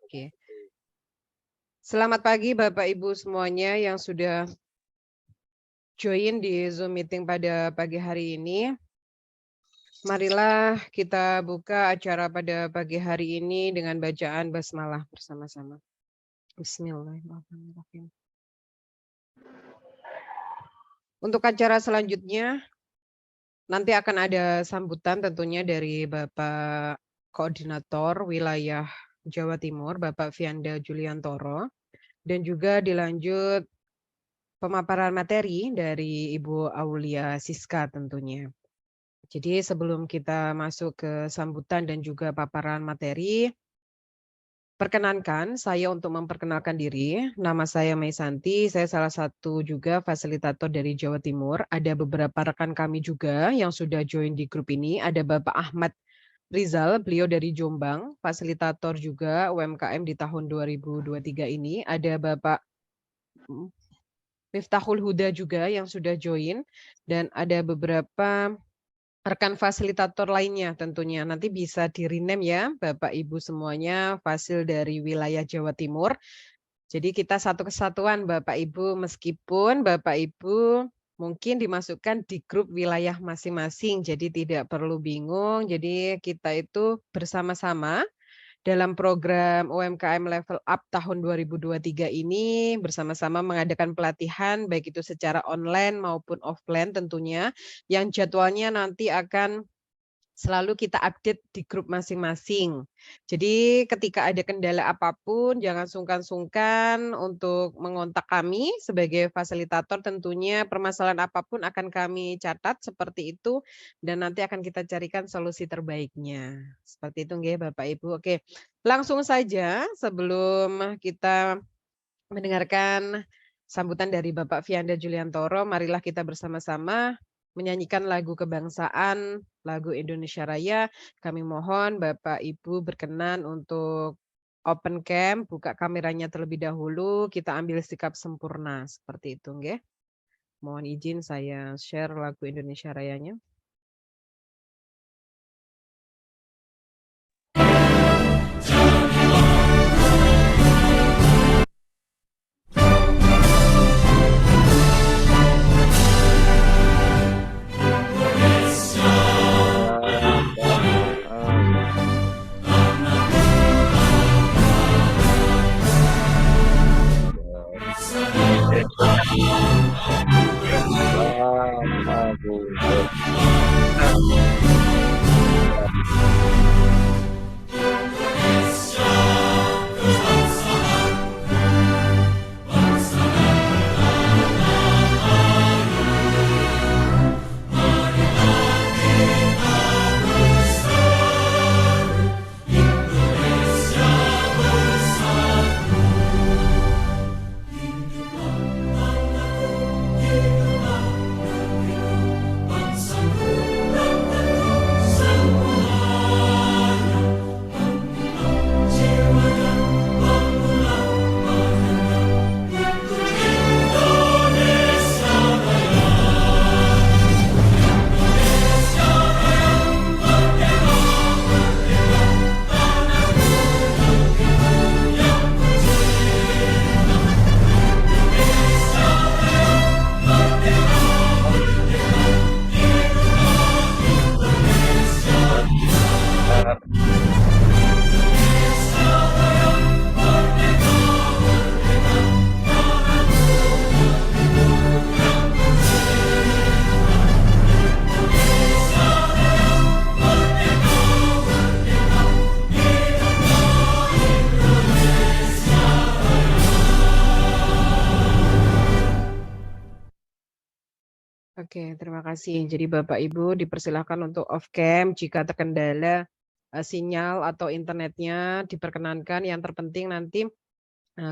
Oke. Selamat pagi Bapak Ibu semuanya yang sudah join di Zoom meeting pada pagi hari ini. Marilah kita buka acara pada pagi hari ini dengan bacaan basmalah bersama-sama. Bismillahirrahmanirrahim. Untuk acara selanjutnya, nanti akan ada sambutan tentunya dari Bapak Koordinator Wilayah Jawa Timur, Bapak Fianda Juliantoro, dan juga dilanjut pemaparan materi dari Ibu Aulia Siska tentunya. Jadi sebelum kita masuk ke sambutan dan juga paparan materi, perkenankan saya untuk memperkenalkan diri. Nama saya Mei Santi, saya salah satu juga fasilitator dari Jawa Timur. Ada beberapa rekan kami juga yang sudah join di grup ini. Ada Bapak Ahmad Rizal, beliau dari Jombang, fasilitator juga UMKM di tahun 2023 ini. Ada Bapak Miftahul Huda juga yang sudah join. Dan ada beberapa rekan fasilitator lainnya tentunya. Nanti bisa di-rename ya Bapak Ibu semuanya, fasil dari wilayah Jawa Timur. Jadi kita satu kesatuan Bapak Ibu, meskipun Bapak Ibu mungkin dimasukkan di grup wilayah masing-masing, jadi tidak perlu bingung. Jadi kita itu bersama-sama dalam program UMKM Level Up tahun 2023 ini bersama-sama mengadakan pelatihan baik itu secara online maupun offline tentunya, yang jadwalnya nanti akan selalu kita update di grup masing-masing. Jadi ketika ada kendala apapun jangan sungkan-sungkan untuk mengontak kami sebagai fasilitator, tentunya permasalahan apapun akan kami catat seperti itu dan nanti akan kita carikan solusi terbaiknya. Seperti itu nggih Bapak Ibu. Oke, langsung saja sebelum kita mendengarkan sambutan dari Bapak Fianda Juliantoro, marilah kita bersama-sama menyanyikan lagu kebangsaan, lagu Indonesia Raya. Kami mohon Bapak Ibu berkenan untuk open cam, buka kameranya terlebih dahulu, kita ambil sikap sempurna seperti itu nggih. Mohon izin saya share lagu Indonesia Rayanya. Oke, terima kasih. Jadi Bapak Ibu dipersilahkan untuk off cam jika terkendala sinyal atau internetnya diperkenankan. Yang terpenting nanti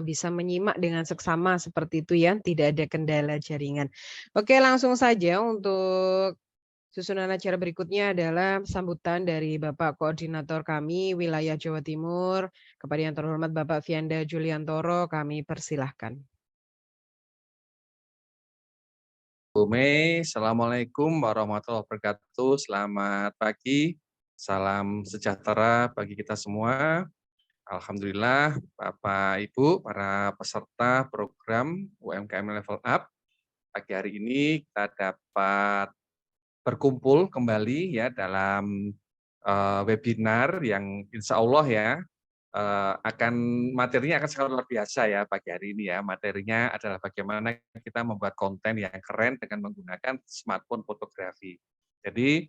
bisa menyimak dengan seksama seperti itu ya, tidak ada kendala jaringan. Oke, langsung saja untuk susunan acara berikutnya adalah sambutan dari Bapak Koordinator kami wilayah Jawa Timur. Kepada yang terhormat Bapak Fianda Juliantoro, kami persilahkan. Bu Mei, Assalamualaikum warahmatullahi wabarakatuh. Selamat pagi, salam sejahtera bagi kita semua. Alhamdulillah, Bapak Ibu, para peserta program UMKM Level Up, pagi hari ini kita dapat berkumpul kembali ya dalam webinar yang insya Allah ya akan materinya akan sangat luar biasa ya pagi hari ini ya. Materinya adalah bagaimana kita membuat konten yang keren dengan menggunakan smartphone fotografi. Jadi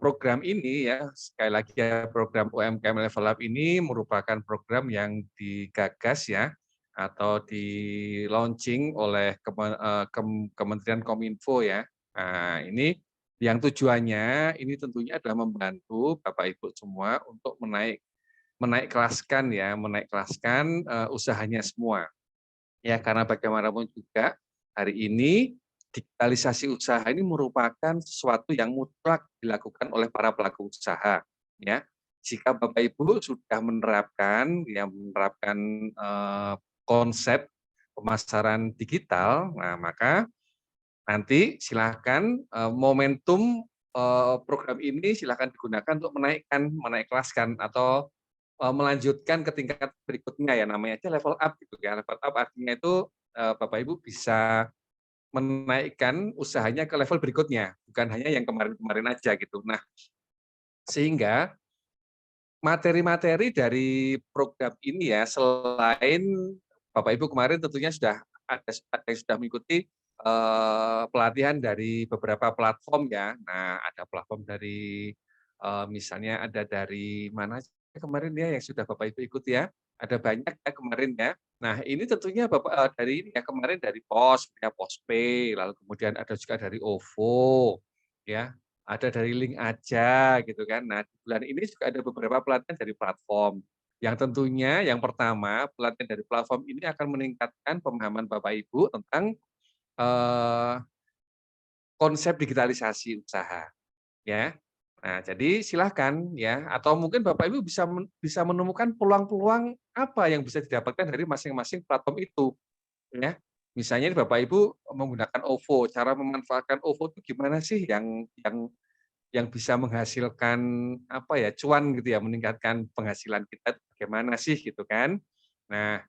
program ini ya, sekali lagi ya, program UMKM Level Up ini merupakan program yang digagas ya, atau di-launching oleh Kementerian Kominfo ya. Nah, ini yang tujuannya ini tentunya adalah membantu Bapak Ibu semua untuk menaik kelaskan ya, menaik kelaskan usahanya semua. Ya, karena bagaimanapun juga hari ini digitalisasi usaha ini merupakan sesuatu yang mutlak dilakukan oleh para pelaku usaha, ya. Jika Bapak Ibu sudah menerapkan konsep pemasaran digital, nah maka nanti silakan momentum program ini silakan digunakan untuk menaik kelaskan atau melanjutkan ke tingkat berikutnya ya, namanya aja level up gitu ya. Level up artinya itu Bapak Ibu bisa menaikkan usahanya ke level berikutnya, bukan hanya yang kemarin-kemarin aja gitu. Nah, sehingga materi-materi dari program ini ya, selain Bapak Ibu kemarin tentunya sudah ada yang sudah mengikuti pelatihan dari beberapa platform ya. Nah, ada platform dari misalnya ada dari mana aja kemarin ya yang sudah Bapak Ibu ikuti ya. Ada banyak ya kemarin ya. Nah, ini tentunya Bapak dari ini ya kemarin dari ya Postpay, lalu kemudian ada juga dari OVO ya. Ada dari link aja gitu kan. Nah, di bulan ini juga ada beberapa pelatihan dari platform. Yang tentunya yang pertama, pelatihan dari platform ini akan meningkatkan pemahaman Bapak Ibu tentang eh, konsep digitalisasi usaha, ya. Nah, jadi silahkan ya, atau mungkin Bapak Ibu bisa menemukan peluang-peluang apa yang bisa didapatkan dari masing-masing platform itu, ya. Misalnya Bapak Ibu menggunakan OVO, cara memanfaatkan OVO itu gimana sih yang bisa menghasilkan apa ya, cuan gitu ya, meningkatkan penghasilan kita itu bagaimana sih gitu kan. Nah,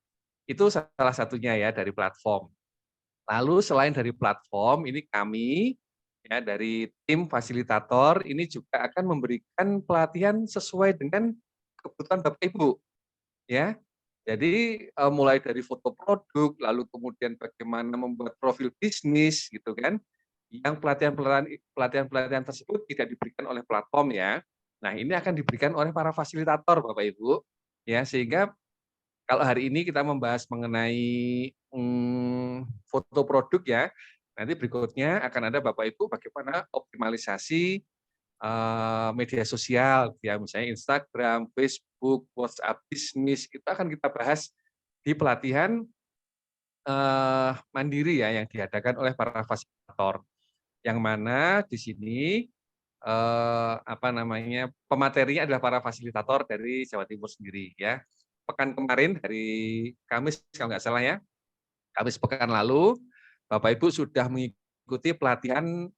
itu salah satunya ya dari platform. Lalu selain dari platform, ini kami ya dari tim fasilitator ini juga akan memberikan pelatihan sesuai dengan kebutuhan Bapak Ibu ya. Jadi mulai dari foto produk, lalu kemudian bagaimana membuat profil bisnis gitu kan. Yang pelatihan-pelatihan tersebut tidak diberikan oleh platform ya. Nah, ini akan diberikan oleh para fasilitator Bapak Ibu ya, sehingga kalau hari ini kita membahas mengenai foto produk ya, nanti berikutnya akan ada Bapak Ibu bagaimana optimalisasi media sosial, ya misalnya Instagram, Facebook, WhatsApp bisnis, itu akan kita bahas di pelatihan mandiri ya yang diadakan oleh para fasilitator. Yang mana di sini apa namanya pematerinya adalah para fasilitator dari Jawa Timur sendiri ya. Pekan kemarin hari Kamis kalau nggak salah ya, Kamis pekan lalu Bapak Ibu sudah mengikuti pelatihan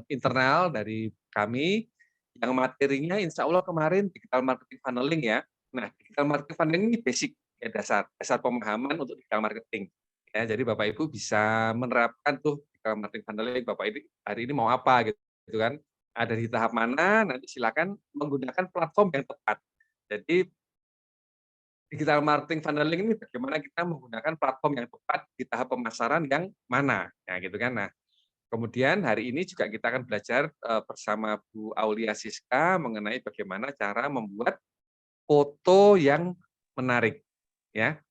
internal dari kami yang materinya insya Allah kemarin digital marketing funneling ya. Nah, digital marketing funneling ini basic ya, dasar pemahaman untuk digital marketing. Ya, jadi Bapak Ibu bisa menerapkan tuh digital marketing funneling. Bapak ini hari ini mau apa gitu kan? Ada di tahap mana? Nanti silakan menggunakan platform yang tepat. Jadi digital marketing funneling ini bagaimana kita menggunakan platform yang tepat di tahap pemasaran yang mana, nah gitu kan. Nah, kemudian hari ini juga kita akan belajar bersama Bu Aulia Siska mengenai bagaimana cara membuat foto yang menarik, ya,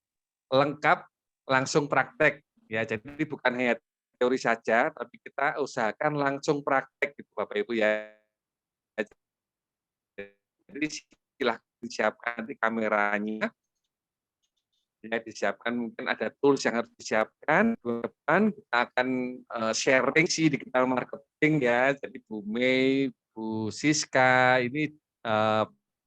lengkap, langsung praktek, ya. Jadi bukan hanya teori saja, tapi kita usahakan langsung praktek, gitu, Bapak Ibu ya. Jadi silahkan disiapkan nanti kameranya, ya disiapkan mungkin ada tools yang harus disiapkan. Ke depan kita akan sharing sih digital marketing ya. Jadi Bu Mei, Bu Siska ini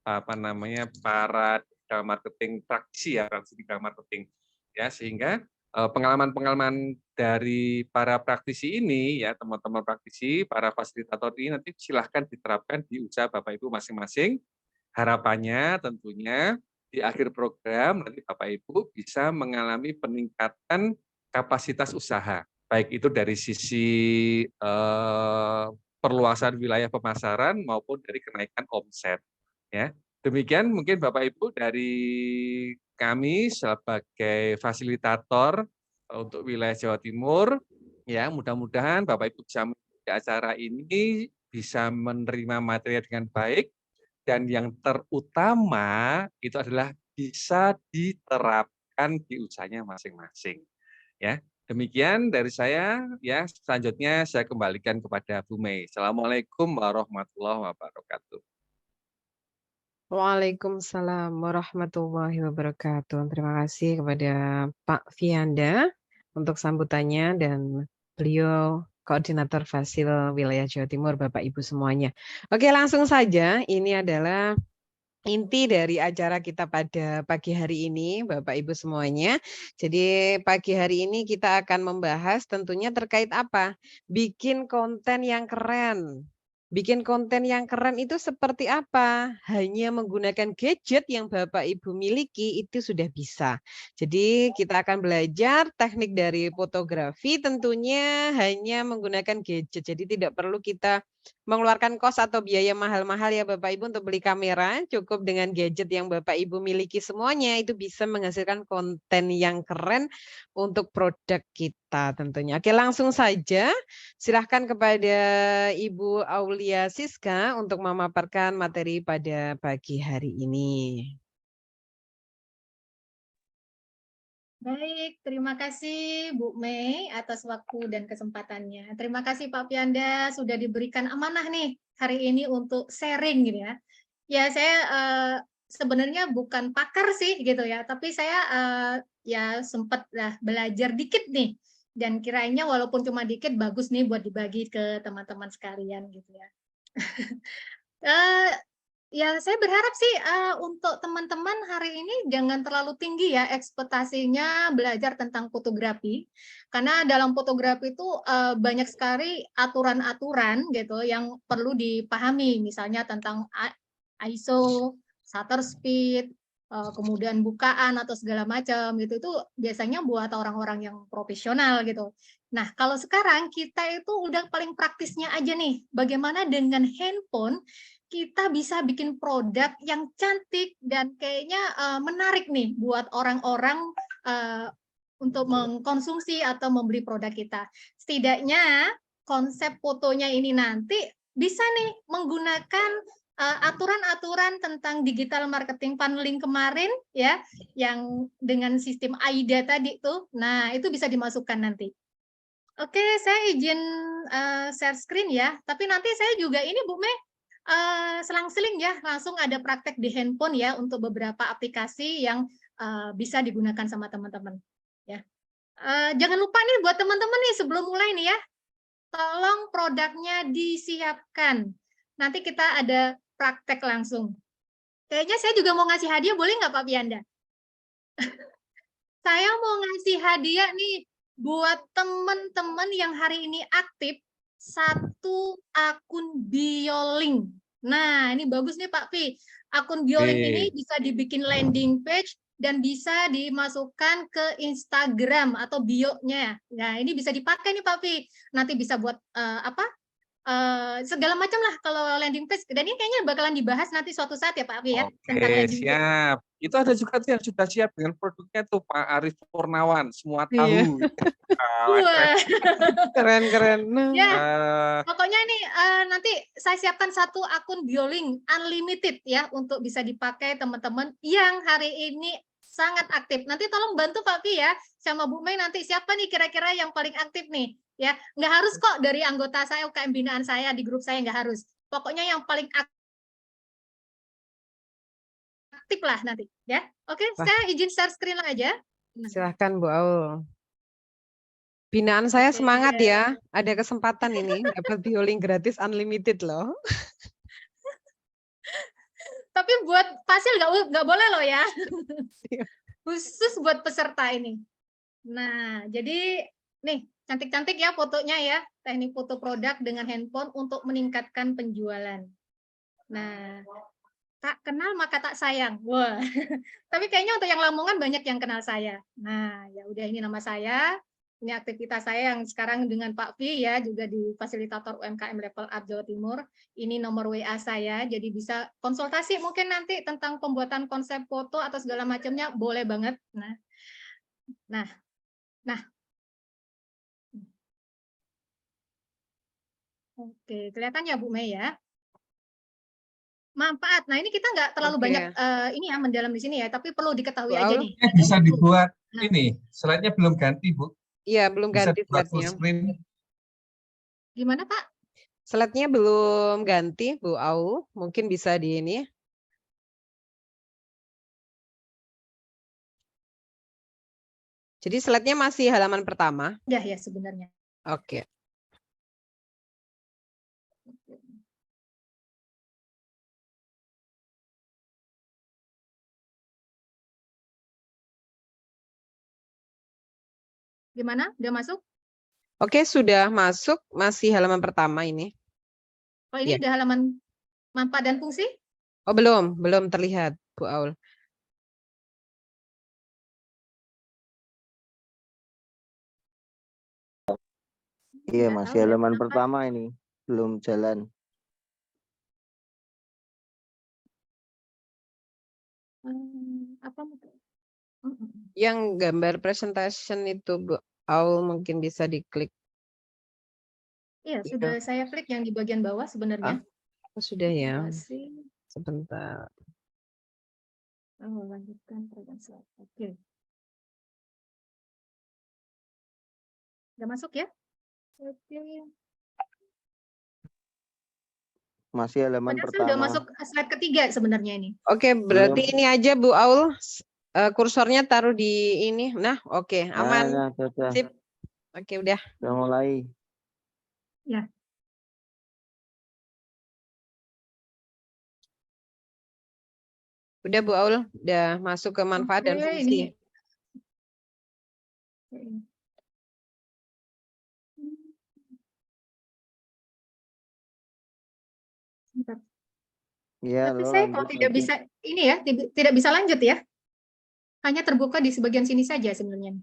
apa namanya para digital marketing praktisi ya, praktisi digital marketing ya, sehingga pengalaman-pengalaman dari para praktisi ini ya, teman-teman praktisi, para fasilitator ini nanti silahkan diterapkan di usaha Bapak Ibu masing-masing. Harapannya tentunya di akhir program nanti Bapak Ibu bisa mengalami peningkatan kapasitas usaha, baik itu dari sisi perluasan wilayah pemasaran maupun dari kenaikan omset. Ya, demikian mungkin Bapak Ibu dari kami sebagai fasilitator untuk wilayah Jawa Timur. Ya, mudah-mudahan Bapak Ibu bisa mengikuti acara ini bisa menerima materi dengan baik dan yang terutama itu adalah bisa diterapkan di usahanya masing-masing. Ya, demikian dari saya. Ya, selanjutnya saya kembalikan kepada Bu Mei. Assalamualaikum warahmatullahi wabarakatuh. Waalaikumsalam warahmatullahi wabarakatuh. Terima kasih kepada Pak Fianda untuk sambutannya dan beliau Koordinator Fasil Wilayah Jawa Timur, Bapak Ibu semuanya. Oke, langsung saja. Ini adalah inti dari acara kita pada pagi hari ini, Bapak Ibu semuanya. Jadi pagi hari ini kita akan membahas tentunya terkait apa? Bikin konten yang keren. Bikin konten yang keren itu seperti apa? Hanya menggunakan gadget yang Bapak Ibu miliki itu sudah bisa. Jadi kita akan belajar teknik dari fotografi tentunya hanya menggunakan gadget. Jadi tidak perlu kita mengeluarkan kos atau biaya mahal-mahal ya Bapak Ibu untuk beli kamera, cukup dengan gadget yang Bapak Ibu miliki semuanya itu bisa menghasilkan konten yang keren untuk produk kita tentunya. Oke, langsung saja silahkan kepada Ibu Aulia Siska untuk memaparkan materi pada pagi hari ini. Baik, terima kasih Bu Mei atas waktu dan kesempatannya. Terima kasih Pak Pianda sudah diberikan amanah nih hari ini untuk sharing gitu ya. Ya saya sebenarnya bukan pakar sih gitu ya, tapi saya ya sempat belajar dikit nih. Dan kiranya walaupun cuma dikit bagus nih buat dibagi ke teman-teman sekalian gitu ya. Eh, Ya, saya berharap sih untuk teman-teman hari ini jangan terlalu tinggi ya ekspektasinya belajar tentang fotografi. Karena dalam fotografi itu banyak sekali aturan-aturan gitu yang perlu dipahami, misalnya tentang ISO, shutter speed, kemudian bukaan atau segala macam gitu. Itu biasanya buat orang-orang yang profesional gitu. Nah, kalau sekarang kita itu udah paling praktisnya aja nih, bagaimana dengan handphone kita bisa bikin produk yang cantik dan kayaknya menarik nih buat orang-orang untuk mengkonsumsi atau membeli produk kita. Setidaknya konsep fotonya ini nanti bisa nih menggunakan aturan-aturan tentang digital marketing funneling kemarin ya, yang dengan sistem AIDA tadi tuh. Nah, itu bisa dimasukkan nanti. Oke, saya izin share screen ya. Tapi nanti saya juga ini Bu Mei selang-seling ya, langsung ada praktek di handphone ya untuk beberapa aplikasi yang bisa digunakan sama teman-teman. Ya, jangan lupa nih buat teman-teman nih sebelum mulai nih ya, tolong produknya disiapkan. Nanti kita ada praktek langsung. Kayaknya saya juga mau ngasih hadiah, boleh nggak Pak Pianda? Saya mau ngasih hadiah nih buat teman-teman yang hari ini aktif satu akun Bioling. Nah, ini bagus nih Pak Pi. Akun Bioling ini bisa dibikin landing page dan bisa dimasukkan ke Instagram atau bio-nya. Nah, ini bisa dipakai nih Pak Pi. Nanti bisa buat apa? Segala macam lah kalau landing page. Dan ini kayaknya bakalan dibahas nanti suatu saat ya Pak Pi ya, tentang Oke, landing page. siap. Itu ada juga tuh yang sudah siap dengan produknya tuh Pak Arif Purnawan, semua Iya, tahu. Keren. Wah. keren-keren. Nah, Ya, Eh, pokoknya nih nanti saya siapkan satu akun Bioling unlimited ya untuk bisa dipakai teman-teman yang hari ini sangat aktif. Nanti tolong bantu Pak Pi ya sama Bu Mei nanti siapa nih kira-kira yang paling aktif nih ya. Nggak harus kok dari anggota saya UKM binaan saya di grup saya nggak harus. Pokoknya yang paling aktif lah nanti ya. Oke, wah, saya izin share screen aja. Nah, silahkan Bu Aul. Binaan saya oke. semangat ya, ada kesempatan ini dapat bioling gratis unlimited loh. Tapi buat Fasil nggak boleh loh ya. Khusus buat peserta ini. Nah, jadi nih cantik-cantik ya fotonya ya, teknik foto produk dengan handphone untuk meningkatkan penjualan. Nah, Tak kenal maka tak sayang. Wah, tapi kayaknya untuk yang Lamongan banyak yang kenal saya. Nah, ya udah ini nama saya. Ini aktivitas saya yang sekarang dengan Pak Vi ya, juga di fasilitator UMKM Level Up Jawa Timur. Ini nomor WA saya, jadi bisa konsultasi mungkin nanti tentang pembuatan konsep foto atau segala macamnya, boleh banget. Nah. Oke, kelihatan ya Bu Mei ya? Manfaat. Nah, ini kita nggak terlalu banyak Oke. ini ya mendalam di sini ya, tapi perlu Bu diketahui aja Aul? nih. Bisa dibuat Nah, ini, slide-nya belum ganti, Bu. Iya, belum Bisa ganti dibuat full slide-nya. screen. gimana Pak? Slide-nya belum ganti, Bu Aul. Mungkin bisa di ini. Jadi slide-nya masih halaman pertama. Ya, ya sebenarnya. Oke. Gimana? Udah masuk? Oke, sudah masuk. Masih halaman pertama ini. Oh, ini Ya. udah halaman manfaat dan fungsi? Oh, belum terlihat, Bu Aul. Iya, Nggak masih tahu ya, halaman kenapa. pertama ini, belum jalan. Apa? Yang gambar presentation itu, Bu Aul, mungkin bisa diklik. Iya, Iya. sudah saya klik yang di bagian bawah sebenarnya. Oh, sudah ya. Masih. Sebentar. Oh, lanjutkan program slide. Oke. Udah masuk ya? Oke. Masih halaman Padahal saya udah pertama. masuk slide ketiga sebenarnya ini. Oke, berarti Belum. ini aja Bu Aul. Kursornya taruh di ini. Nah, oke, aman. Nah, sudah Sip. Oke, udah. mulai. Ya. Udah Bu Aul, udah masuk ke manfaat dan Oke, fungsi. ini. Bentar. Ya, Tapi lo saya kok lanjut tidak aja. bisa ini ya, tidak bisa lanjut ya. Hanya terbuka di sebagian sini saja sebenarnya.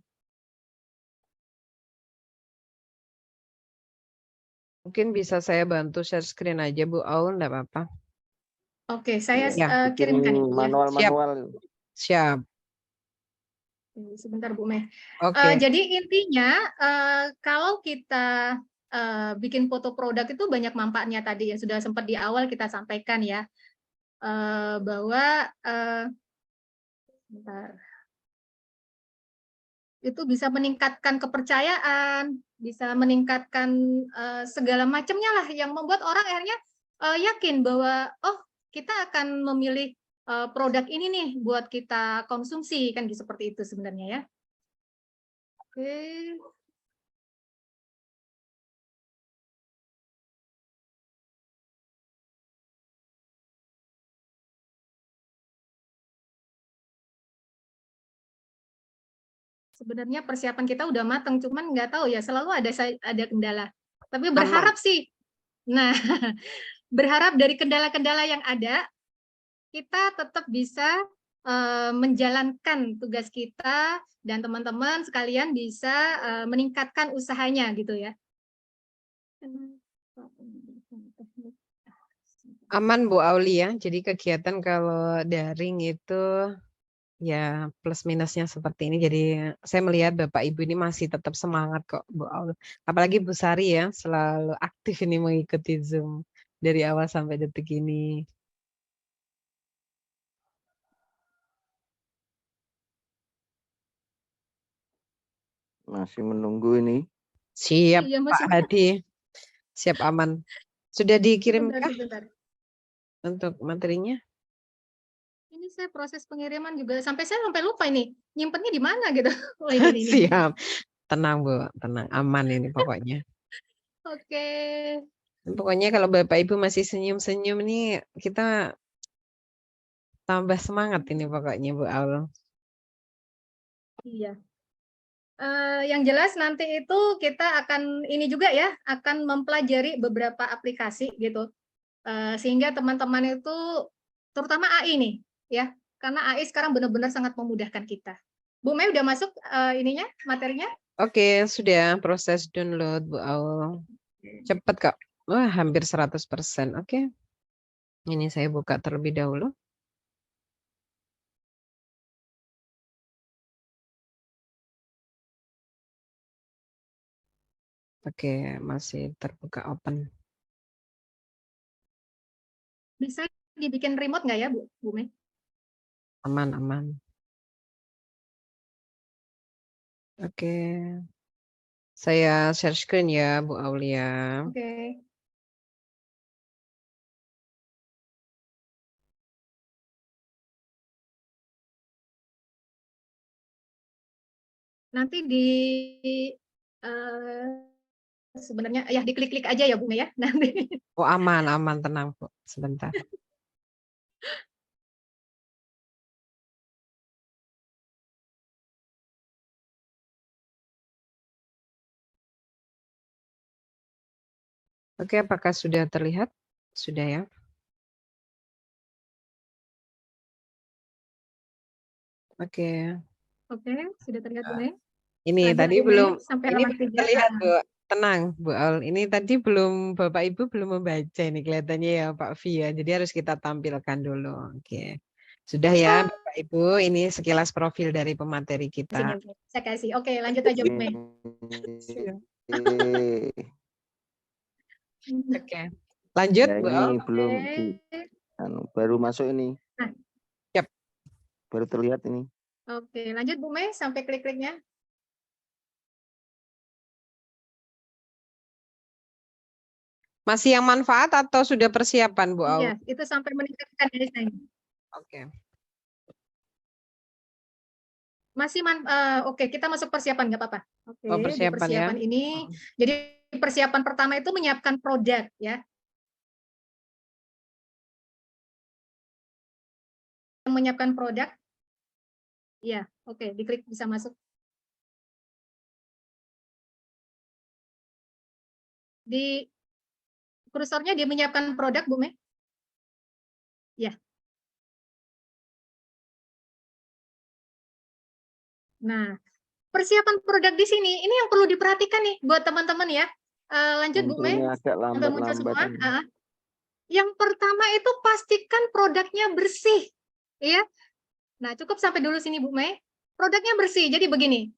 Mungkin bisa saya bantu share screen aja Bu Aul, enggak apa-apa. Oke, saya Ya. Bikin kirimkan ya. manual-manual. Siap. Sebentar Bu Meh. Oke. Jadi intinya kalau kita bikin foto produk itu banyak manfaatnya tadi yang sudah sempat di awal kita sampaikan ya, bahwa itu bisa meningkatkan kepercayaan, bisa meningkatkan segala macamnya lah yang membuat orang akhirnya yakin bahwa oh kita akan memilih produk ini nih buat kita konsumsi kan seperti itu sebenarnya ya. Oke. Sebenarnya persiapan kita udah matang, cuman nggak tahu ya, selalu ada kendala. Tapi berharap sih, nah berharap dari kendala-kendala yang ada, kita tetap bisa menjalankan tugas kita dan teman-teman sekalian bisa meningkatkan usahanya gitu ya. Aman Bu Auli ya. Jadi kegiatan kalau daring itu ya plus minusnya seperti ini. Jadi saya melihat Bapak Ibu ini masih tetap semangat kok Bu Auli. Apalagi Bu Sari ya selalu aktif ini mengikuti Zoom dari awal sampai detik ini. Masih menunggu ini. Siap Iya, Pak Hadi. Siap aman. Sudah dikirimkah untuk materinya? Ini saya proses pengiriman juga sampai lupa ini nyimpennya di mana gitu. Oh, ini. Siap. Tenang Bu, tenang. Aman ini pokoknya. Oke. Pokoknya kalau Bapak Ibu masih senyum-senyum nih kita tambah semangat ini pokoknya Bu Aul. Iya. Yang jelas nanti itu kita akan ini juga ya, akan mempelajari beberapa aplikasi gitu. Sehingga teman-teman itu terutama AI nih, ya. Karena AI sekarang benar-benar sangat memudahkan kita. Bu Mei udah masuk ininya, materinya? Oke, sudah proses download Bu Aul. Cepat kok. Wah, hampir 100%. Oke. Ini saya buka terlebih dahulu. Oke, masih terbuka open. Bisa dibikin remote nggak ya, Bu Mei? Aman, aman. Oke. Saya share screen ya, Bu Aulia. Oke. Nanti sebenarnya ya diklik-klik aja ya Bu Mei ya nanti. Oh, aman, aman, tenang, Bu. Sebentar. Oke, apakah sudah terlihat? Sudah ya. Oke. Oke, sudah terlihat Bu Mei. Ini Lanjut tadi Bu Mei belum, sampai ini halaman belum 3. terlihat, Bu. Tenang, Bu Aul. Ini tadi belum, Bapak Ibu belum membaca ini kelihatannya ya, Pak Via. Jadi harus kita tampilkan dulu. Oke. Sudah ya, Bapak Ibu. Ini sekilas profil dari pemateri Sini kita. Bu. Saya kasih. Oke, lanjut aja Bu Mei. Oke. Lanjut, Ya Bu ini Aul. belum di, baru masuk ini. Nah. Yap. Baru terlihat ini. Oke, lanjut Bu Mei sampai klik-kliknya. Masih yang manfaat atau sudah persiapan, Bu Aul? Iya, itu sampai meningkatkan desain. Oke. Masih oke, kita masuk persiapan nggak apa-apa. Oke, Oh, di persiapan ya. persiapan ini, jadi persiapan pertama itu menyiapkan produk ya. Menyiapkan produk. Iya, oke, diklik bisa masuk. Di kursornya dia menyiapkan produk, Bu Mei? Ya. Nah, persiapan produk di sini, ini yang perlu diperhatikan nih buat teman-teman ya. Lanjut Bu Mei, Munculnya agak sampai muncul semua. lambat-lambat. Yang pertama itu pastikan produknya bersih. Ya. Nah, cukup sampai dulu sini Bu Mei. Produknya bersih, jadi begini.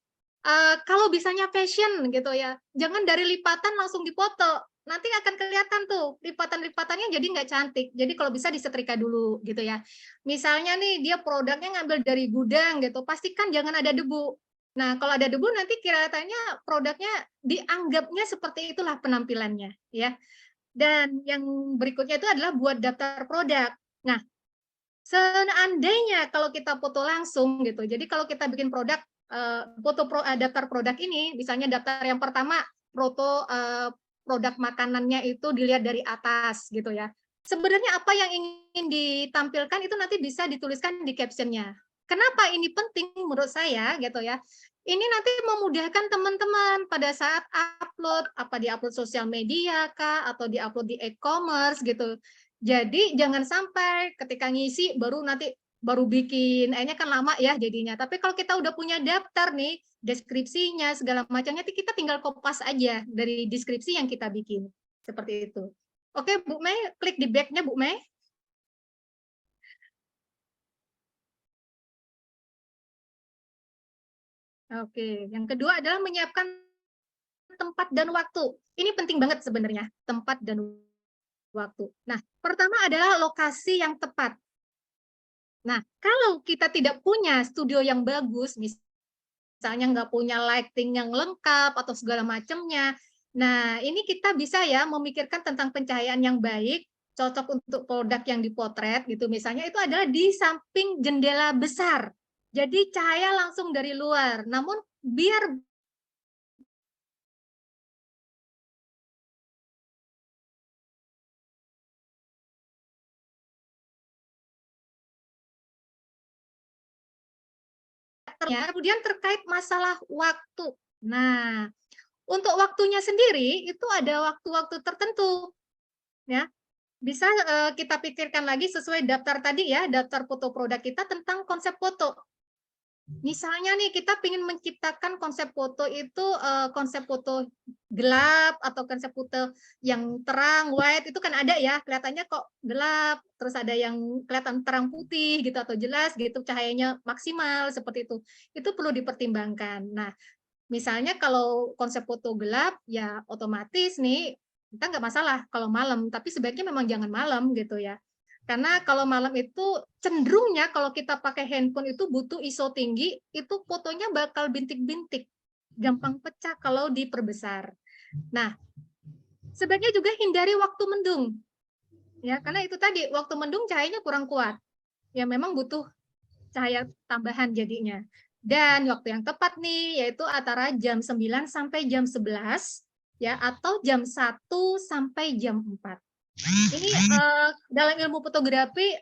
Kalau bisanya fashion gitu ya, jangan dari lipatan langsung dipoto. Nanti akan kelihatan tuh lipatan-lipatannya jadi nggak cantik. Jadi kalau bisa disetrika dulu gitu ya. Misalnya nih dia produknya ngambil dari gudang gitu, pastikan jangan ada debu. Nah kalau ada debu nanti kelihatannya produknya dianggapnya seperti itulah penampilannya ya. Dan yang berikutnya itu adalah buat daftar produk. Nah seandainya kalau kita foto langsung gitu, jadi kalau kita bikin produk daftar produk ini, misalnya daftar yang pertama foto produk makanannya itu dilihat dari atas gitu ya. Sebenarnya apa yang ingin ditampilkan itu nanti bisa dituliskan di captionnya. Kenapa ini penting menurut saya gitu ya? Ini nanti memudahkan teman-teman pada saat upload, apa diupload sosial media kah, atau diupload di e-commerce gitu. Jadi jangan sampai ketika ngisi baru bikin, akhirnya kan lama ya jadinya. Tapi kalau kita udah punya daftar nih, deskripsinya segala macamnya, kita tinggal kopas aja dari deskripsi yang kita bikin. Seperti itu. Oke, Bu Mei, klik di back-nya Bu Mei. Oke, yang kedua adalah menyiapkan tempat dan waktu. Ini penting banget sebenarnya, tempat dan waktu. Nah, pertama adalah lokasi yang tepat. Nah, kalau kita tidak punya studio yang bagus, misalnya nggak punya lighting yang lengkap atau segala macamnya, nah ini kita bisa ya memikirkan tentang pencahayaan yang baik, cocok untuk produk yang dipotret gitu misalnya, itu adalah di samping jendela besar. Jadi cahaya langsung dari luar, namun biar kemudian terkait masalah waktu. Nah, untuk waktunya sendiri itu ada waktu-waktu tertentu, ya. Bisa kita pikirkan lagi sesuai daftar tadi ya, daftar foto produk kita tentang konsep foto. Misalnya nih kita ingin menciptakan konsep foto itu konsep foto gelap atau konsep foto yang terang white itu kan ada ya, kelihatannya kok gelap, terus ada yang kelihatan terang putih gitu atau jelas gitu cahayanya maksimal seperti itu. Itu perlu dipertimbangkan. Nah, misalnya kalau konsep foto gelap ya otomatis nih kita nggak masalah kalau malam, tapi sebaiknya memang jangan malam gitu ya. Karena kalau malam itu cenderungnya kalau kita pakai handphone itu butuh ISO tinggi, itu fotonya bakal bintik-bintik, gampang pecah kalau diperbesar. Nah, sebaiknya juga hindari waktu mendung. Ya, karena itu tadi waktu mendung cahayanya kurang kuat. Ya memang butuh cahaya tambahan jadinya. Dan waktu yang tepat nih yaitu antara jam 9 sampai jam 11 ya atau jam 1 sampai jam 4. Ini dalam ilmu fotografi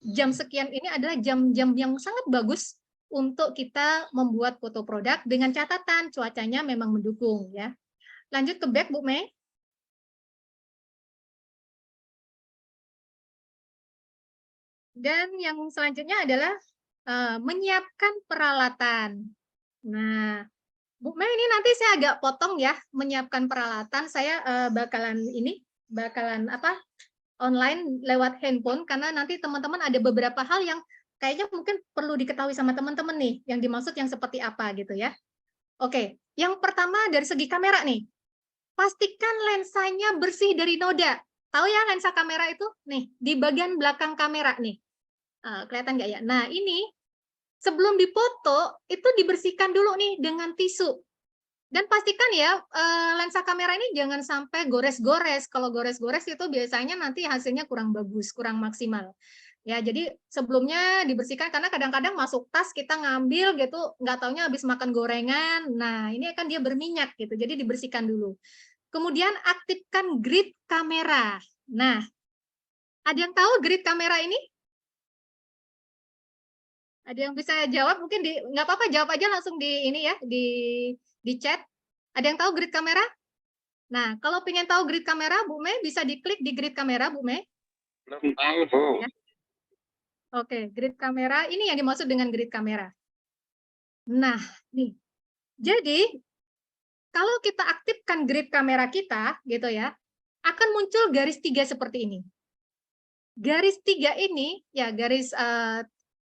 jam sekian ini adalah jam-jam yang sangat bagus untuk kita membuat foto produk dengan catatan cuacanya memang mendukung ya. Lanjut ke back Bu Mei. Dan yang selanjutnya adalah menyiapkan peralatan. Nah, Bu Mei ini nanti saya agak potong ya menyiapkan peralatan. Saya bakalan online lewat handphone karena nanti teman-teman ada beberapa hal yang kayaknya mungkin perlu diketahui sama teman-teman nih, yang dimaksud yang seperti apa gitu ya. Oke, yang pertama dari segi kamera nih. Pastikan lensanya bersih dari noda. Tahu ya lensa kamera itu? Nih, di bagian belakang kamera nih. Kelihatan nggak ya? Nah, ini sebelum dipoto itu dibersihkan dulu nih dengan tisu. Dan pastikan ya lensa kamera ini jangan sampai gores-gores. Kalau gores-gores itu biasanya nanti hasilnya kurang bagus, kurang maksimal. Ya, jadi sebelumnya dibersihkan karena kadang-kadang masuk tas kita ngambil gitu, nggak taunya habis makan gorengan. Nah, ini kan dia berminyak gitu. Jadi dibersihkan dulu. Kemudian aktifkan grid kamera. Nah, ada yang tahu grid kamera ini? Ada yang bisa jawab? Mungkin nggak apa-apa jawab aja langsung di ini ya, di chat. Ada yang tahu grid kamera? Nah, kalau pengen tahu grid kamera, Bu Mei bisa diklik di grid kamera, Bu Mei. Belum tahu. Ya. Oke, grid kamera. Ini yang dimaksud dengan grid kamera. Nah, nih. Jadi, kalau kita aktifkan grid kamera kita, gitu ya, akan muncul garis 3 seperti ini. Garis 3 ini, ya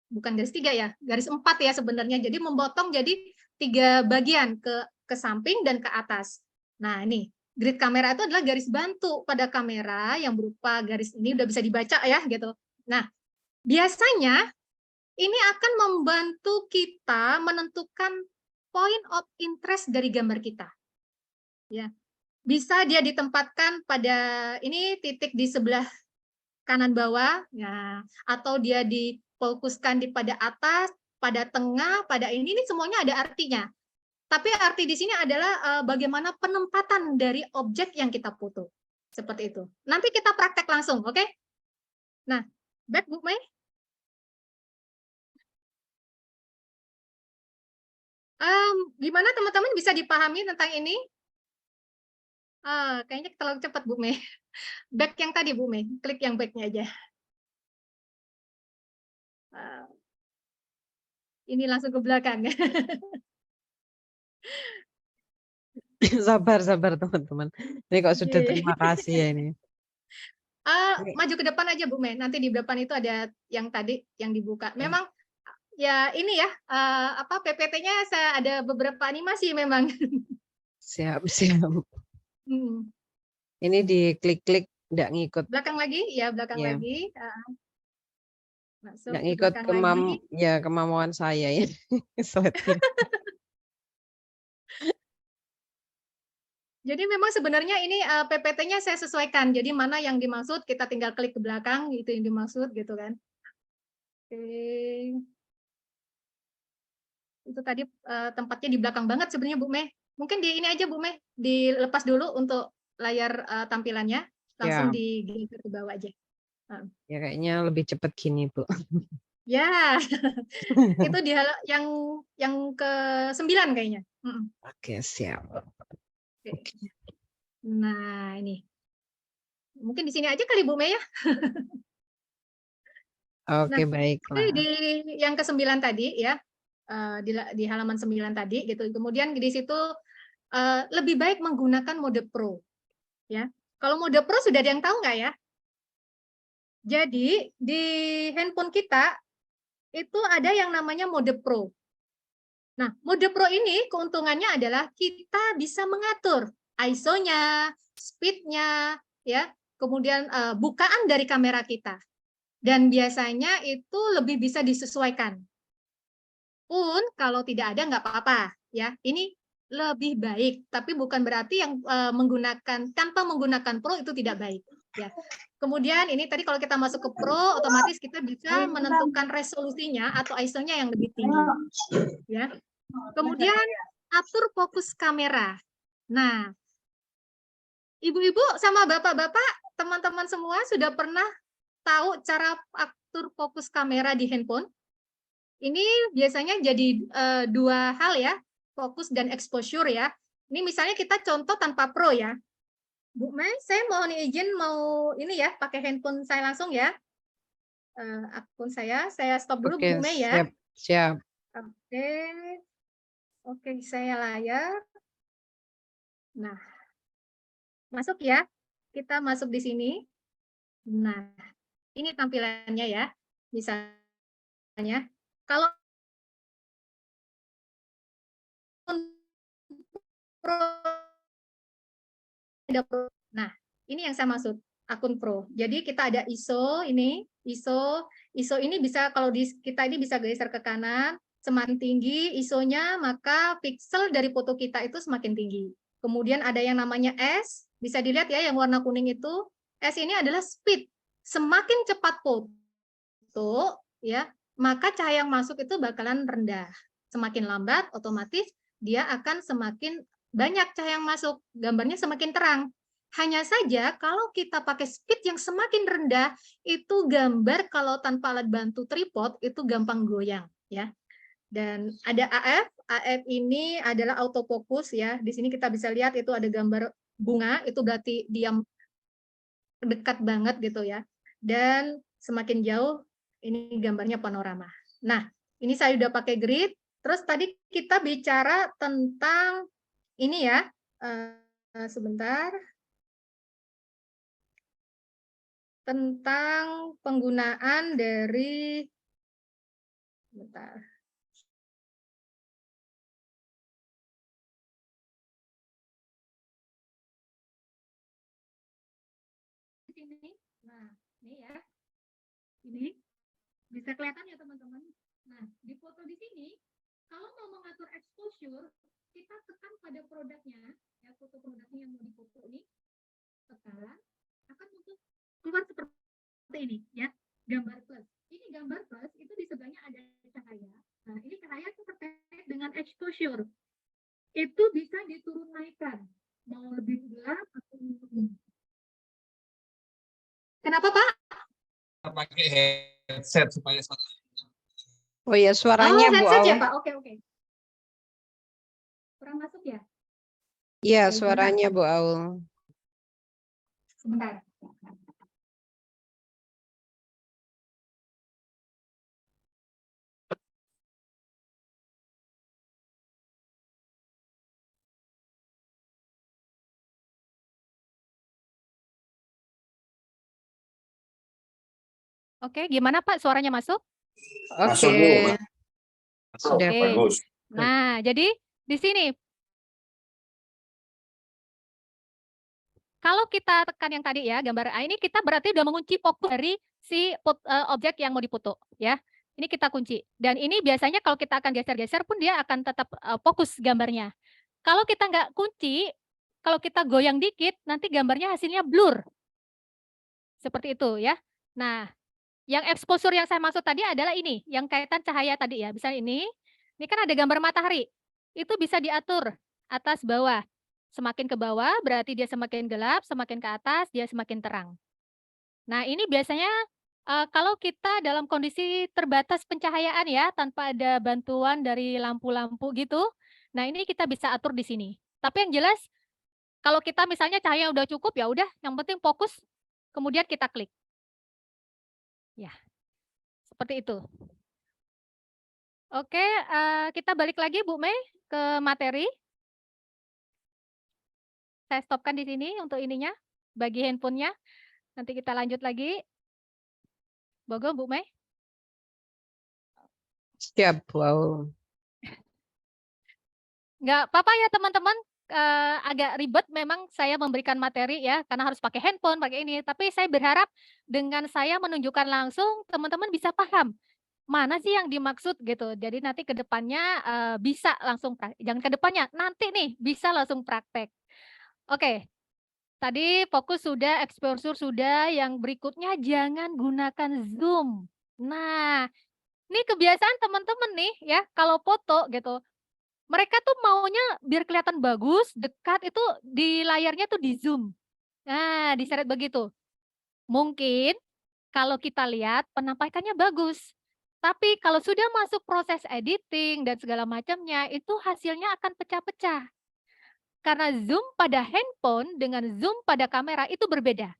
bukan garis 3 ya, garis 4 ya sebenarnya. Jadi membotong jadi 3 bagian ke samping dan ke atas. Nah, ini grid kamera itu adalah garis bantu pada kamera yang berupa garis ini udah bisa dibaca ya gitu. Nah, biasanya ini akan membantu kita menentukan point of interest dari gambar kita. Ya. Bisa dia ditempatkan pada ini titik di sebelah kanan bawah ya, atau dia difokuskan pada atas, pada tengah, pada ini semuanya ada artinya. Tapi arti di sini adalah bagaimana penempatan dari objek yang kita foto. Seperti itu. Nanti kita praktek langsung, oke? Nah, back Bu Mei. Gimana teman-teman bisa dipahami tentang ini? Kayaknya terlalu cepat Bu Mei. Back yang tadi Bu Mei, klik yang back-nya aja. Ini langsung ke belakang. Sabar teman-teman. Ini kok sudah terima kasih ya ini. Maju ke depan aja Bu Mei. Nanti di depan itu ada yang tadi yang dibuka. Memang ya ini ya PPT-nya saya ada beberapa animasi memang. Siap. Hmm. Ini diklik-klik nggak ngikut. Belakang lagi, ya belakang Ya. lagi. Masuk Nggak ke ngikut belakang lagi. kemampuan saya ya. Slide-nya. Jadi memang sebenarnya ini PPT-nya saya sesuaikan. Jadi mana yang dimaksud kita tinggal klik ke belakang itu yang dimaksud gitu kan. Oke. Itu tadi tempatnya di belakang banget sebenarnya Bu Mei. Mungkin di ini aja Bu Mei, dilepas dulu untuk layar tampilannya, langsung digeser ke bawah aja. Ya kayaknya lebih cepat gini Bu. Ya, itu di yang ke-9 kayaknya. Oke, siap. Oke. Nah, ini. Mungkin di sini aja kali Bu Mei ya. Oke, Nah, baiklah. di yang ke-9 tadi ya, di halaman 9 tadi gitu. Kemudian di situ lebih baik menggunakan mode Pro ya. Kalau mode Pro sudah ada yang tahu nggak ya? Jadi di handphone kita itu ada yang namanya mode Pro. Nah, mode Pro ini keuntungannya adalah kita bisa mengatur ISO-nya, speed-nya, ya, kemudian bukaan dari kamera kita. Dan biasanya itu lebih bisa disesuaikan. Pun kalau tidak ada nggak apa-apa, ya. Ini lebih baik, tapi bukan berarti yang tanpa menggunakan Pro itu tidak baik, ya. Kemudian ini tadi kalau kita masuk ke Pro, otomatis kita bisa menentukan resolusinya atau ISO-nya yang lebih tinggi, ya. Kemudian atur fokus kamera. Nah, ibu-ibu sama bapak-bapak, teman-teman semua sudah pernah tahu cara atur fokus kamera di handphone? Ini biasanya jadi dua hal ya, fokus dan exposure ya. Ini misalnya kita contoh tanpa Pro ya. Bu Mei, saya mohon izin mau ini ya, pakai handphone saya langsung ya. Akun saya stop dulu Oke, Bu Mei ya. siap. Oke, saya layar. Nah, masuk ya. Kita masuk di sini. Nah, ini tampilannya ya. Misalnya, kalau nah, ini yang saya maksud akun Pro. Jadi kita ada ISO ini, ISO ini bisa kalau di kita ini bisa geser ke kanan, semakin tinggi ISO-nya maka pixel dari foto kita itu semakin tinggi. Kemudian ada yang namanya S, bisa dilihat ya yang warna kuning itu. S ini adalah speed. Semakin cepat foto ya, maka cahaya yang masuk itu bakalan rendah. Semakin lambat otomatis dia akan semakin banyak cahaya yang masuk, gambarnya semakin terang. Hanya saja kalau kita pakai speed yang semakin rendah, itu gambar kalau tanpa alat bantu tripod itu gampang goyang ya. Dan ada AF ini adalah autofocus ya. Di sini kita bisa lihat itu ada gambar bunga, itu berarti diam dekat banget gitu ya. Dan semakin jauh ini gambarnya panorama. Nah, ini saya udah pakai grid. Terus tadi kita bicara tentang ini ya, sebentar, tentang penggunaan dari, sebentar. Nah, ini ya, ini bisa kelihatan ya teman-teman. Nah, di foto di sini, kalau mau mengatur exposure, kita tekan pada produknya, ya foto produknya yang mau difoto ini, tekan, akan untuk keluar seperti ini, ya, gambar plus. Ini gambar plus, itu di sebelahnya ada cahaya. Nah, ini cahaya itu terkait dengan exposure. Itu bisa diturun naikkan, mau lebih gelap atau lebih. Kenapa Pak? Pakai headset supaya Oh ya, suaranya Bu headset ya Aul. Pak. Oke. Kurang masuk ya? Iya, Oke, suaranya Bu Aul. Sebentar. Oke, gimana Pak? Suaranya masuk? Masuk, Bu. Oke. Sudah Oke. bagus. Nah, jadi di sini kalau kita tekan yang tadi ya, gambar A ini kita berarti udah mengunci fokus dari si objek yang mau dipoto ya. Ini kita kunci. Dan ini biasanya kalau kita akan geser-geser pun dia akan tetap fokus gambarnya. Kalau kita nggak kunci, kalau kita goyang dikit, nanti gambarnya hasilnya blur. Seperti itu ya. Nah, yang exposure yang saya maksud tadi adalah ini, yang kaitan cahaya tadi ya. Misalnya ini kan ada gambar matahari. Itu bisa diatur atas bawah. Semakin ke bawah berarti dia semakin gelap, semakin ke atas dia semakin terang. Nah, ini biasanya kalau kita dalam kondisi terbatas pencahayaan ya, tanpa ada bantuan dari lampu-lampu gitu. Nah, ini kita bisa atur di sini. Tapi yang jelas kalau kita misalnya cahaya udah cukup ya udah, yang penting fokus kemudian kita klik. Ya, seperti itu. Oke, kita balik lagi Bu Mei ke materi. Saya stopkan di sini untuk ininya, bagi handphonenya. Nanti kita lanjut lagi. Bogo, Bu Mei. Siap, wow. Nggak apa-apa ya teman-teman, agak ribet memang saya memberikan materi ya, karena harus pakai handphone, pakai ini. Tapi saya berharap dengan saya menunjukkan langsung, teman-teman bisa paham mana sih yang dimaksud gitu. Jadi nanti ke depannya bisa langsung jangan ke depannya, nanti nih bisa langsung praktek. Oke, tadi fokus sudah, exposure sudah, yang berikutnya jangan gunakan Zoom. Nah, ini kebiasaan teman-teman nih ya, kalau foto gitu, mereka tuh maunya biar kelihatan bagus, dekat itu di layarnya tuh di zoom. Nah, diseret begitu. Mungkin kalau kita lihat penampakannya bagus. Tapi kalau sudah masuk proses editing dan segala macamnya, itu hasilnya akan pecah-pecah. Karena zoom pada handphone dengan zoom pada kamera itu berbeda.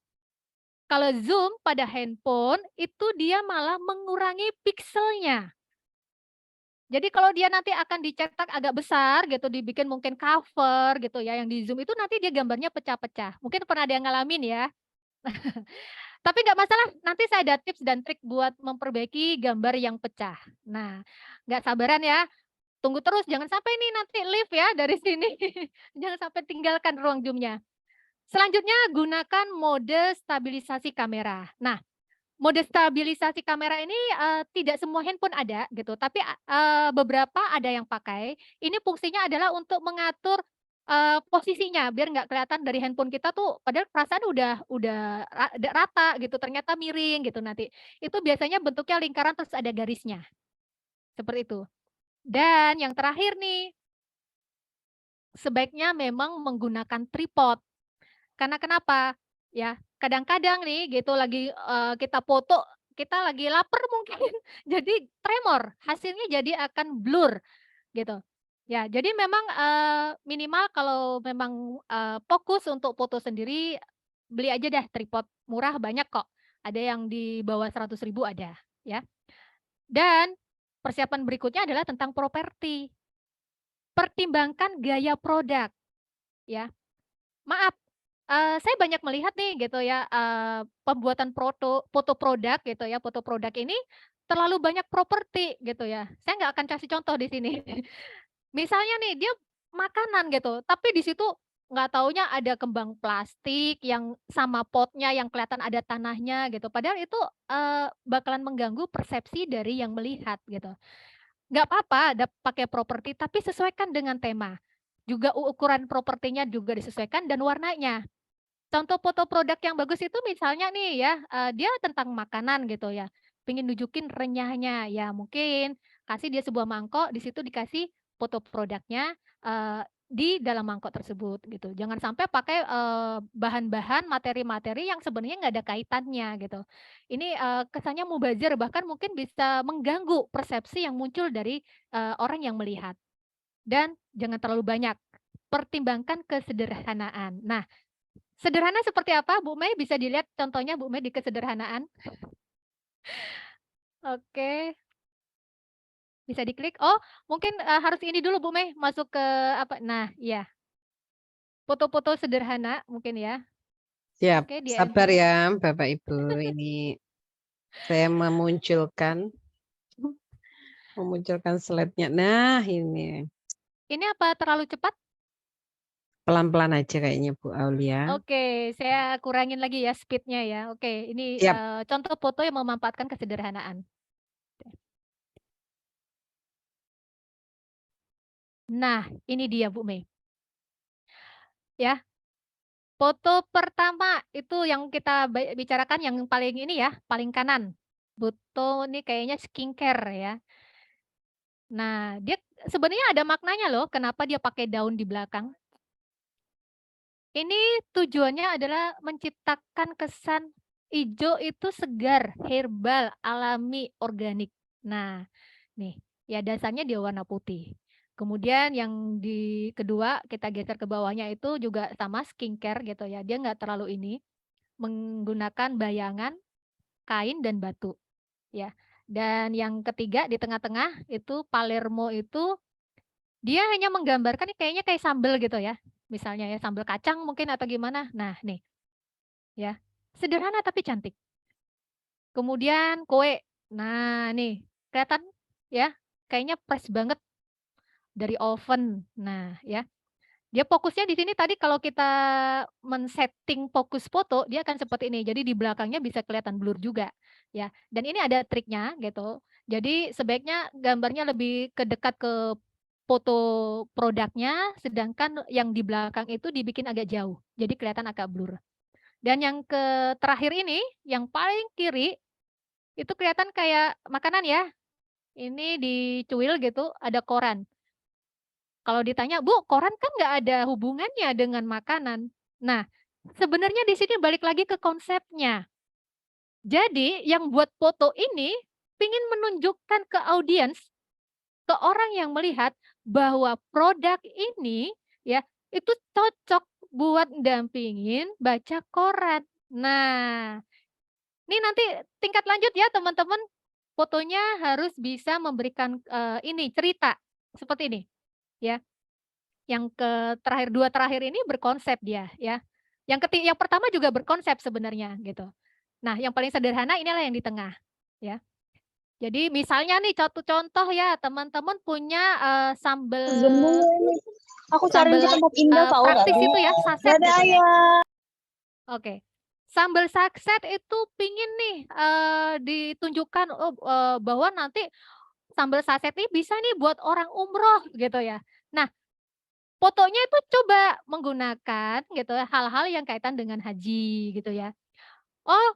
Kalau zoom pada handphone, itu dia malah mengurangi pikselnya. Jadi kalau dia nanti akan dicetak agak besar gitu, dibikin mungkin cover gitu ya, yang di zoom itu nanti dia gambarnya pecah-pecah. Mungkin pernah ada yang ngalamin ya. Tapi nggak masalah, nanti saya ada tips dan trik buat memperbaiki gambar yang pecah. Nah, nggak sabaran ya, tunggu terus, jangan sampai nih nanti leave ya dari sini. Jangan sampai tinggalkan ruang zoom-nya. Selanjutnya gunakan mode stabilisasi kamera. Nah, mode stabilisasi kamera ini tidak semua handphone ada gitu, tapi beberapa ada yang pakai. Ini fungsinya adalah untuk mengatur posisinya biar nggak kelihatan dari handphone kita tuh, padahal perasaan udah rata gitu, ternyata miring gitu nanti. Itu biasanya bentuknya lingkaran terus ada garisnya, seperti itu. Dan yang terakhir nih, sebaiknya memang menggunakan tripod. Karena kenapa? Ya, kadang-kadang nih gitu lagi kita foto, kita lagi lapar mungkin, jadi tremor, hasilnya jadi akan blur gitu. Ya, jadi memang minimal kalau memang fokus untuk foto sendiri, beli aja deh tripod, murah banyak kok. Ada yang di bawah 100.000 ada, ya. Dan persiapan berikutnya adalah tentang properti. Pertimbangkan gaya produk, ya. Maaf, saya banyak melihat nih gitu ya, pembuatan foto produk gitu ya, foto produk ini terlalu banyak properti gitu ya. Saya nggak akan kasih contoh di sini. Misalnya nih dia makanan gitu, tapi di situ nggak taunya ada kembang plastik yang sama potnya yang kelihatan ada tanahnya gitu. Padahal itu bakalan mengganggu persepsi dari yang melihat gitu. Nggak apa-apa ada pakai properti, tapi sesuaikan dengan tema. Juga ukuran propertinya juga disesuaikan dan warnanya. Contoh foto produk yang bagus itu misalnya nih ya, dia tentang makanan gitu ya, pengen nunjukin renyahnya, ya mungkin kasih dia sebuah mangkok, di situ dikasih foto produknya, di dalam mangkok tersebut gitu. Jangan sampai pakai, bahan-bahan, materi-materi yang sebenarnya nggak ada kaitannya gitu. Ini, kesannya mubazir, bahkan mungkin bisa mengganggu persepsi yang muncul dari, orang yang melihat. Dan jangan terlalu banyak, pertimbangkan kesederhanaan. Nah, sederhana seperti apa Bu Mei? Bisa dilihat contohnya Bu Mei di kesederhanaan. Oke, bisa diklik. Oh, mungkin harus ini dulu Bu Mei, masuk ke apa? Nah, iya. Foto-foto sederhana mungkin ya. Siap, Oke, di sabar enter. ya Bapak Ibu. Ini saya memunculkan slide-nya. Nah, ini Ini apa terlalu cepat? pelan-pelan aja kayaknya Bu Aulia. Oke, saya kurangin lagi ya speed-nya ya. Oke, ini Siap. contoh foto yang memanfaatkan kesederhanaan. Nah, ini dia Bu Mei. Ya, foto pertama itu yang kita bicarakan yang paling ini ya, paling kanan. Foto ini kayaknya skincare ya. Nah, dia sebenarnya ada maknanya loh, kenapa dia pakai daun di belakang. Ini tujuannya adalah menciptakan kesan hijau itu segar, herbal, alami, organik. Nah, nih, ya dasarnya dia warna putih. Kemudian yang di kedua kita geser ke bawahnya itu juga sama skincare gitu ya. Dia nggak terlalu ini. menggunakan bayangan, kain, dan batu. Ya. Dan yang ketiga di tengah-tengah itu Palermo itu dia hanya menggambarkan kayaknya kayak sambal gitu ya. Misalnya ya sambal kacang mungkin atau gimana. Nah, nih ya. Sederhana tapi cantik. Kemudian kue. Nah, nih kelihatan ya, kayaknya fresh banget dari oven. Nah, ya. Dia fokusnya di sini tadi kalau kita men-setting fokus foto, dia akan seperti ini. Jadi di belakangnya bisa kelihatan blur juga, ya. Dan ini ada triknya gitu. Jadi sebaiknya gambarnya lebih dekat ke foto produknya, sedangkan yang di belakang itu dibikin agak jauh. Jadi kelihatan agak blur. Dan yang terakhir ini, yang paling kiri, itu kelihatan kayak makanan ya. Ini dicuil gitu, ada koran. Kalau ditanya, "Bu, koran kan nggak ada hubungannya dengan makanan." Nah, sebenarnya di sini balik lagi ke konsepnya. Jadi yang buat foto ini pingin menunjukkan ke audiens, ke orang yang melihat bahwa produk ini ya itu cocok buat dampingin baca koran. Nah, ini nanti tingkat lanjut ya teman-teman. Fotonya harus bisa memberikan ini cerita seperti ini ya. Yang terakhir, 2 terakhir ini berkonsep dia ya. Yang pertama juga berkonsep sebenarnya gitu. Nah, yang paling sederhana inilah yang di tengah ya. Jadi misalnya nih contoh ya, teman-teman punya sambel Zoom dulu ini. Aku cari sambel di tempat indah tahu nggak praktis tahu. itu ya, saset Dadah gitu ya. ayah. Oke. Sambal saset itu pingin nih ditunjukkan bahwa nanti sambal saset ini bisa nih buat orang umroh gitu ya. Nah, fotonya itu coba menggunakan gitu ya, hal-hal yang kaitan dengan haji gitu ya. Oh,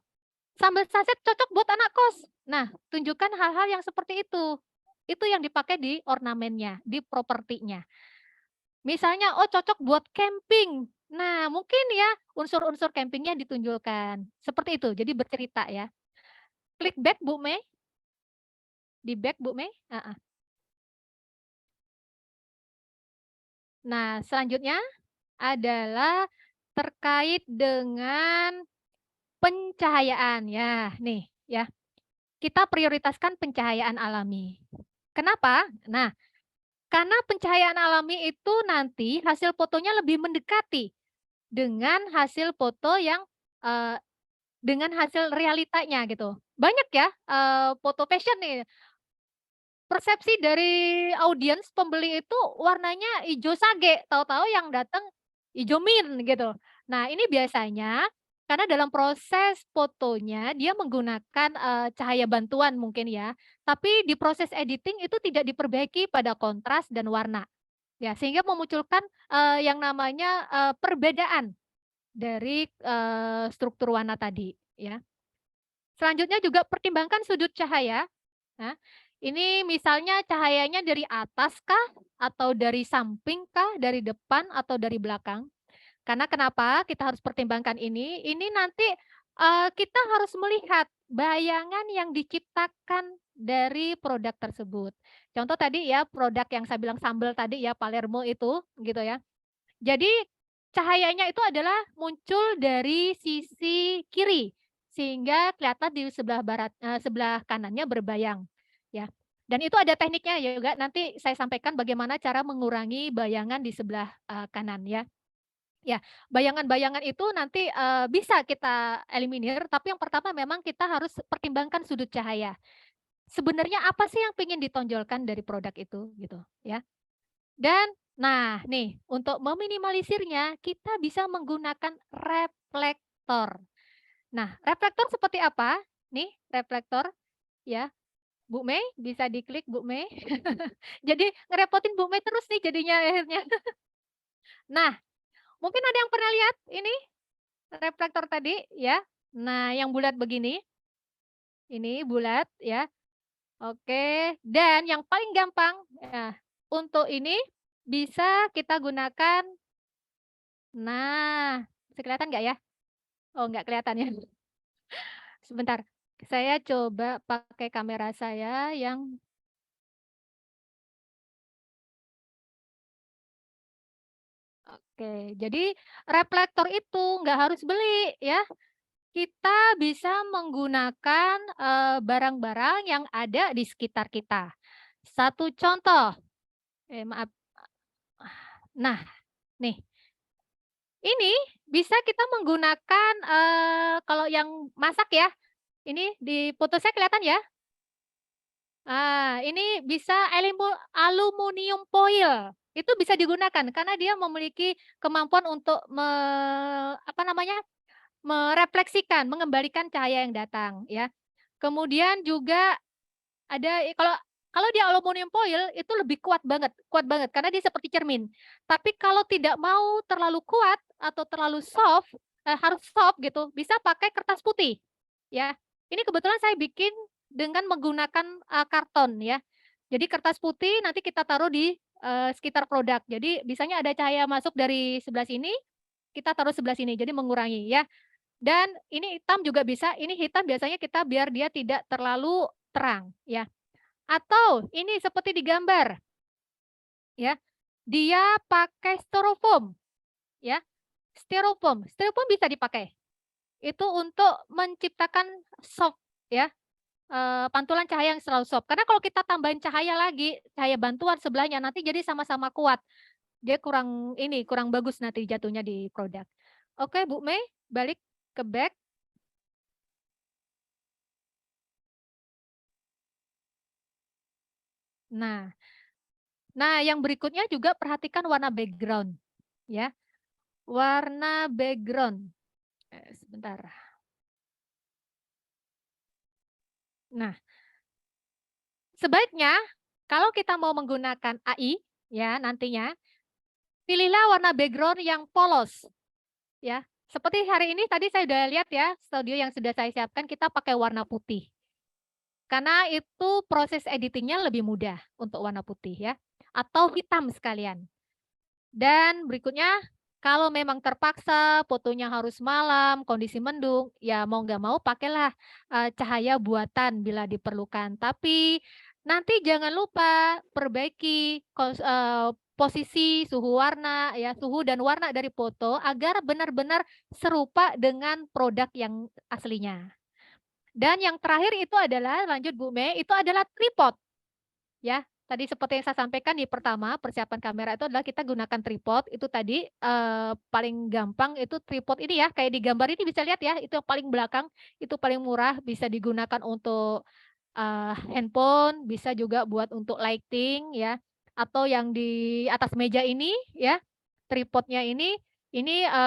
sambal saset cocok buat anak kos. Nah, tunjukkan hal-hal yang seperti itu. Itu yang dipakai di ornamennya, di propertinya. Misalnya, oh cocok buat camping. Nah, mungkin ya unsur-unsur campingnya ditunjukkan. Seperti itu, jadi bercerita ya. Klik back Bu Mei. Di back Bu Mei. Nah, selanjutnya adalah terkait dengan pencahayaan. Ya, nih ya. Kita prioritaskan pencahayaan alami. Kenapa? Nah, karena pencahayaan alami itu nanti hasil fotonya lebih mendekati dengan hasil foto yang eh, dengan hasil realitanya gitu. Banyak ya foto fashion nih. Persepsi dari audiens pembeli itu warnanya hijau sage, tahu-tahu yang datang hijau mint gitu. Nah, ini biasanya karena dalam proses fotonya dia menggunakan cahaya bantuan mungkin ya, tapi di proses editing itu tidak diperbaiki pada kontras dan warna. Ya, sehingga memunculkan yang namanya perbedaan dari struktur warna tadi ya. Selanjutnya juga pertimbangkan sudut cahaya. Nah, ini misalnya cahayanya dari atas kah, atau dari samping kah, dari depan atau dari belakang. Karena kenapa kita harus pertimbangkan ini? Ini nanti kita harus melihat bayangan yang diciptakan dari produk tersebut. Contoh tadi ya, produk yang saya bilang sambal tadi ya, Palermo itu gitu ya. Jadi cahayanya itu adalah muncul dari sisi kiri sehingga kelihatan di sebelah sebelah kanannya berbayang ya. Dan itu ada tekniknya juga, nanti saya sampaikan bagaimana cara mengurangi bayangan di sebelah kanan ya. Ya, bayangan-bayangan itu nanti bisa kita eliminir, tapi yang pertama memang kita harus pertimbangkan sudut cahaya. Sebenarnya apa sih yang ingin ditonjolkan dari produk itu gitu ya. Dan nah nih, untuk meminimalisirnya kita bisa menggunakan reflektor. Nah, reflektor seperti apa? Nih, reflektor ya. Bu Mei bisa diklik Bu Mei. Jadi ngerepotin Bu Mei terus nih jadinya akhirnya. Nah, mungkin ada yang pernah lihat ini reflektor tadi ya. Nah, yang bulat begini. Ini bulat ya. Oke, dan yang paling gampang ya, untuk ini bisa kita gunakan. Nah, bisa kelihatan nggak ya? Oh, nggak kelihatan ya. Sebentar, saya coba pakai kamera saya yang oke. Jadi reflektor itu nggak harus beli ya. kita bisa menggunakan barang-barang yang ada di sekitar kita. Satu contoh, maaf. Nah, nih, ini bisa kita menggunakan kalau yang masak ya, ini di foto saya kelihatan ya? Ini bisa aluminium foil, itu bisa digunakan karena dia memiliki kemampuan untuk apa namanya, merefleksikan, mengembalikan cahaya yang datang ya. Kemudian juga ada kalau dia aluminium foil itu lebih kuat banget karena dia seperti cermin. Tapi kalau tidak mau terlalu kuat atau terlalu soft, harus soft gitu, bisa pakai kertas putih ya. Ini kebetulan saya bikin dengan menggunakan karton ya. Jadi kertas putih nanti kita taruh di sekitar produk. Jadi bisanya ada cahaya masuk dari sebelah sini, kita taruh sebelah sini, jadi mengurangi ya. Dan ini hitam juga bisa, ini hitam biasanya kita biar dia tidak terlalu terang ya. Atau ini seperti di gambar ya. Dia pakai styrofoam ya. Styrofoam bisa dipakai. Itu untuk menciptakan soft ya. Pantulan cahaya yang selalu soft. Karena kalau kita tambahin cahaya lagi, cahaya bantuan sebelahnya nanti jadi sama-sama kuat. Dia kurang bagus nanti jatuhnya di produk. Oke, Bu Mei, balik ke back. Nah, yang berikutnya juga perhatikan warna background ya. Warna background. Sebentar. Nah, sebaiknya kalau kita mau menggunakan AI ya nantinya, pilihlah warna background yang polos ya. Seperti hari ini tadi saya sudah lihat ya, studio yang sudah saya siapkan kita pakai warna putih. Karena itu proses editingnya lebih mudah untuk warna putih ya. Atau hitam sekalian. Dan berikutnya, kalau memang terpaksa fotonya harus malam, kondisi mendung, ya mau nggak mau pakailah cahaya buatan bila diperlukan. Tapi nanti jangan lupa perbaiki posisi suhu warna, ya suhu dan warna dari foto agar benar-benar serupa dengan produk yang aslinya. Dan yang terakhir itu adalah, lanjut Bu Mei, itu adalah tripod. Ya, tadi seperti yang saya sampaikan di pertama, persiapan kamera itu adalah kita gunakan tripod, itu tadi paling gampang itu tripod ini ya, kayak di gambar ini bisa lihat ya, itu yang paling belakang, itu paling murah, bisa digunakan untuk handphone, bisa juga buat untuk lighting ya, atau yang di atas meja ini ya, tripodnya ini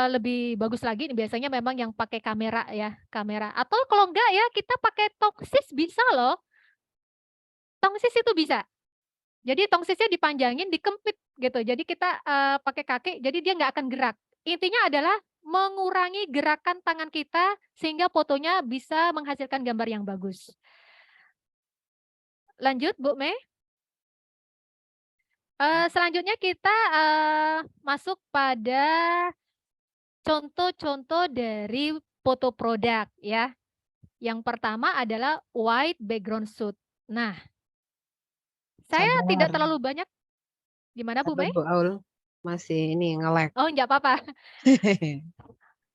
lebih bagus lagi, biasanya memang yang pakai kamera ya, kamera. Atau kalau enggak ya, kita pakai tongsis bisa loh. Tongsis itu bisa. Jadi tongsisnya dipanjangin, dikempit gitu. Jadi kita pakai kaki, jadi dia nggak akan gerak. Intinya adalah mengurangi gerakan tangan kita sehingga fotonya bisa menghasilkan gambar yang bagus. Lanjut, Bu Mei. Selanjutnya kita masuk pada contoh-contoh dari foto produk ya. Yang pertama adalah white background shoot. Nah, saya tidak terlalu banyak. Gimana Bu Mei? Bu Aul, masih ini nge-lag. Oh, enggak apa-apa.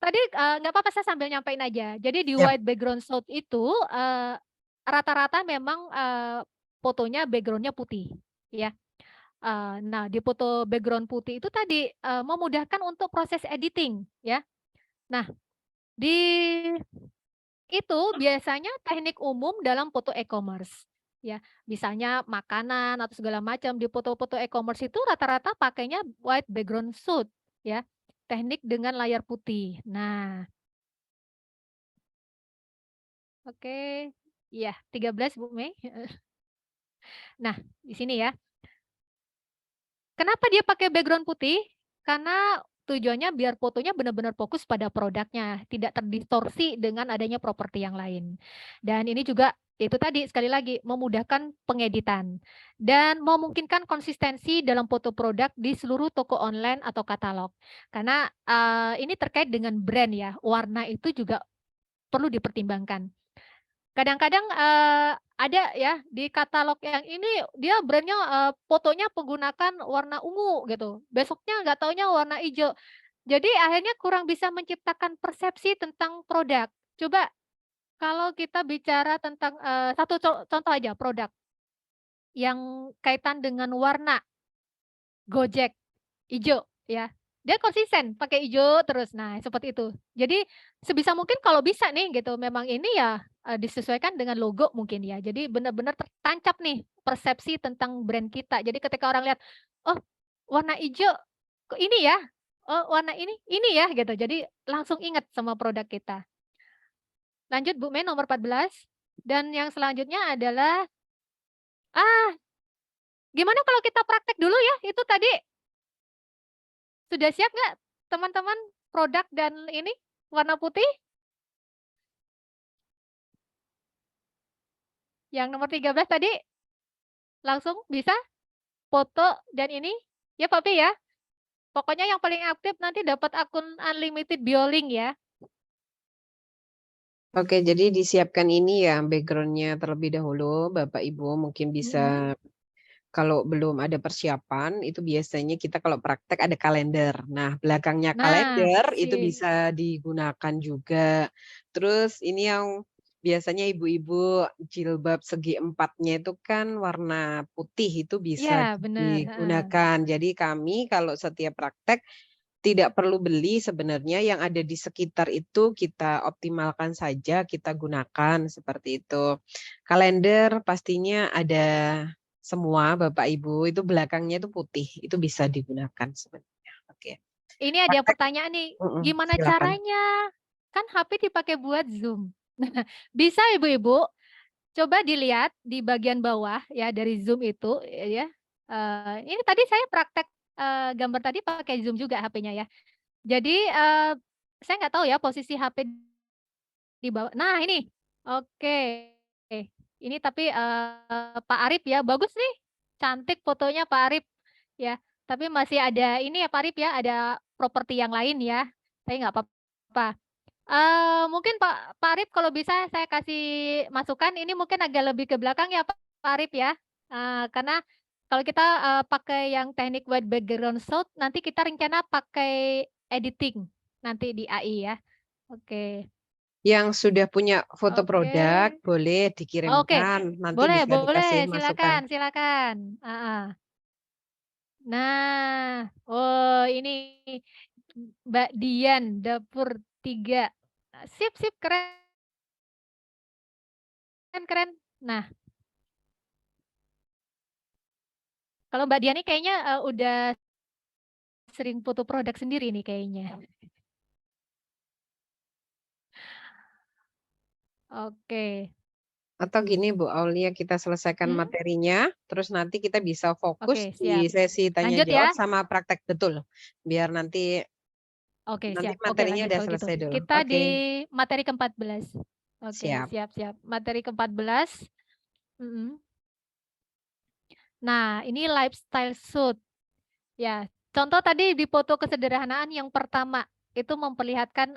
Tadi nggak apa-apa, saya sambil nyampein aja. Jadi di Siap. white background shoot itu rata-rata memang fotonya backgroundnya putih ya. Nah, di foto background putih itu tadi memudahkan untuk proses editing ya. Nah, di itu biasanya teknik umum dalam foto e-commerce ya. Misalnya makanan atau segala macam di foto-foto e-commerce itu rata-rata pakainya white background shoot ya. Teknik dengan layar putih. Nah, oke. Iya, 13 Bu Mei. Nah, di sini ya. Kenapa dia pakai background putih? Karena tujuannya biar fotonya benar-benar fokus pada produknya, tidak terdistorsi dengan adanya properti yang lain. Dan ini juga itu tadi sekali lagi memudahkan pengeditan dan memungkinkan konsistensi dalam foto produk di seluruh toko online atau katalog. Karena ini terkait dengan brand ya, warna itu juga perlu dipertimbangkan. Kadang-kadang ada ya di katalog yang ini dia brandnya fotonya menggunakan warna ungu gitu, besoknya nggak taunya warna hijau. Jadi akhirnya kurang bisa menciptakan persepsi tentang produk. Coba kalau kita bicara tentang, satu contoh aja produk yang kaitan dengan warna, Gojek, ijo ya. Dia konsisten pakai ijo terus, nah seperti itu. Jadi sebisa mungkin kalau bisa nih gitu, memang ini ya, disesuaikan dengan logo mungkin ya. Jadi benar-benar tertancap nih persepsi tentang brand kita. Jadi ketika orang lihat, "Oh warna ijo kok ini ya? Oh warna ini ya?" Gitu. Jadi langsung ingat sama produk kita. Lanjut Bu Mei nomor 14, dan yang selanjutnya adalah, ah gimana kalau kita praktek dulu ya itu tadi? Sudah siap nggak teman-teman produk dan ini warna putih? Yang nomor 13 tadi? Langsung bisa foto dan ini? Ya Pak Pi ya? Pokoknya yang paling aktif nanti dapat akun unlimited Biolink ya. Oke, jadi disiapkan ini ya background-nya terlebih dahulu, Bapak Ibu mungkin bisa kalau belum ada persiapan itu biasanya kita kalau praktek ada kalender. Nah, belakangnya Nah, kalender itu sip. bisa digunakan juga. Terus ini yang biasanya ibu-ibu jilbab segi empatnya itu kan warna putih itu bisa Iya bener, heeh. digunakan. Jadi kami kalau setiap praktek tidak perlu beli sebenarnya, yang ada di sekitar itu kita optimalkan saja, kita gunakan seperti itu. Kalender pastinya ada semua Bapak Ibu, itu belakangnya itu putih, itu bisa digunakan sebenarnya. Oke. Ini ada Praktek pertanyaan nih, gimana silakan. caranya? Kan HP dipakai buat Zoom. Nah, bisa ibu-ibu coba dilihat di bagian bawah ya dari Zoom itu ya. Ini tadi saya praktek, gambar tadi pakai Zoom juga HP-nya ya. Jadi, saya nggak tahu ya posisi HP di bawah. Nah ini, oke. Ini tapi, Pak Arif ya, bagus nih, cantik fotonya Pak Arif ya. Tapi masih ada ini ya Pak Arif ya, ada properti yang lain ya, tapi nggak apa-apa. Mungkin Pak Arif kalau bisa saya kasih masukan, ini mungkin agak lebih ke belakang ya Pak Arif ya. Karena kalau kita, pakai yang teknik white background shot, nanti kita rencana pakai editing nanti di AI ya. Oke. Yang sudah punya foto Oke. produk boleh Oke, dikirimkan, nanti boleh bisa dikasih boleh, masukan. silakan, heeh. Nah, oh ini Mbak Dian, dapur 3. Sip sip, keren keren. Nah, kalau Mbak Dian nih kayaknya, udah sering foto produk sendiri nih kayaknya. Oke. Atau gini Bu Aulia, kita selesaikan Mhm, materinya, terus nanti kita bisa fokus oke siap. di sesi tanya Lanjut ya? jawab sama praktek betul. Biar nanti Oke nanti siap, oke materinya lanjut udah kalau gitu. selesai dulu. Kita di Oke, materi ke-14. Oke, siap. siap siap. Materi ke-14, mhm. Nah, ini lifestyle shoot. Ya, contoh tadi di foto kesederhanaan yang pertama, itu memperlihatkan,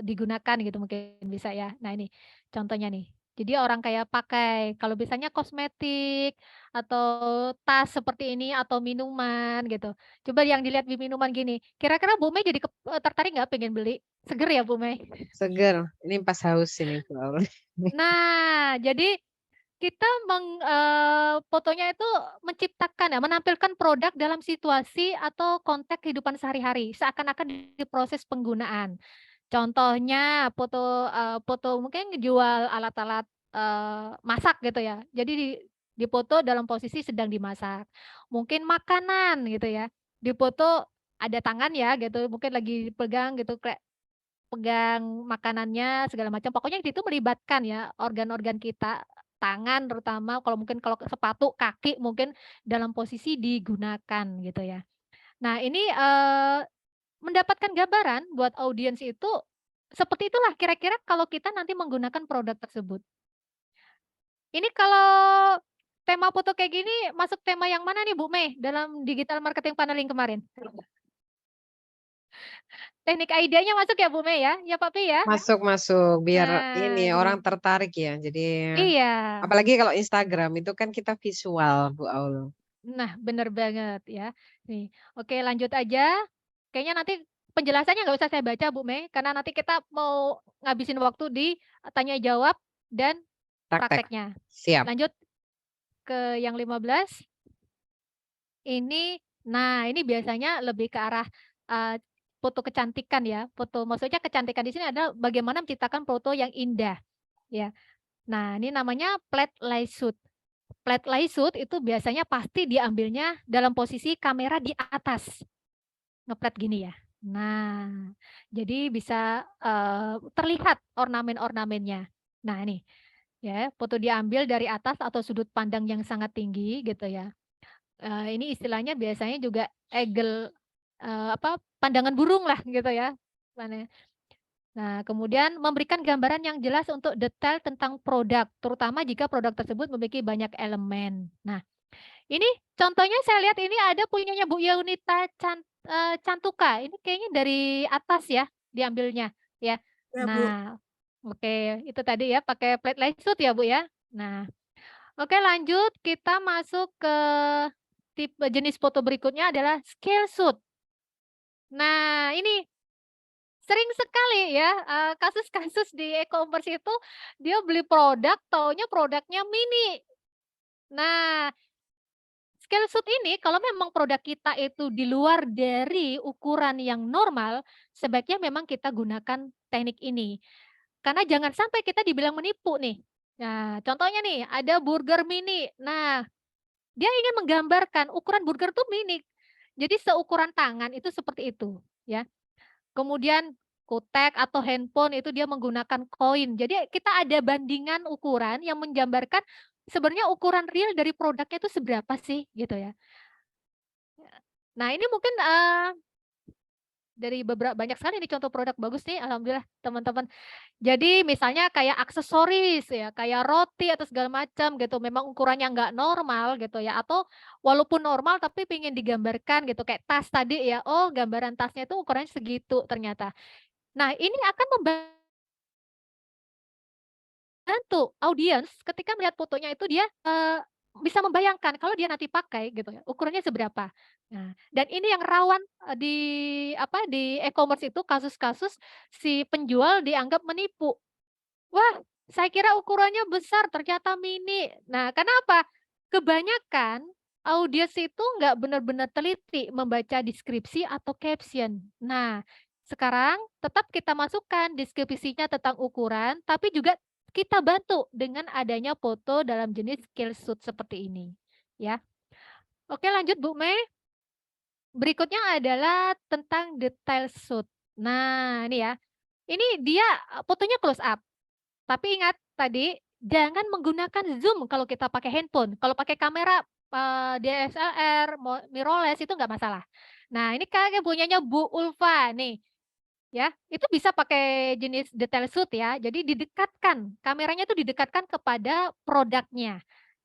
digunakan gitu mungkin bisa ya. Nah ini contohnya nih. Jadi orang kayak pakai, kalau misalnya kosmetik, atau tas seperti ini, atau minuman gitu. Coba yang dilihat di minuman gini, kira-kira Bu Mei jadi tertarik nggak pengen beli? Seger ya Bu Mei? Seger. Ini pas haus ini Bu Aulia. Nah, jadi kita fotonya itu menciptakan ya, menampilkan produk dalam situasi atau konteks kehidupan sehari-hari, seakan-akan di proses penggunaan. Contohnya foto mungkin ngejual alat-alat, masak gitu ya. Jadi dipoto dalam posisi sedang dimasak. Mungkin makanan gitu ya, dipoto ada tangan ya gitu, mungkin lagi pegang gitu kayak pegang makanannya segala macam, pokoknya di situ melibatkan ya organ-organ kita, tangan terutama, kalau mungkin kalau sepatu, kaki mungkin dalam posisi digunakan gitu ya. Nah ini, mendapatkan gambaran buat audiens itu, seperti itulah kira-kira kalau kita nanti menggunakan produk tersebut. Ini kalau tema foto kayak gini masuk tema yang mana nih Bu Mei dalam digital marketing paneling kemarin? Teknik AIDA-nya masuk ya Bu Mei ya? Ya Pak Pi ya? Masuk masuk, biar Nah ini orang ini. tertarik ya. Jadi Iya. apalagi kalau Instagram itu kan kita visual Bu Aul. Nah, bener banget ya. Nih, oke lanjut aja. Kayaknya nanti penjelasannya nggak usah saya baca Bu Mei, karena nanti kita mau ngabisin waktu di tanya jawab dan Praktek. prakteknya. Siap. Lanjut ke yang 15. Nah ini biasanya lebih ke arah foto kecantikan ya. Maksudnya kecantikan di sini adalah bagaimana menciptakan foto yang indah ya. Nah ini namanya flat lay shoot. Flat lay shoot itu biasanya pasti diambilnya dalam posisi kamera di atas. Ngepret gini ya. Nah, jadi bisa terlihat ornamen-ornamennya. Nah ini ya, foto diambil dari atas atau sudut pandang yang sangat tinggi gitu ya. Ini istilahnya biasanya juga angle pandangan burung lah gitu ya. Nah, kemudian memberikan gambaran yang jelas untuk detail tentang produk, terutama jika produk tersebut memiliki banyak elemen. Nah, ini contohnya saya lihat ini ada punyanya Bu Yunita Cantuka. Ini kayaknya dari atas ya diambilnya ya. Ya, Bu. Nah, oke, itu tadi ya pakai flat lay shoot ya Bu ya. Nah, oke lanjut kita masuk ke tipe jenis foto berikutnya adalah scale shoot. Nah, ini sering sekali ya kasus-kasus di e-commerce itu dia beli produk, taunya produknya mini. Nah, scale shoot ini kalau memang produk kita itu di luar dari ukuran yang normal, sebaiknya memang kita gunakan teknik ini. Karena jangan sampai kita dibilang menipu nih. Nah, contohnya nih ada burger mini. Nah, dia ingin menggambarkan ukuran burger tuh mini. Jadi seukuran tangan itu seperti itu, ya. Kemudian kutek atau handphone itu dia menggunakan koin. Jadi kita ada bandingan ukuran yang menggambarkan sebenarnya ukuran real dari produknya itu seberapa sih gitu ya. Nah ini mungkin dari banyak sekali nih contoh produk bagus nih, alhamdulillah teman-teman. Jadi misalnya kayak aksesoris ya, kayak roti atau segala macam gitu, memang ukurannya nggak normal gitu ya, atau walaupun normal tapi pengen digambarkan gitu, kayak tas tadi ya, oh gambaran tasnya itu ukurannya segitu ternyata. Nah ini akan membantu audiens ketika melihat fotonya itu dia bisa membayangkan kalau dia nanti pakai gitu ya, ukurannya seberapa. Nah, dan ini yang rawan di e-commerce itu kasus-kasus si penjual dianggap menipu. Wah, saya kira ukurannya besar, ternyata mini. Nah, kenapa? Kebanyakan audiens itu nggak benar-benar teliti membaca deskripsi atau caption. Nah, sekarang tetap kita masukkan deskripsinya tentang ukuran, tapi juga kita bantu dengan adanya foto dalam jenis scale shoot seperti ini. Ya, oke lanjut Bu Mei. Berikutnya adalah tentang detail shoot. Nah, ini ya. Ini dia fotonya close up. Tapi ingat tadi jangan menggunakan zoom kalau kita pakai handphone. Kalau pakai kamera DSLR, mirrorless itu nggak masalah. Nah, ini kayak punyanya Bu Ulfa nih. Ya, itu bisa pakai jenis detail shoot ya. Jadi didekatkan, kameranya itu didekatkan kepada produknya.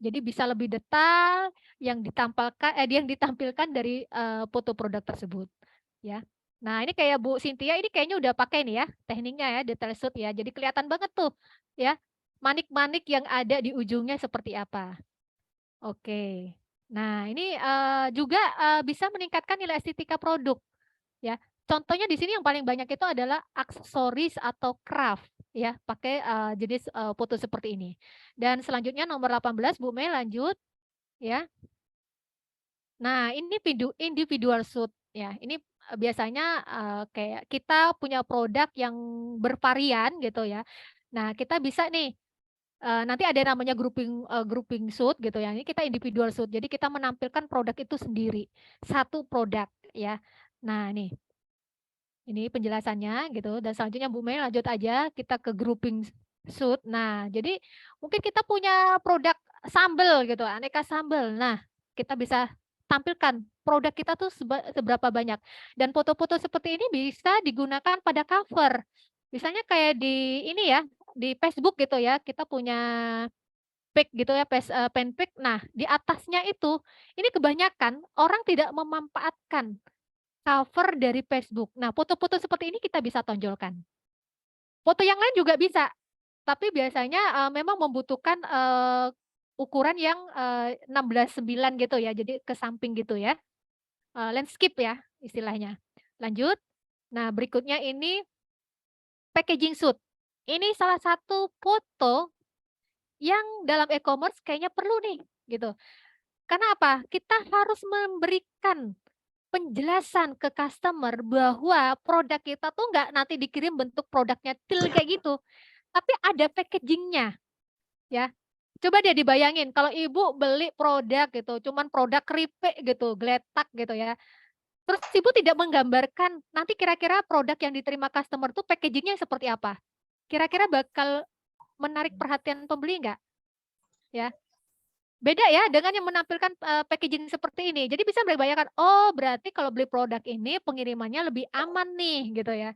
Jadi bisa lebih detail yang ditampilkan dari foto produk tersebut, ya. Nah, ini kayak Bu Cynthia ini kayaknya udah pakai nih ya tekniknya ya detail shoot ya. Jadi kelihatan banget tuh ya manik-manik yang ada di ujungnya seperti apa. Oke. Nah, ini juga bisa meningkatkan nilai estetika produk ya. Contohnya di sini yang paling banyak itu adalah aksesoris atau craft ya, pakai jenis foto seperti ini. Dan selanjutnya nomor 18 Bu Mei lanjut ya. Nah, ini individual shoot ya. Ini biasanya kayak kita punya produk yang bervarian gitu ya. Nah, kita bisa nih nanti ada namanya grouping shoot gitu ya. Ini kita individual shoot. Jadi kita menampilkan produk itu sendiri, satu produk ya. Nah, nih. Ini penjelasannya gitu dan selanjutnya Bu Mei lanjut aja kita ke grouping shoot. Nah, jadi mungkin kita punya produk sambel gitu, aneka sambel. Nah, kita bisa tampilkan produk kita tuh seberapa banyak. Dan foto-foto seperti ini bisa digunakan pada cover. Misalnya kayak di ini ya, di Facebook gitu ya, kita punya pic gitu ya, fanpage. Nah, di atasnya itu ini kebanyakan orang tidak memanfaatkan cover dari Facebook. Nah, foto-foto seperti ini kita bisa tonjolkan. Foto yang lain juga bisa, tapi biasanya memang membutuhkan ukuran yang 16:9 gitu ya, jadi ke samping gitu ya. Landscape ya istilahnya. Lanjut. Nah, berikutnya ini packaging suit. Ini salah satu foto yang dalam e-commerce kayaknya perlu nih, gitu. Karena apa? Kita harus memberikan penjelasan ke customer bahwa produk kita tuh nggak nanti dikirim bentuk produknya til kayak gitu, tapi ada packagingnya, ya. Coba deh dibayangin kalau ibu beli produk gitu, cuman produk keripik gitu, geletak gitu ya. Terus ibu tidak menggambarkan nanti kira-kira produk yang diterima customer tuh packagingnya seperti apa? Kira-kira bakal menarik perhatian pembeli nggak? Ya. Beda ya dengan yang menampilkan, packaging seperti ini. Jadi bisa membayangkan, oh berarti kalau beli produk ini pengirimannya lebih aman nih gitu ya.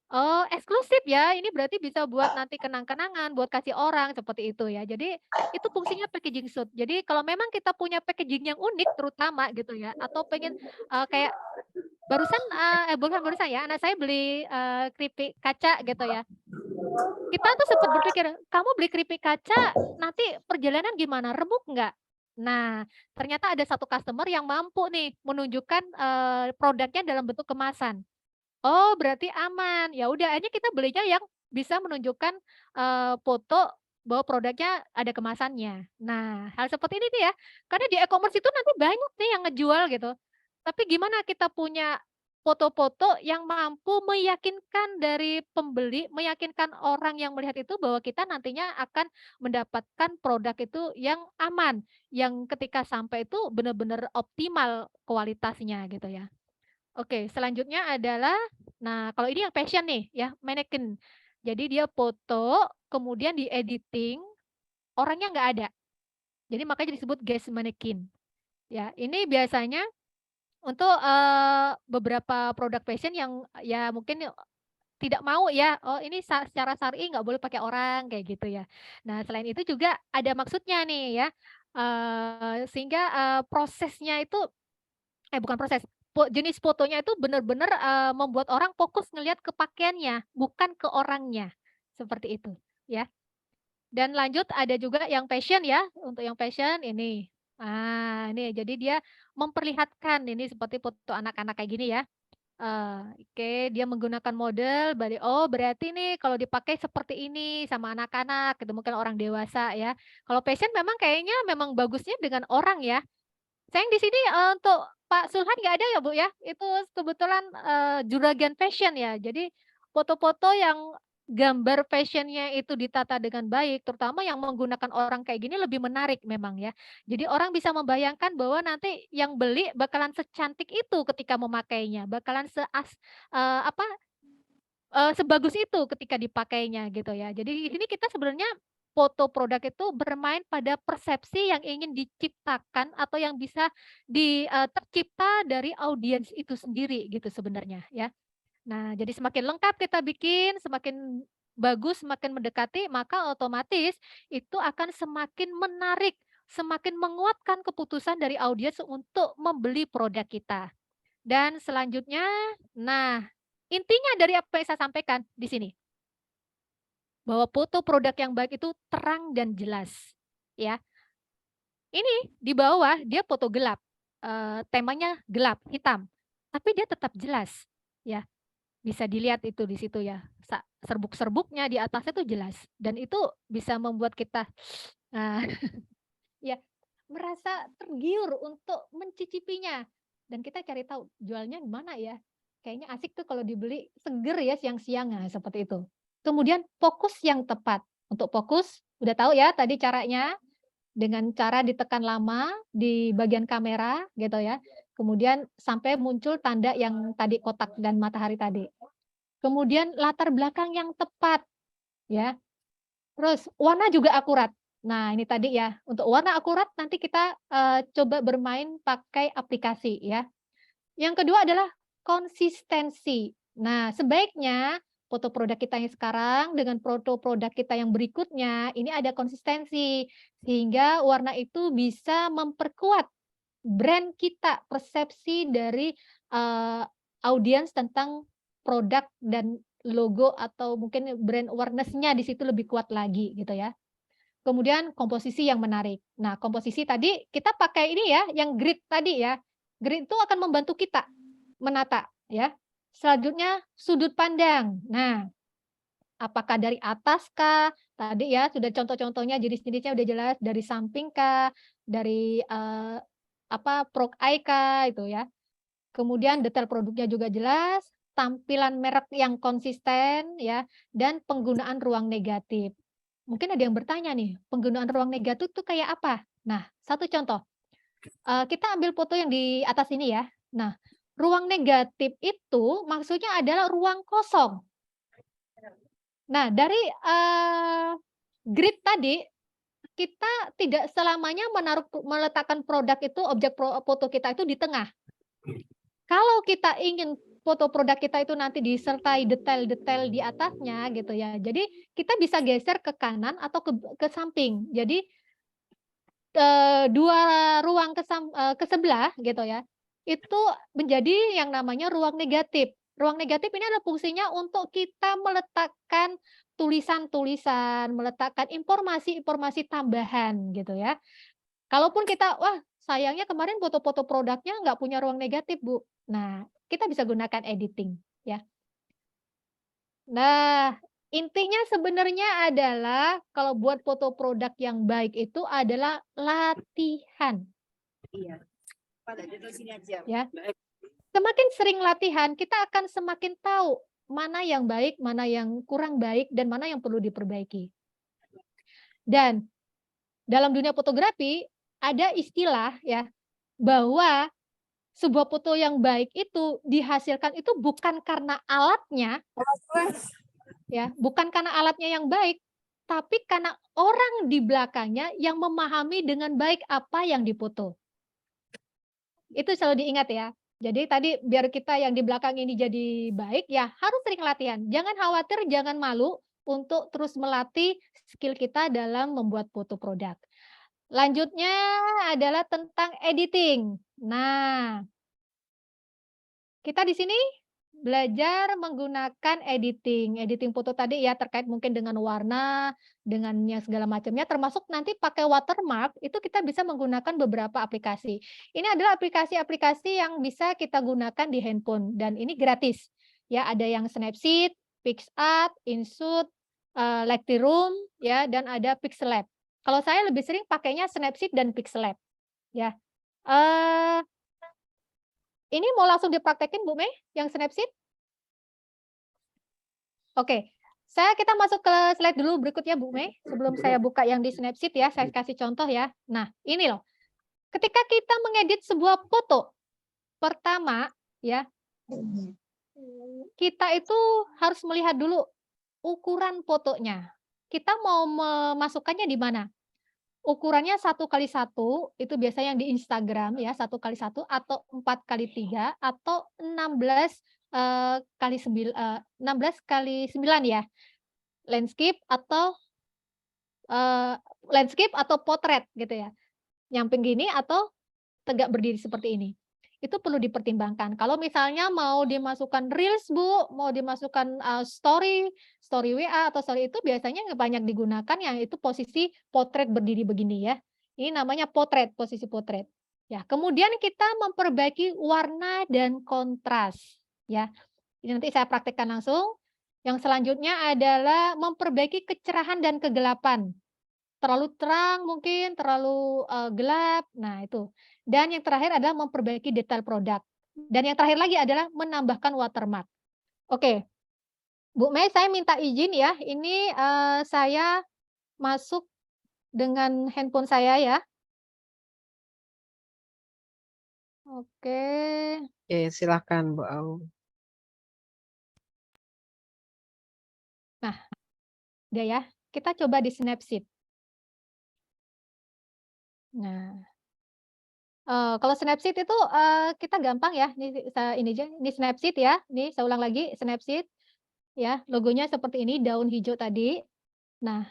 Oh eksklusif ya, ini berarti bisa buat nanti kenang-kenangan, buat kasih orang seperti itu ya. Jadi itu fungsinya packaging suit. Jadi kalau memang kita punya packaging yang unik terutama gitu ya, atau pengen, kayak barusan, bukan barusan ya, anak saya beli, keripik kaca gitu ya. Kita tuh sempat berpikir, "Kamu beli keripik kaca, nanti perjalanan gimana, remuk nggak?" Nah, ternyata ada satu customer yang mampu nih menunjukkan, produknya dalam bentuk kemasan. Oh, berarti aman. Ya udah, akhirnya kita belinya yang bisa menunjukkan, foto bahwa produknya ada kemasannya. Nah, hal seperti ini nih ya, karena di e-commerce itu nanti banyak nih yang ngejual gitu. Tapi gimana kita punya foto-foto yang mampu meyakinkan dari pembeli, meyakinkan orang yang melihat itu bahwa kita nantinya akan mendapatkan produk itu yang aman, yang ketika sampai itu benar-benar optimal kualitasnya gitu ya. Oke, selanjutnya adalah, nah kalau ini yang passion nih ya, mannequin. Jadi dia foto, kemudian di-editing, orangnya nggak ada. Jadi makanya disebut guest mannequin. Ya, ini biasanya untuk, beberapa produk fashion yang ya mungkin tidak mau ya, oh ini secara syar'i nggak boleh pakai orang, kayak gitu ya. Nah selain itu juga ada maksudnya nih ya, sehingga, prosesnya itu bukan proses, jenis fotonya itu benar-benar, membuat orang fokus ngelihat ke pakaiannya, bukan ke orangnya, seperti itu, ya. Dan lanjut ada juga yang fashion ya, untuk yang fashion ini. Ini jadi dia memperlihatkan ini seperti foto anak-anak kayak gini ya. Oke, dia menggunakan model, oh berarti nih kalau dipakai seperti ini sama anak-anak gitu, mungkin orang dewasa ya. Kalau fashion memang kayaknya memang bagusnya dengan orang ya. Sayang di sini, untuk Pak Sulhan nggak ada ya, Bu, ya? Itu kebetulan, juragan fashion ya. Jadi foto-foto yang gambar fashion-nya itu ditata dengan baik, terutama yang menggunakan orang kayak gini lebih menarik memang ya. Jadi orang bisa membayangkan bahwa nanti yang beli bakalan secantik itu ketika memakainya, bakalan apa, sebagus itu ketika dipakainya gitu ya. Jadi di sini kita sebenarnya foto produk itu bermain pada persepsi yang ingin diciptakan atau yang bisa tercipta dari audiens itu sendiri gitu sebenarnya ya. Nah, jadi semakin lengkap kita bikin, semakin bagus, semakin mendekati, maka otomatis itu akan semakin menarik, semakin menguatkan keputusan dari audiens untuk membeli produk kita. Dan selanjutnya, nah intinya dari apa yang saya sampaikan di sini, bahwa foto produk yang baik itu terang dan jelas, ya. Ini di bawah dia foto gelap, temanya gelap, hitam, tapi dia tetap jelas, ya. Bisa dilihat itu di situ ya, serbuk-serbuknya di atasnya tuh jelas dan itu bisa membuat kita, nah, ya merasa tergiur untuk mencicipinya dan kita cari tahu jualnya di mana ya. Kayaknya asik tuh kalau dibeli, seger ya siang-siang, nah seperti itu. Kemudian fokus yang tepat. Untuk fokus, udah tahu ya tadi caranya, dengan cara ditekan lama di bagian kamera gitu ya. Kemudian sampai muncul tanda yang tadi kotak dan matahari tadi. Kemudian latar belakang yang tepat ya. Terus warna juga akurat. Nah, ini tadi ya, untuk warna akurat nanti kita, coba bermain pakai aplikasi ya. Yang kedua adalah konsistensi. Nah, sebaiknya foto produk kita yang sekarang dengan foto produk kita yang berikutnya, ini ada konsistensi. Sehingga warna itu bisa memperkuat brand kita, persepsi dari, audiens tentang produk dan logo atau mungkin brand awareness-nya di situ lebih kuat lagi gitu ya. Kemudian komposisi yang menarik. Nah, komposisi tadi kita pakai ini ya, yang grid tadi ya. Grid itu akan membantu kita menata ya, Selanjutnya sudut pandang. Nah, apakah dari atas kah? Tadi ya sudah contoh-contohnya jenis-jenisnya udah jelas, dari samping kah, dari prog eye kah itu ya. Kemudian detail produknya juga jelas, tampilan merek yang konsisten ya, dan penggunaan ruang negatif. Mungkin ada yang bertanya nih, penggunaan ruang negatif itu kayak apa? Nah, satu contoh. Kita ambil foto yang di atas ini ya. Nah, ruang negatif itu maksudnya adalah ruang kosong. Nah, dari grid tadi, kita tidak selamanya meletakkan produk itu, objek foto kita itu di tengah. Kalau kita ingin foto produk kita itu nanti disertai detail-detail di atasnya gitu ya. Jadi kita bisa geser ke kanan atau ke samping. Jadi dua ruang ke sebelah gitu ya. Itu menjadi yang namanya ruang negatif. Ruang negatif ini adalah fungsinya untuk kita meletakkan tulisan-tulisan, meletakkan informasi-informasi tambahan gitu ya. Kalaupun kita, wah sayangnya kemarin foto-foto produknya nggak punya ruang negatif, Bu. Nah, kita bisa gunakan editing ya. Nah, intinya sebenarnya adalah kalau buat foto produk yang baik itu adalah latihan. Iya. Pada duduk sini aja. Ya. Semakin sering latihan, kita akan semakin tahu mana yang baik, mana yang kurang baik, dan mana yang perlu diperbaiki. Dan dalam dunia fotografi ada istilah ya bahwa sebuah foto yang baik itu dihasilkan itu bukan karena alatnya, ya, bukan karena alatnya yang baik, tapi karena orang di belakangnya yang memahami dengan baik apa yang dipoto. Itu selalu diingat ya. Jadi tadi biar kita yang di belakang ini jadi baik ya harus sering latihan. Jangan khawatir, jangan malu untuk terus melatih skill kita dalam membuat foto produk. Lanjutnya adalah tentang editing. Nah, kita di sini belajar menggunakan editing foto tadi ya, terkait mungkin dengan warna, dengannya segala macamnya, termasuk nanti pakai watermark, itu kita bisa menggunakan beberapa aplikasi. Ini adalah aplikasi-aplikasi yang bisa kita gunakan di handphone, dan ini gratis. Ya, ada yang Snapseed, PicsArt, InShot, Lightroom, ya, dan ada Pixellab. Kalau saya lebih sering pakainya Snapseed dan Pixellab. Ya. Ini mau langsung dipraktekin Bu Mei yang Snapseed? Oke, kita masuk ke slide dulu berikutnya Bu Mei. Sebelum saya buka yang di Snapseed ya, saya kasih contoh ya. Nah, ini loh. Ketika kita mengedit sebuah foto, pertama ya, kita itu harus melihat dulu ukuran fotonya. Kita mau memasukkannya di mana? Ukurannya 1x1 itu biasanya yang di Instagram ya, 1x1 atau 4x3 atau 16 kali 9 ya. Landscape atau potret gitu ya. Nyamping gini atau tegak berdiri seperti ini. Itu perlu dipertimbangkan. Kalau misalnya mau dimasukkan reels Bu, mau dimasukkan story WA atau story itu biasanya banyak digunakan yang itu posisi potret berdiri begini ya. Ini namanya potret, posisi potret. Ya, kemudian kita memperbaiki warna dan kontras ya. Ini nanti saya praktekkan langsung. Yang selanjutnya adalah memperbaiki kecerahan dan kegelapan. Terlalu terang mungkin, terlalu gelap. Nah, itu. Dan yang terakhir adalah memperbaiki detail produk. Dan yang terakhir lagi adalah menambahkan watermark. Oke. Bu Mei, saya minta izin ya. Ini saya masuk dengan handphone saya ya. Oke. Oke, silakan Bu Au. Nah, udah ya. Kita coba di Snapseed. Nah, kalau Snapseed itu kita gampang ya. Ini aja, ini Snapseed ya. Nih saya ulang lagi, Snapseed ya. Logonya seperti ini, daun hijau tadi. Nah,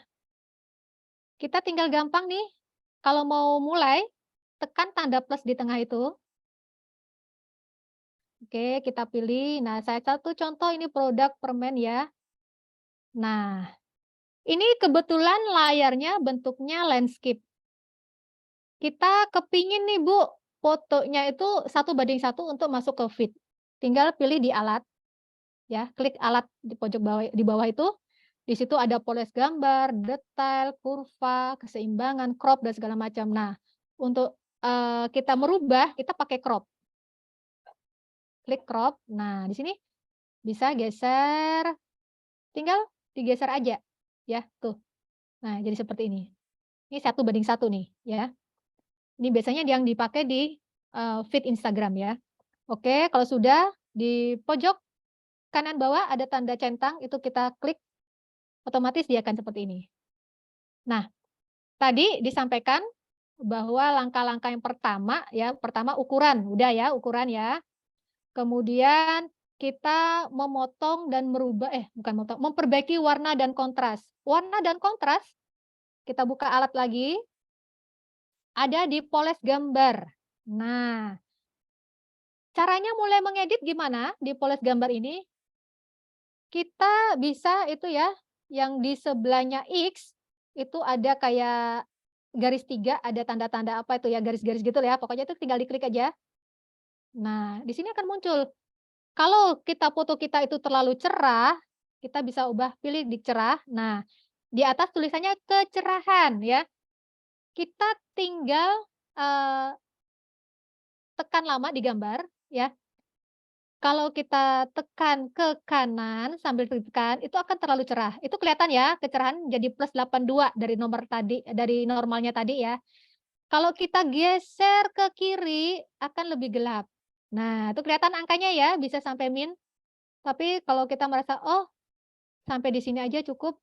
kita tinggal gampang nih. Kalau mau mulai, tekan tanda plus di tengah itu. Oke, kita pilih. Nah, saya satu contoh ini produk permen ya. Nah, ini kebetulan layarnya bentuknya landscape. Kita kepingin nih Bu, fotonya itu 1:1 untuk masuk ke feed. Tinggal pilih di alat. Ya, klik alat di pojok bawah di bawah itu. Di situ ada poles gambar, detail, kurva, keseimbangan, crop dan segala macam. Nah, untuk kita merubah, kita pakai crop. Klik crop. Nah, di sini bisa geser, tinggal digeser aja, ya tuh. Nah, jadi seperti ini. Ini 1:1 nih, ya. Ini biasanya yang dipakai di feed Instagram ya. Oke, kalau sudah di pojok kanan bawah ada tanda centang, itu kita klik, otomatis dia akan seperti ini. Nah, tadi disampaikan bahwa langkah-langkah yang pertama ya, pertama ukuran, udah ya, ukuran ya. Kemudian kita memotong dan merubah bukan motong, memperbaiki warna dan kontras. Warna dan kontras, kita buka alat lagi, ada di poles gambar. Nah, caranya mulai mengedit gimana di poles gambar ini? Kita bisa itu ya, yang di sebelahnya X, itu ada kayak garis 3, ada tanda-tanda apa itu ya, garis-garis gitu ya, pokoknya itu tinggal diklik aja. Nah, di sini akan muncul. Kalau foto kita itu terlalu cerah, kita bisa ubah pilih di cerah. Nah, di atas tulisannya kecerahan ya. Kita tinggal tekan lama di gambar ya. Kalau kita tekan ke kanan sambil tekan, itu akan terlalu cerah. Itu kelihatan ya, kecerahan jadi +82 dari nomor tadi, dari normalnya tadi ya. Kalau kita geser ke kiri, akan lebih gelap. Nah, itu kelihatan angkanya ya, bisa sampai min. Tapi kalau kita merasa, oh sampai di sini aja cukup.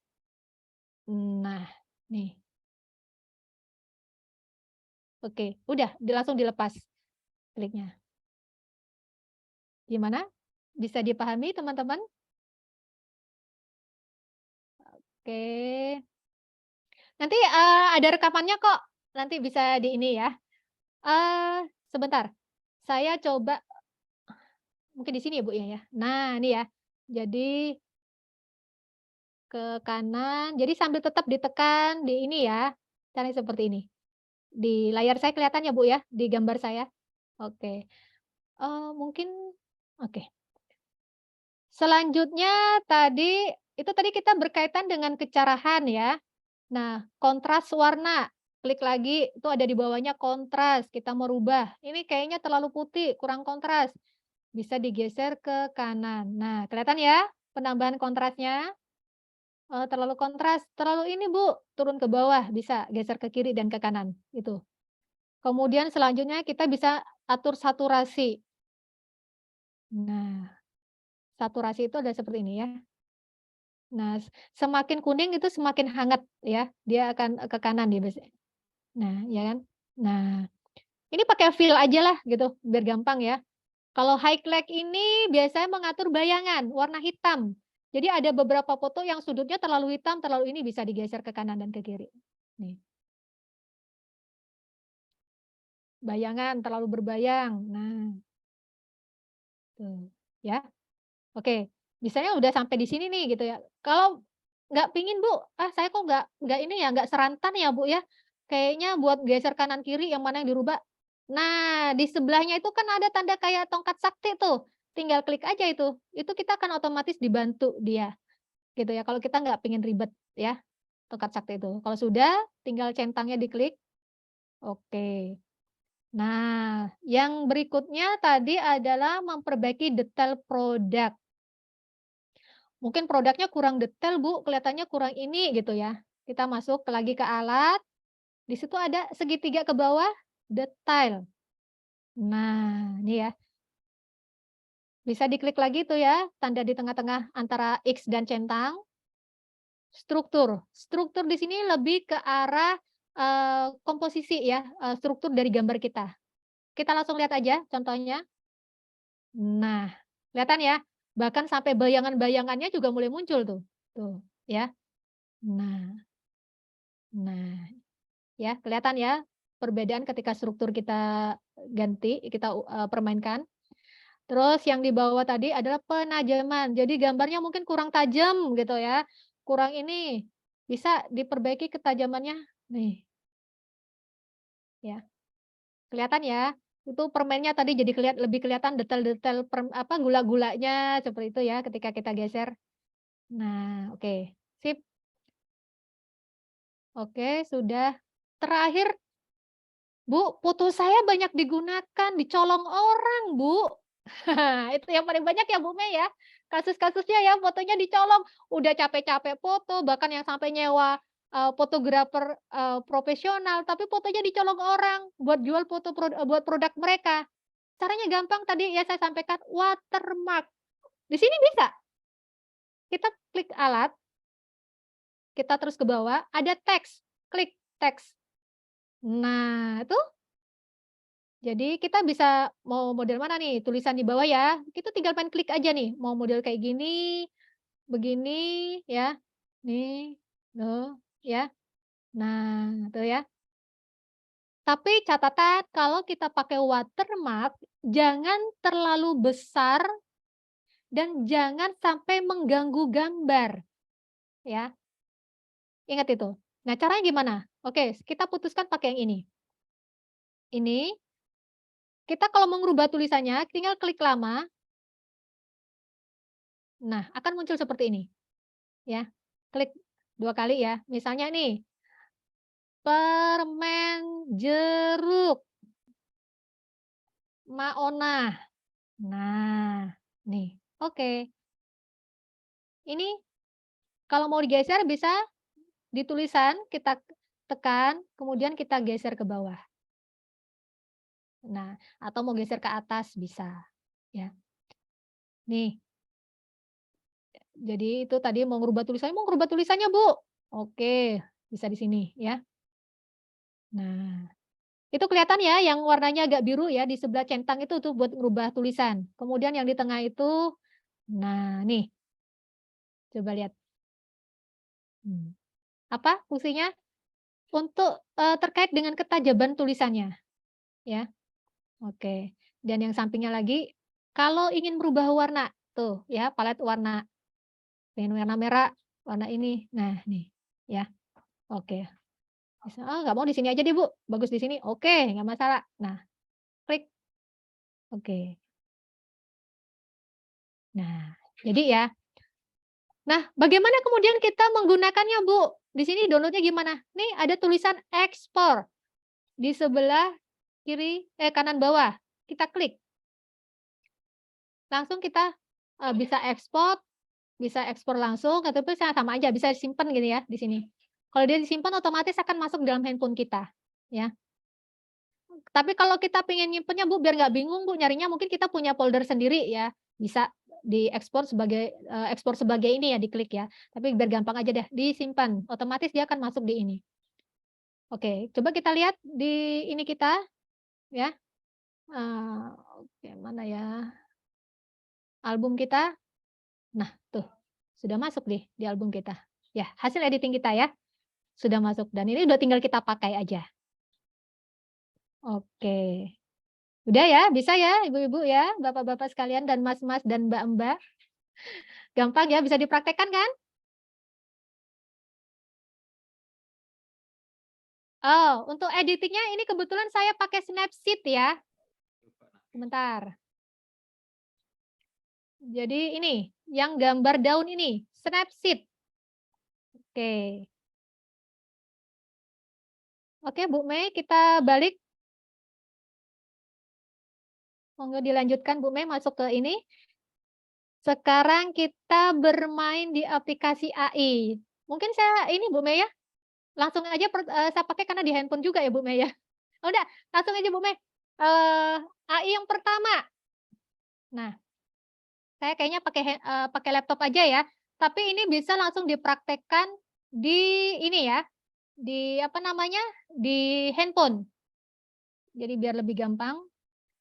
Nah, nih. Oke, udah langsung dilepas kliknya. Gimana? Bisa dipahami teman-teman? Oke. Nanti ada rekamannya kok. Nanti bisa di ini ya. Sebentar. Saya coba mungkin di sini ya, Bu ya. Nah, ini ya. Jadi ke kanan. Jadi sambil tetap ditekan di ini ya. Caranya seperti ini. Di layar saya kelihatan ya, Bu ya, di gambar saya. Oke. Mungkin oke. Selanjutnya itu tadi kita berkaitan dengan kecerahan ya. Nah, kontras warna, klik lagi, itu ada di bawahnya kontras, kita mau rubah. Ini kayaknya terlalu putih, kurang kontras. Bisa digeser ke kanan. Nah, kelihatan ya penambahan kontrasnya? Terlalu kontras, terlalu ini Bu, turun ke bawah, bisa geser ke kiri dan ke kanan, itu. Kemudian selanjutnya kita bisa atur saturasi. Nah, saturasi itu ada seperti ini ya. Nah, semakin kuning itu semakin hangat ya, dia akan ke kanan dia biasanya. Nah, ya kan? Nah, ini pakai fill aja lah gitu, biar gampang ya. Kalau highlight ini biasanya mengatur bayangan, warna hitam. Jadi ada beberapa foto yang sudutnya terlalu hitam, terlalu ini bisa digeser ke kanan dan ke kiri. Nih. Bayangan, terlalu berbayang. Nah, tuh, ya. Oke, misalnya udah sampai di sini nih gitu ya. Kalau nggak pingin Bu, saya kok nggak ini ya, nggak serantan ya Bu ya. Kayaknya buat geser kanan kiri yang mana yang dirubah. Nah, di sebelahnya itu kan ada tanda kayak tongkat sakti tuh. Tinggal klik aja itu. Itu kita akan otomatis dibantu dia. Gitu ya. Kalau kita nggak pingin ribet ya, tongkat sakti itu. Kalau sudah, tinggal centangnya diklik. Oke. Nah, yang berikutnya tadi adalah memperbaiki detail produk. Mungkin produknya kurang detail, Bu, kelihatannya kurang ini gitu ya. Kita masuk lagi ke alat, di situ ada segitiga ke bawah, detail. Nah, ini ya. Bisa diklik lagi tuh ya, tanda di tengah-tengah antara X dan centang. Struktur. Struktur di sini lebih ke arah komposisi ya, struktur dari gambar kita. Kita langsung lihat aja contohnya. Nah, kelihatan ya? Bahkan sampai bayangan-bayangannya juga mulai muncul tuh. Tuh, ya. Nah, ya kelihatan ya perbedaan ketika struktur kita ganti, kita permainkan. Terus yang di bawah tadi adalah penajaman. Jadi gambarnya mungkin kurang tajam gitu ya. Kurang ini, bisa diperbaiki ketajamannya. Nih. Ya. Kelihatan ya? Itu permennya tadi jadi lebih kelihatan detail-detail gula-gulanya seperti itu ya ketika kita geser. Nah, oke. Sip. Oke, sudah. Terakhir, Bu, foto saya banyak digunakan, dicolong orang, Bu. Itu yang paling banyak ya, Bu Mei ya. Kasus-kasusnya ya, fotonya dicolong. Udah capek-capek foto, bahkan yang sampai nyewa fotografer profesional, tapi fotonya dicolong orang buat jual buat produk mereka. Caranya gampang tadi ya saya sampaikan, watermark. Di sini bisa. Kita klik alat, kita terus ke bawah, ada teks, klik teks. Nah, itu jadi kita bisa mau model mana nih, tulisan di bawah ya, kita tinggal main klik aja nih, mau model kayak gini, begini ya, nih, tuh ya. Nah, tuh ya. Tapi catatan kalau kita pakai watermark, jangan terlalu besar dan jangan sampai mengganggu gambar, ya. Ingat itu. Nah, caranya gimana? Oke, kita putuskan pakai yang ini. Ini, kita kalau mau merubah tulisannya, tinggal klik lama. Nah, akan muncul seperti ini. Ya, klik 2 kali ya. Misalnya nih, permen jeruk Maona. Nah, nih, oke. Ini kalau mau digeser bisa di tulisan, kita tekan, kemudian kita geser ke bawah. Nah, atau mau geser ke atas bisa, ya. Nih. Jadi itu tadi mau ngerubah tulisannya, Bu. Oke, bisa di sini ya. Nah, itu kelihatan ya yang warnanya agak biru ya di sebelah centang itu tuh buat ngerubah tulisan. Kemudian yang di tengah itu, nah nih, coba lihat. Apa fungsinya? Untuk terkait dengan ketajaman tulisannya, ya. Oke. Dan yang sampingnya lagi, kalau ingin merubah warna, tuh ya palet warna, pengen warna merah, warna ini. Nah, nih, ya. Oke. Nggak mau di sini aja deh, Bu, bagus di sini. Oke, nggak masalah. Nah, klik. Oke. Nah, jadi ya. Nah, bagaimana kemudian kita menggunakannya, Bu? Di sini download-nya gimana? Nih ada tulisan ekspor di sebelah kiri kanan bawah. Kita klik. Langsung kita bisa ekspor langsung, tapi sama aja bisa disimpan gitu ya di sini. Kalau dia disimpan otomatis akan masuk dalam handphone kita, ya. Tapi kalau kita pengen nyimpennya, Bu, biar nggak bingung, Bu, nyarinya mungkin kita punya folder sendiri ya, bisa diekspor sebagai ekspor sebagai ini ya, diklik ya. Tapi biar gampang aja deh, disimpan, otomatis dia akan masuk di ini. Oke, coba kita lihat di ini kita, ya. Oke, mana ya? Album kita. Nah, tuh, sudah masuk nih di album kita. Ya, hasil editing kita ya, sudah masuk. Dan ini udah tinggal kita pakai aja. Oke. Udah ya, bisa ya Ibu-ibu ya, Bapak-bapak sekalian dan Mas-mas dan Mbak-mbak. Gampang ya, bisa dipraktekkan kan? Oh, untuk editingnya ini kebetulan saya pakai Snapseed ya. Sebentar. Jadi ini, yang gambar daun ini, Snapseed. Oke. Oke, Bu Mei, kita balik. Monggo dilanjutkan Bu Mei masuk ke ini. Sekarang kita bermain di aplikasi AI. Mungkin saya ini Bu Mei ya, langsung aja saya pakai karena di handphone juga ya Bu Mei ya. Udah, langsung aja Bu Mei. AI yang pertama. Nah, saya kayaknya pakai laptop aja ya. Tapi ini bisa langsung dipraktekkan di ini ya, di apa namanya, di handphone. Jadi biar lebih gampang.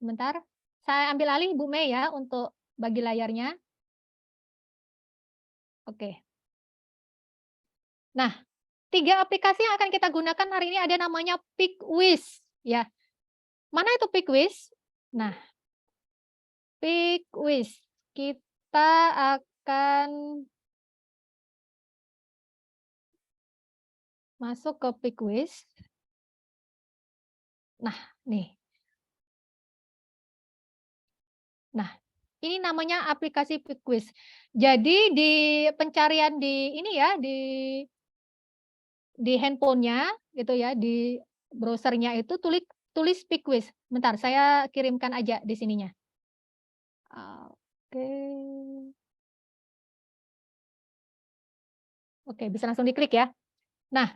Sebentar, saya ambil alih Bu Mei ya untuk bagi layarnya. Oke. Nah, 3 aplikasi yang akan kita gunakan hari ini ada namanya PickWiz ya. Mana itu PickWiz? Nah, PickWiz. Kita akan masuk ke PickWiz. Nah, nih. Nah, ini namanya aplikasi PickWiz. Jadi di pencarian di ini ya, di handphonenya gitu ya, di browsernya itu tulis PickWiz. Bentar, saya kirimkan aja di sininya. Oke. Oke, bisa langsung diklik ya. Nah,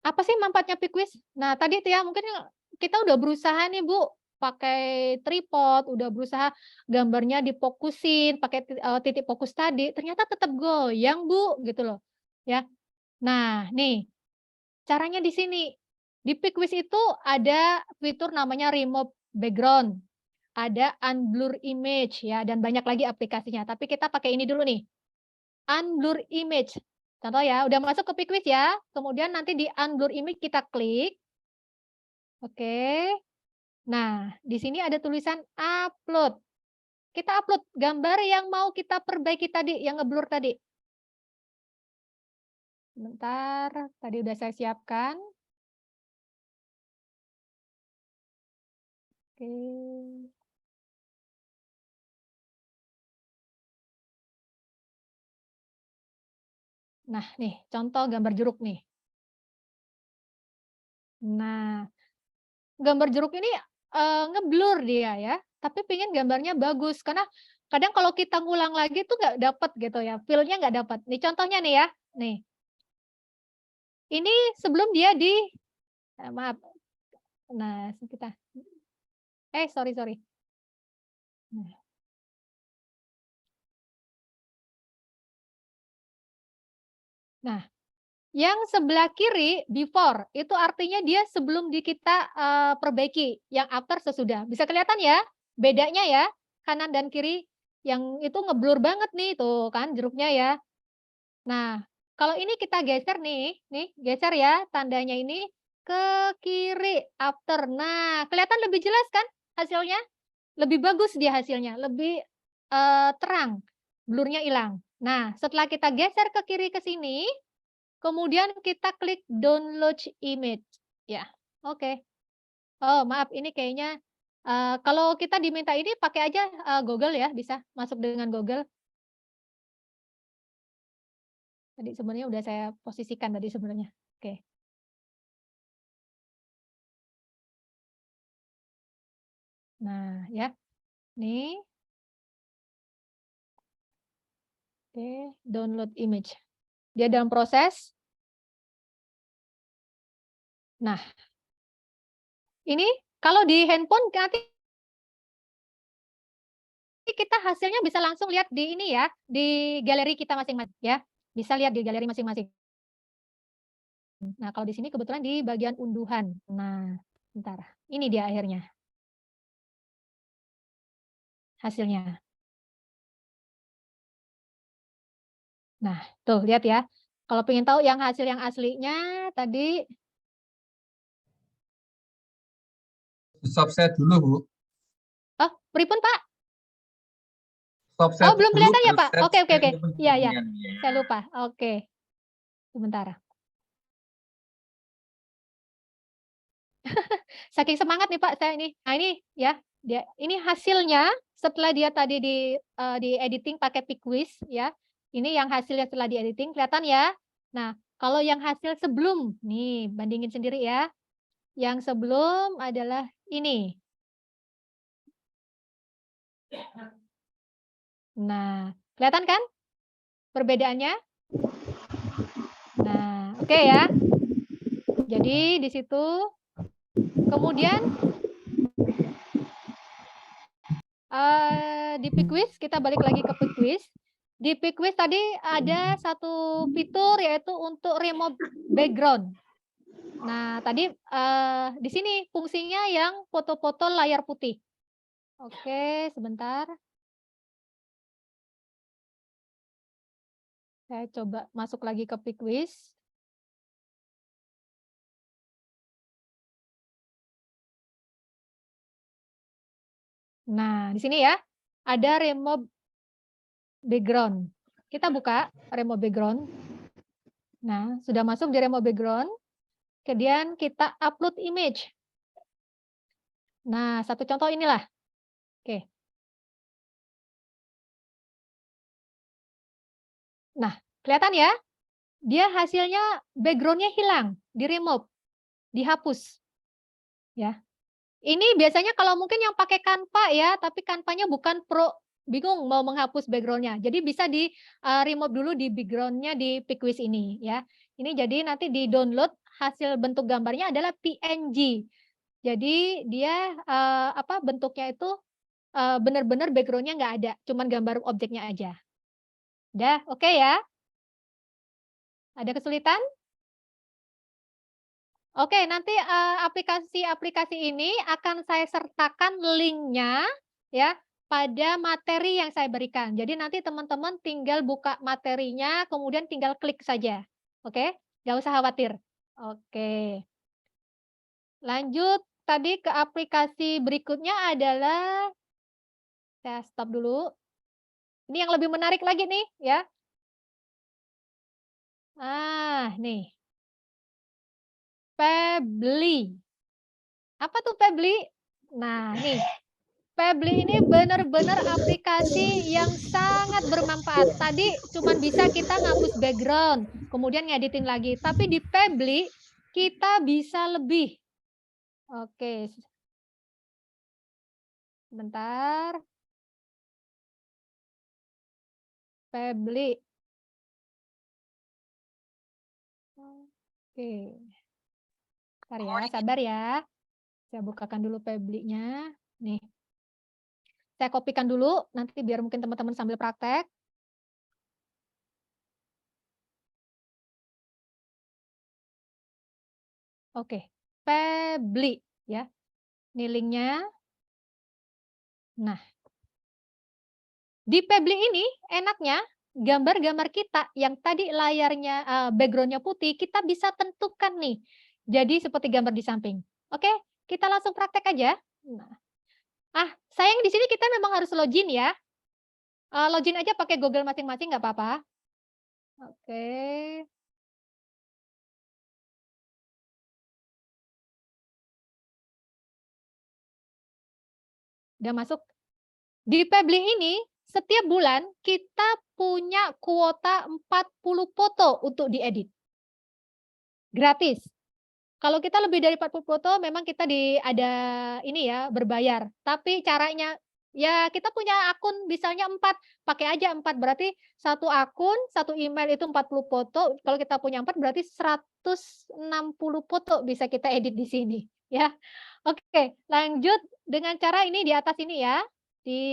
apa sih manfaatnya PickWiz? Nah, tadi itu ya mungkin kita udah berusaha nih Bu, pakai tripod, udah berusaha gambarnya difokusin, pakai titik fokus tadi, ternyata tetap goyang Bu, gitu loh. Ya. Nah, nih caranya di sini. Di PickWiz itu ada fitur namanya remove background, ada unblur image ya, dan banyak lagi aplikasinya. Tapi kita pakai ini dulu nih. Unblur image. Contoh ya, udah masuk ke PickWiz ya. Kemudian nanti di unblur image kita klik. Oke. Nah, di sini ada tulisan upload. Kita upload gambar yang mau kita perbaiki tadi, yang ngeblur tadi. Bentar, tadi udah saya siapkan. Oke. Nah, nih, contoh gambar jeruk nih. Nah, gambar jeruk ini ngeblur dia ya, tapi pengen gambarnya bagus karena kadang kalau kita ngulang lagi tuh nggak dapet gitu ya, feel-nya nggak dapet. Nih contohnya nih ya, nih. Ini sebelum dia maaf. Nah, kita sorry. Nah, yang sebelah kiri before itu artinya dia sebelum kita perbaiki, yang after sesudah. Bisa kelihatan ya bedanya ya, kanan dan kiri yang itu ngeblur banget nih tuh kan jeruknya ya. Nah, kalau ini kita geser nih geser ya tandanya ini ke kiri after. Nah, kelihatan lebih jelas kan hasilnya? Lebih bagus dia hasilnya, lebih terang, blurnya hilang. Nah, setelah kita geser ke kiri ke sini, kemudian kita klik download image. Ya, oke. Oh, maaf, ini kayaknya kalau kita diminta ini pakai aja Google ya, bisa masuk dengan Google. Tadi sebenarnya udah saya posisikan tadi sebenarnya. Oke. Nah, ya. Nih. Oke, download image. Dia dalam proses. Nah, ini kalau di handphone nanti kita hasilnya bisa langsung lihat di ini ya, di galeri kita masing-masing ya. Bisa lihat di galeri masing-masing. Nah, kalau di sini kebetulan di bagian unduhan. Nah, bentar. Ini dia akhirnya. Hasilnya. Nah, tuh lihat ya. Kalau pengen tahu yang hasil yang aslinya tadi. Stop share dulu, Bu. Oh, pripun Pak? Stop share Oh, belum dulu, kelihatan ya baru Pak? share Oke. Iya. kemudian, ya. Saya lupa. Oke. Sebentar. Saking semangat nih Pak saya ini. Nah, ini ya, ini hasilnya setelah dia tadi di editing pakai PickWiz ya. Ini yang hasilnya setelah di editing kelihatan ya. Nah, kalau yang hasil sebelum nih bandingin sendiri ya. Yang sebelum adalah ini. Nah, kelihatan kan perbedaannya? Nah, oke ya. Jadi di situ kemudian di PickWiz kita balik lagi ke PickWiz. Di PickWiz tadi ada satu fitur yaitu untuk remove background. Nah, tadi di sini fungsinya yang foto-foto layar putih. Oke, sebentar. Saya coba masuk lagi ke PickWiz. Nah, di sini ya, ada remove background. Kita buka remove background. Nah, sudah masuk di remove background. Kemudian kita upload image. Nah, satu contoh inilah. Oke. Nah, kelihatan ya? Dia hasilnya background-nya hilang, di-remove, dihapus. Ya. Ini biasanya kalau mungkin yang pakai Canva ya, tapi Canva-nya bukan Pro, bingung mau menghapus background-nya. Jadi bisa di remove dulu di background-nya di PickWiz ini ya. Ini jadi nanti di-download hasil bentuk gambarnya adalah PNG. Jadi dia bentuknya itu benar-benar background-nya nggak ada, cuman gambar objeknya aja. Udah, oke ya? Ada kesulitan? Oke, nanti aplikasi-aplikasi ini akan saya sertakan linknya ya pada materi yang saya berikan. Jadi nanti teman-teman tinggal buka materinya, kemudian tinggal klik saja. Oke, nggak usah khawatir. Oke, lanjut tadi ke aplikasi berikutnya adalah, saya stop dulu. Ini yang lebih menarik lagi nih ya. Nih. Pabbly. Apa tuh Pabbly? Nah, nih. Pabbly ini benar-benar aplikasi yang sangat bermanfaat. Tadi cuman bisa kita ngapus background, kemudian ngeditin lagi. Tapi di Pabbly kita bisa lebih. Oke. Sebentar. Pabbly. Oke. Bentar ya, sabar ya. Saya bukakan dulu Pabbly-nya. Nih. Saya kopikan dulu, nanti biar mungkin teman-teman sambil praktek. Oke, Pabbly ya. Ini linknya. Nah, di Pabbly ini enaknya gambar-gambar kita yang tadi layarnya background-nya putih, kita bisa tentukan nih. Jadi seperti gambar di samping. Oke, kita langsung praktek aja. Nah, sayang di sini kita memang harus login ya. Login aja pakai Google masing-masing nggak apa-apa. Oke. Udah masuk. Di Pabbly ini setiap bulan kita punya kuota 40 foto untuk diedit. Gratis. Kalau kita lebih dari 40 foto memang kita ada ini ya, berbayar. Tapi caranya ya kita punya akun misalnya 4, pakai aja 4 berarti satu akun, satu email itu 40 foto. Kalau kita punya 4 berarti 160 foto bisa kita edit di sini ya. Oke, lanjut dengan cara ini di atas ini ya. Di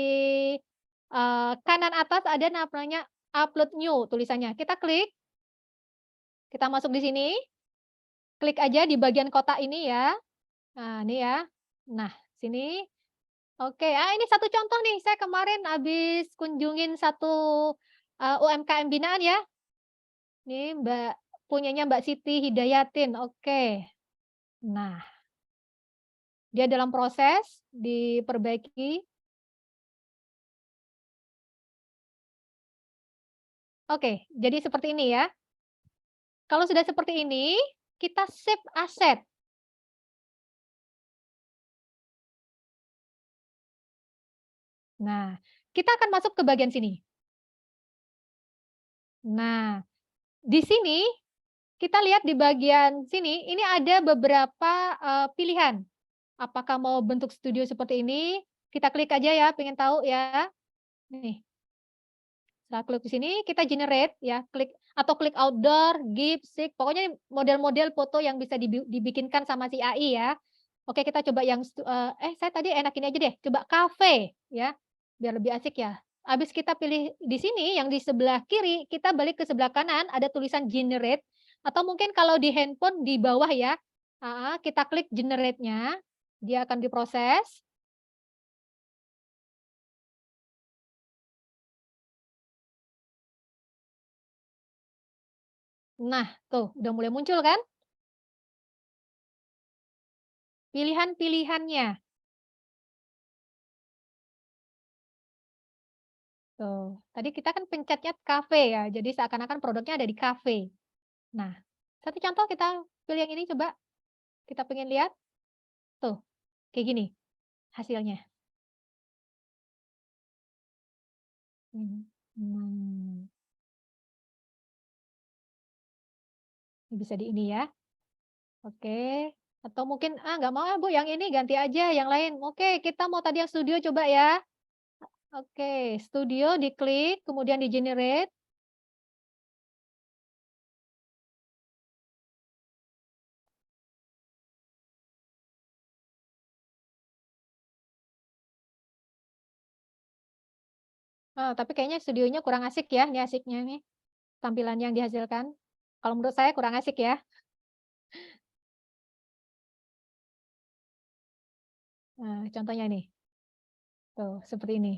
kanan atas ada namanya upload new tulisannya. Kita klik. Kita masuk di sini. Klik aja di bagian kotak ini ya. Nah, ini ya. Nah, sini. Oke, ini satu contoh nih. Saya kemarin habis kunjungin satu UMKM binaan ya. Ini punyanya Mbak Siti Hidayatin. Oke. Nah, dia dalam proses diperbaiki. Oke, jadi seperti ini ya. Kalau sudah seperti ini, kita save aset. Nah, kita akan masuk ke bagian sini. Nah, di sini kita lihat di bagian sini, ini ada beberapa pilihan. Apakah mau bentuk studio seperti ini? Kita klik aja ya, pengen tahu ya. Nih. Setelah klik di sini, kita generate ya, klik atau klik outdoor, GIF, SIG, pokoknya model-model foto yang bisa dibikinkan sama si AI ya. Oke, kita coba yang saya tadi enak ini aja deh, coba cafe ya, biar lebih asik ya. Habis kita pilih di sini, yang di sebelah kiri, kita balik ke sebelah kanan, ada tulisan generate, atau mungkin kalau di handphone di bawah ya, kita klik generate-nya, dia akan diproses. Nah, tuh udah mulai muncul kan? Pilihan-pilihannya. Tuh, tadi kita kan pencetnya kafe ya, jadi seakan-akan produknya ada di kafe. Nah, satu contoh kita pilih yang ini coba, kita pengen lihat, tuh, kayak gini hasilnya. Hmm. Ini bisa di ini ya. Oke. Atau mungkin nggak mau Bu yang ini ganti aja yang lain. Oke, kita mau tadi yang studio coba ya. Oke, studio diklik, kemudian di generate. Tapi kayaknya studionya kurang asik ya, ini asiknya nih. Tampilan yang dihasilkan. Kalau menurut saya kurang asik ya. Nah, contohnya nih. Tuh, seperti ini.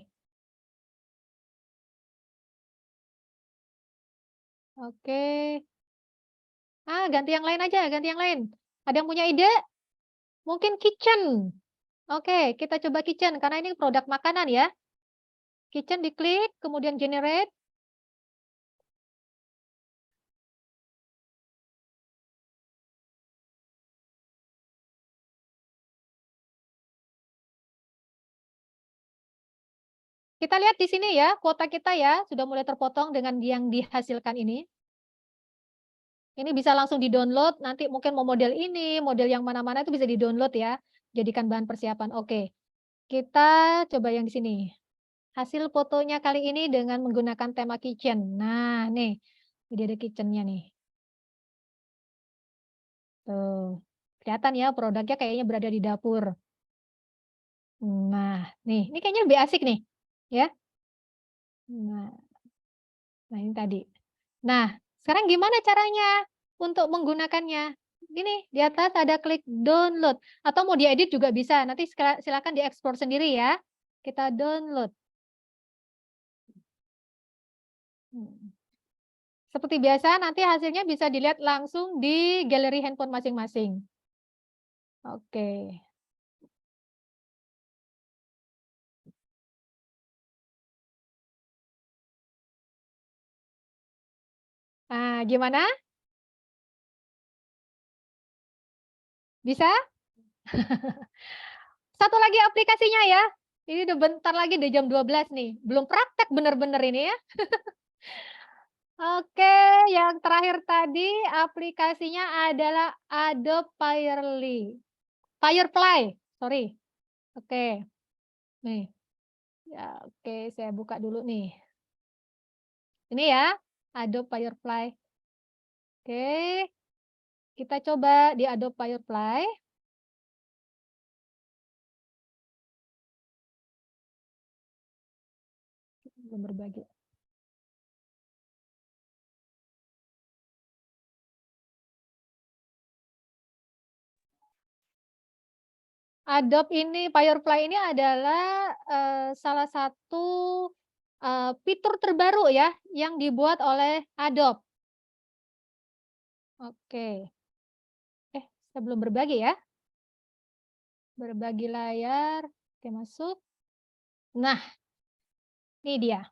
Oke. Ganti yang lain aja, ganti yang lain. Ada yang punya ide? Mungkin kitchen. Oke, kita coba kitchen karena ini produk makanan ya. Kitchen diklik, kemudian generate. Kita lihat di sini ya, kuota kita ya sudah mulai terpotong dengan yang dihasilkan ini. Ini bisa langsung di-download, nanti mungkin mau model ini, model yang mana-mana itu bisa di-download ya, jadikan bahan persiapan. Oke, kita coba yang di sini. Hasil fotonya kali ini dengan menggunakan tema kitchen. Nah, nih, ini ada kitchen-nya nih. Tuh, kelihatan ya produknya kayaknya berada di dapur. Nah, nih, ini kayaknya lebih asik nih, ya. Nah ini tadi. Nah, sekarang gimana caranya untuk menggunakannya? Gini, di atas ada klik download. Atau mau diedit juga bisa. Nanti silakan diekspor sendiri ya. Kita download. Seperti biasa, nanti hasilnya bisa dilihat langsung di galeri handphone masing-masing. Oke. Nah, gimana? Bisa? Satu lagi aplikasinya ya. Ini udah bentar lagi, udah jam 12 nih. Belum praktek bener-bener ini ya. Oke, yang terakhir tadi aplikasinya adalah Adobe Firefly, sorry. Oke, nih. Ya, oke, saya buka dulu nih. Ini ya, Adobe Firefly. Oke, kita coba di Adobe Firefly. Belum berbagi. Adobe ini, Firefly ini adalah salah satu fitur terbaru ya yang dibuat oleh Adobe. Oke. Saya belum berbagi ya. Berbagi layar. Oke, masuk. Nah, ini dia.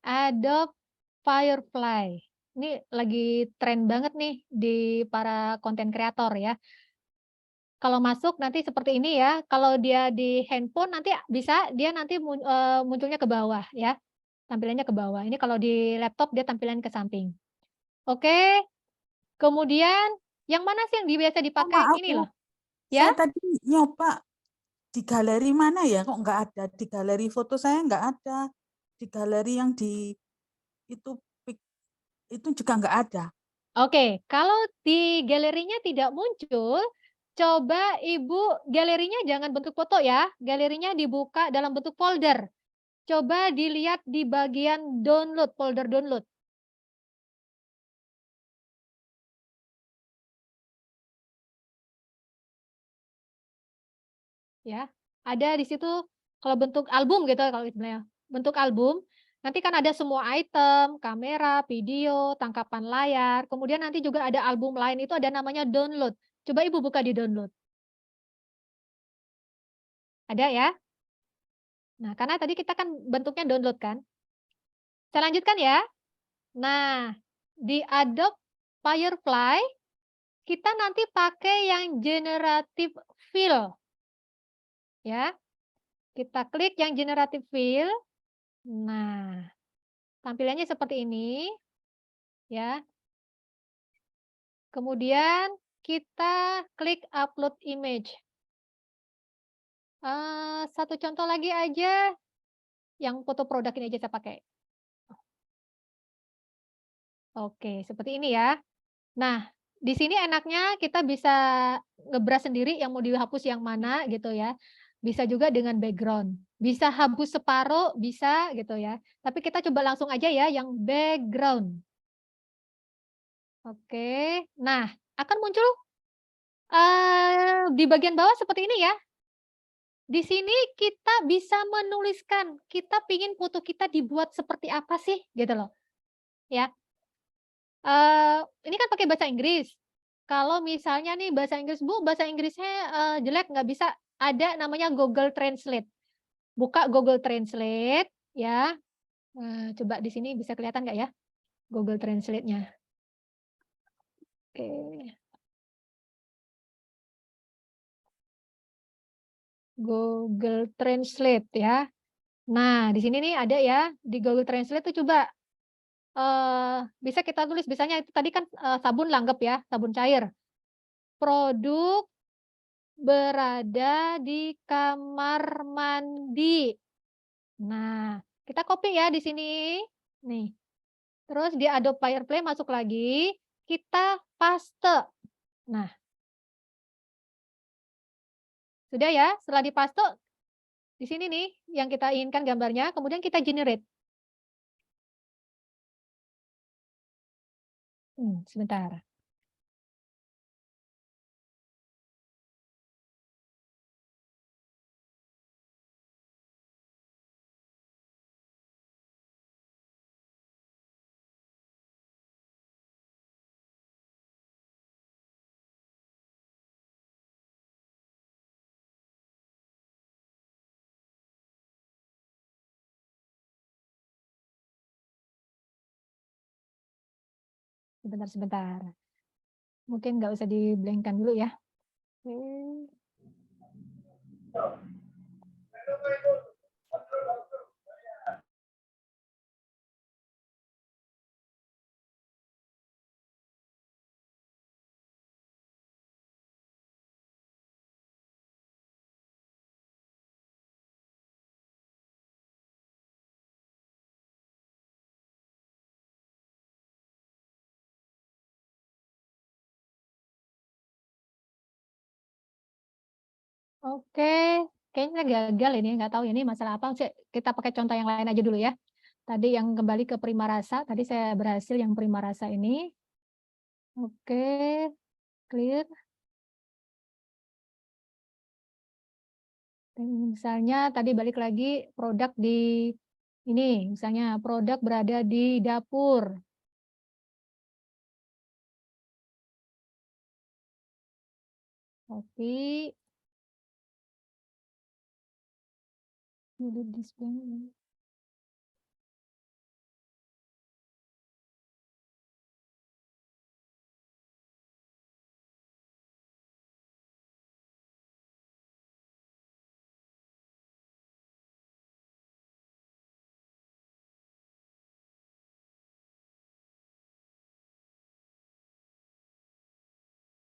Adobe Firefly. Ini lagi tren banget nih di para konten kreator ya. Kalau masuk nanti seperti ini ya. Kalau dia di handphone nanti bisa dia nanti munculnya ke bawah ya. Tampilannya ke bawah. Ini kalau di laptop dia tampilan ke samping. Oke. Kemudian yang mana sih yang biasa dipakai maaf ini Bu, loh. Ya. saya tadi nyoba di galeri mana ya, kok nggak ada. Di galeri foto saya nggak ada. Di galeri yang di itu juga nggak ada. Oke, kalau di galerinya tidak muncul, coba Ibu galerinya jangan bentuk foto ya, galerinya dibuka dalam bentuk folder. Coba dilihat di bagian download, folder download. Ya, ada di situ kalau bentuk album gitu kalau istilahnya. Bentuk album, nanti kan ada semua item, kamera, video, tangkapan layar, kemudian nanti juga ada album lain itu ada namanya download. Coba Ibu buka di download. Ada ya? Nah, karena tadi kita kan bentuknya download kan. Saya lanjutkan ya. Nah, di Adobe Firefly, kita nanti pakai yang generative fill. Ya, kita klik yang generative fill. Nah, Tampilannya seperti ini, ya. Kemudian kita klik upload image. Satu contoh lagi aja, yang foto produk ini aja saya pakai. Oke, seperti ini ya. Nah, di sini enaknya kita bisa ngebras sendiri yang mau dihapus yang mana gitu ya. Bisa juga dengan background. Bisa hapus separuh, bisa gitu ya. Tapi kita coba langsung aja ya yang background. Oke, nah akan muncul di bagian bawah seperti ini ya. Di sini kita bisa menuliskan, kita pingin foto kita dibuat seperti apa sih gitu loh. Ya, ini kan pakai bahasa Inggris. Kalau misalnya nih bahasa Inggris, Bu, bahasa Inggrisnya, jelek nggak bisa, ada namanya Google Translate. Buka Google Translate ya, coba di sini bisa kelihatan nggak ya, Google Translate-nya? Oke. Google Translate ya. Nah, di sini nih ada ya, di Google Translate tuh coba, bisa kita tulis, misalnya itu tadi kan, sabun langgep ya, sabun cair. Produk berada di kamar mandi. Nah, kita copy ya di sini. Nih. Terus di Adobe Firefly masuk lagi, kita paste. Nah, sudah ya, setelah dipaste, di sini nih yang kita inginkan gambarnya, kemudian kita generate. Sebentar. Sebentar. Mungkin nggak usah di-blank-kan dulu ya. Oke, kayaknya gagal ini, nggak tahu ini masalah apa. Kita pakai contoh yang lain aja dulu ya. Tadi yang kembali ke prima rasa, tadi saya berhasil yang prima rasa ini. Oke, clear. Misalnya tadi balik lagi produk di ini, misalnya produk berada di dapur. Copy. Display.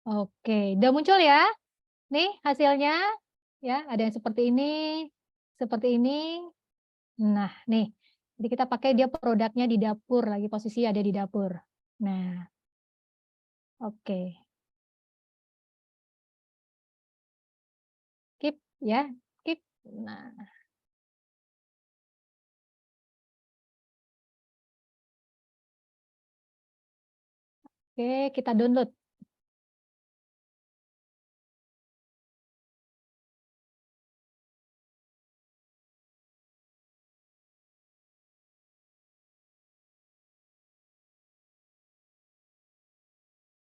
Oke, udah muncul ya. Nih hasilnya. Ya, ada yang seperti ini, seperti ini. Nah, nih. Jadi kita pakai dia produknya di dapur, lagi posisi ada di dapur. Nah. Oke. Keep ya, keep. Nah. Oke, kita download.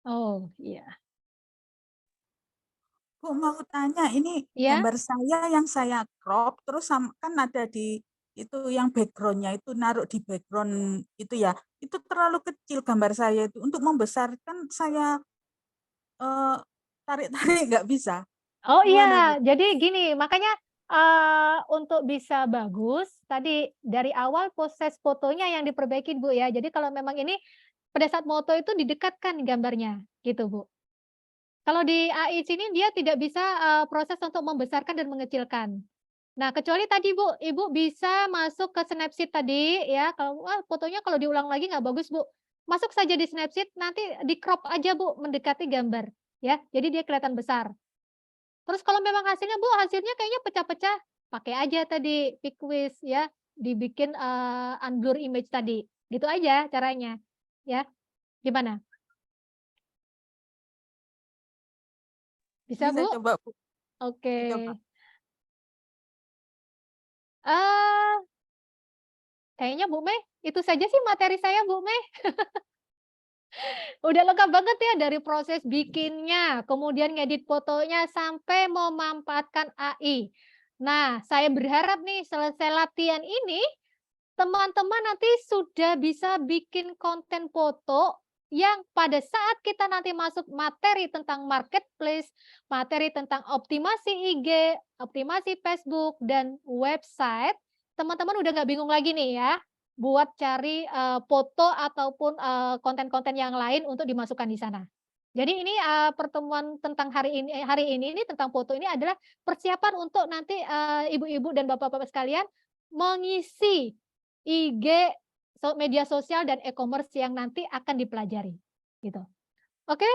Oh, iya. Bu, mau tanya, ini Ya, gambar saya yang saya crop, terus kan ada di itu yang background-nya itu naruh di background itu ya, itu terlalu kecil gambar saya itu. Untuk membesarkan saya tarik-tarik nggak bisa. oh Gimana, Bu? iya, jadi gini, makanya untuk bisa bagus, tadi dari awal proses fotonya yang diperbaiki Bu ya. Jadi kalau memang ini pada saat foto itu didekatkan gambarnya, gitu Bu. Kalau di AI sini dia tidak bisa proses untuk membesarkan dan mengecilkan. Nah, kecuali tadi Bu, Ibu bisa masuk ke Snapseed tadi ya, kalau fotonya kalau diulang lagi nggak bagus Bu, masuk saja di Snapseed, nanti di-crop aja Bu, mendekati gambar ya, jadi dia kelihatan besar. Terus kalau memang hasilnya Bu, hasilnya kayaknya pecah-pecah, pakai aja tadi Pickwiz ya, dibikin unblur image tadi, gitu aja caranya ya. Gimana? Bisa Ini Bu? saya coba Bu. Oke. Saya coba. Kayaknya Bu Mei, itu saja sih materi saya Bu Mei. Udah lengkap banget ya dari proses bikinnya, kemudian ngedit fotonya, sampai memanfaatkan AI. Nah, saya berharap nih selesai latihan ini, teman-teman nanti sudah bisa bikin konten foto yang pada saat kita nanti masuk materi tentang marketplace, materi tentang optimasi IG, optimasi Facebook, dan website, teman-teman udah nggak bingung lagi nih ya, buat cari foto ataupun konten-konten yang lain untuk dimasukkan di sana. Jadi ini pertemuan tentang hari ini tentang foto ini adalah persiapan untuk nanti ibu-ibu dan bapak-bapak sekalian mengisi IG, media sosial dan e-commerce yang nanti akan dipelajari, gitu. Oke,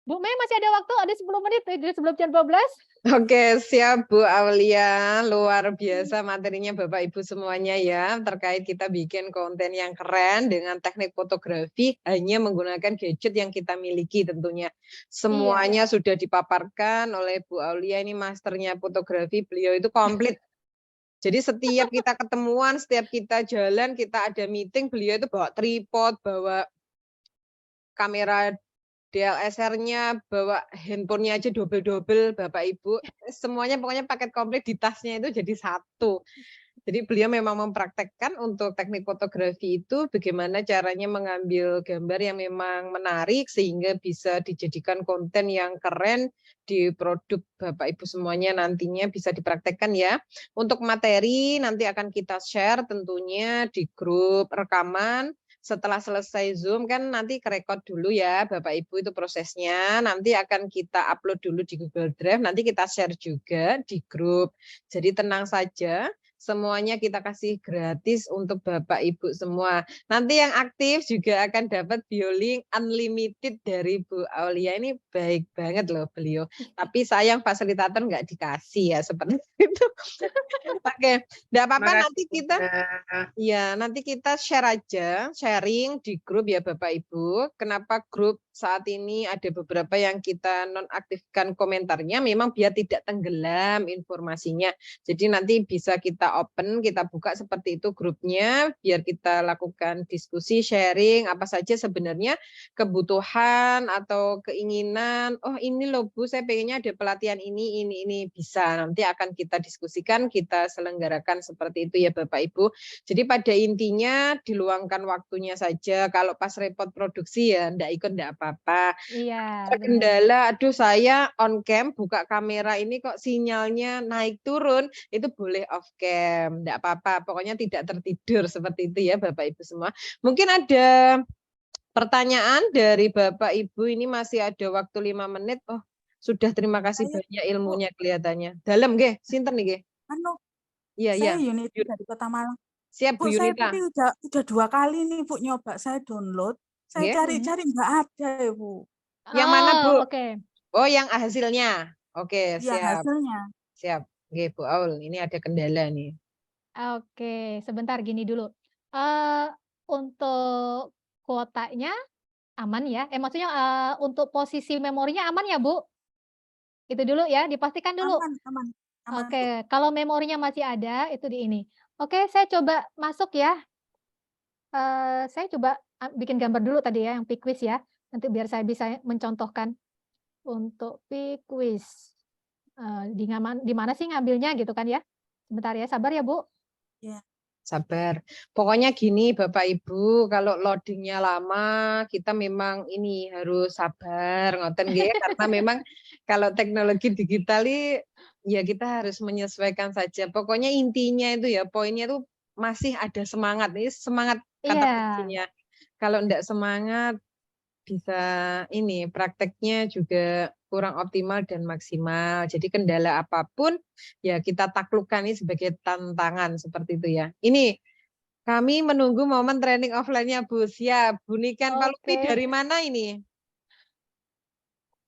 Bu Mei masih ada waktu, ada 10 menit sebelum jam 12. Oke, siap Bu Aulia. Luar biasa materinya Bapak Ibu semuanya ya, terkait kita bikin konten yang keren dengan teknik fotografi hanya menggunakan gadget yang kita miliki tentunya. Semuanya sudah dipaparkan oleh Bu Aulia, ini masternya fotografi, beliau itu komplit. Jadi setiap kita ketemuan, setiap kita jalan, kita ada meeting, beliau itu bawa tripod, bawa kamera DSLR-nya, bawa handphonenya aja double-double, Bapak Ibu. Semuanya pokoknya paket komplit di tasnya itu jadi satu. Jadi beliau memang mempraktekkan untuk teknik fotografi itu bagaimana caranya mengambil gambar yang memang menarik sehingga bisa dijadikan konten yang keren di produk Bapak Ibu semuanya nantinya bisa dipraktekkan ya. Untuk materi nanti akan kita share tentunya di grup rekaman. Setelah selesai Zoom kan nanti kerekod dulu ya Bapak Ibu itu prosesnya. Nanti akan kita upload dulu di Google Drive, nanti kita share juga di grup. Jadi tenang saja. Semuanya kita kasih gratis untuk Bapak Ibu semua. Nanti yang aktif juga akan dapat biolink unlimited dari Bu Aulia. Ini baik banget loh beliau. Tapi sayang fasilitator nggak dikasih ya seperti itu. Oke, nggak apa-apa nanti kita ya nanti kita share aja, sharing di grup ya Bapak Ibu. Kenapa grup saat ini ada beberapa yang kita nonaktifkan komentarnya memang biar tidak tenggelam informasinya. Jadi nanti bisa kita open, kita buka seperti itu grupnya biar kita lakukan diskusi, sharing apa saja sebenarnya kebutuhan atau keinginan. Oh, ini loh Bu, saya pengennya ada pelatihan ini bisa. Nanti akan kita diskusikan, kita selenggarakan seperti itu ya Bapak Ibu. Jadi pada intinya diluangkan waktunya saja. Kalau pas repot produksi ya enggak ikut enggak apa-apa. Iya, Terkendala, aduh saya on cam buka kamera ini kok sinyalnya naik turun, itu boleh off cam, enggak apa-apa. Pokoknya tidak tertidur seperti itu ya Bapak Ibu semua. Mungkin ada pertanyaan dari Bapak Ibu, ini masih ada waktu 5 menit. Oh, sudah terima kasih banyak ilmunya kelihatannya. Dalam nggih, sinten nggih? Anu, Iya, iya. saya Yunita dari Kota Malang. Siap Bu Bu, saya Yunita. tadi udah 2 kali nih Bu nyoba saya download. Saya Nggih. cari-cari nggak ada ya Bu. Yang mana Bu? Oke. Oh, yang hasilnya. Oke, Iya, siap. hasilnya. Siap. Nggih Bu Aul, ini ada kendala nih. Oke, sebentar gini dulu. Untuk kuotanya aman ya? Maksudnya untuk posisi memorinya aman ya Bu? Itu dulu ya, dipastikan dulu. Aman, aman. Aman, Bu. Oke, kalau memorinya masih ada, itu di ini. Oke, saya coba masuk ya. Saya coba bikin gambar dulu tadi ya, yang Pickwiz ya. Nanti biar saya bisa mencontohkan. Untuk Pickwiz. Di mana sih ngambilnya gitu kan ya? Sebentar ya, sabar ya Bu. Iya. Sabar. Pokoknya gini Bapak Ibu, kalau loadingnya lama, kita memang ini harus sabar, ngoten nggih, karena memang kalau teknologi digital ya kita harus menyesuaikan saja. Pokoknya intinya itu ya, poinnya itu masih ada semangat. Ini semangat kata Iya. kuncinya. Kalau enggak semangat, bisa ini prakteknya juga kurang optimal dan maksimal. Jadi kendala apapun ya kita taklukkan ini sebagai tantangan seperti itu ya. Ini kami menunggu momen training offline-nya Bu. Siap. Bu Niken Palupi Oke. dari mana ini?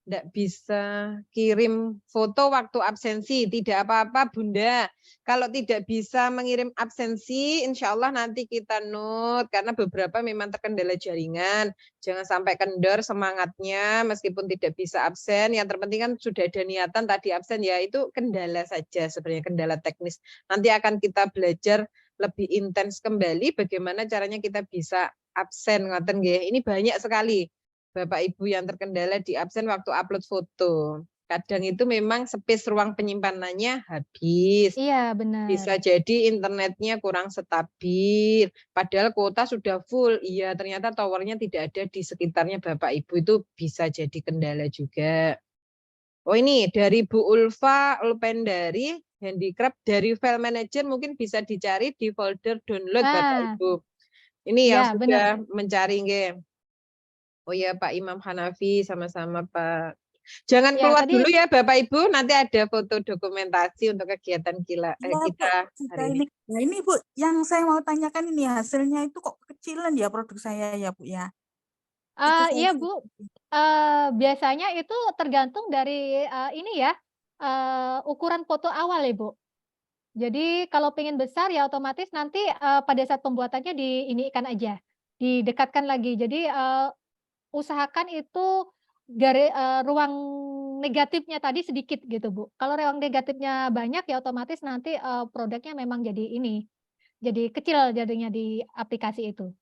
Enggak bisa kirim foto waktu absensi. Tidak apa-apa Bunda. Kalau tidak bisa mengirim absensi, insya Allah nanti kita note. Karena beberapa memang terkendala jaringan. Jangan sampai kendor semangatnya meskipun tidak bisa absen. Yang terpenting kan sudah ada niatan tadi absen ya. Itu kendala saja sebenarnya, kendala teknis. Nanti akan kita belajar lebih intens kembali bagaimana caranya kita bisa absen. Ngoten nggih. Ini banyak sekali Bapak Ibu yang terkendala di absen waktu upload foto. Kadang itu memang space ruang penyimpanannya habis. Iya, benar. Bisa jadi internetnya kurang stabil. Padahal kuota sudah full. Iya, ternyata towernya tidak ada di sekitarnya Bapak Ibu. Itu bisa jadi kendala juga. Oh ini dari Bu Ulfa Ulpendari, Handicraft dari file manager mungkin bisa dicari di folder download Bapak Ibu. Ini yang Ya, sudah benar. mencari nggih. Oh ya Pak Imam Hanafi, sama-sama Pak. Jangan Ya, keluar tadi dulu ya Bapak Ibu, nanti ada foto dokumentasi untuk kegiatan Iya, Bu, kita kita hari ini. ini. Nah, ini Bu, yang saya mau tanyakan ini hasilnya itu kok kecilan ya produk saya ya Bu ya. Itu saya iya Bu, biasanya itu tergantung dari ini ya, ukuran foto awal ya Bu. Jadi kalau pengen besar ya otomatis nanti pada saat pembuatannya diinikan aja, didekatkan lagi. Jadi usahakan itu ruang negatifnya tadi sedikit gitu Bu. Kalau ruang negatifnya banyak ya otomatis nanti produknya memang jadi ini, jadi kecil jadinya di aplikasi itu,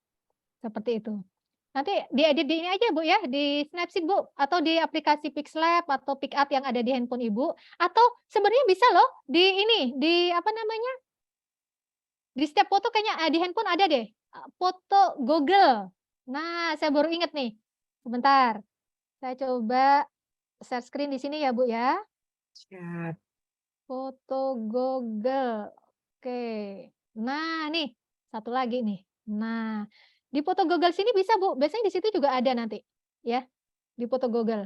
seperti itu. Nanti diedit di ini aja Bu ya, di Snapseed Bu, atau di aplikasi Pixlab atau PicArt yang ada di handphone Ibu, atau sebenarnya bisa loh di ini, di apa namanya, di setiap foto kayaknya di handphone ada deh, foto Google. Nah, saya baru inget nih, sebentar, saya coba share screen di sini ya Bu ya. Siap. Foto Google, oke. Nah nih, satu lagi nih. Nah, di foto Google sini bisa Bu, biasanya di situ juga ada nanti, ya, di foto Google.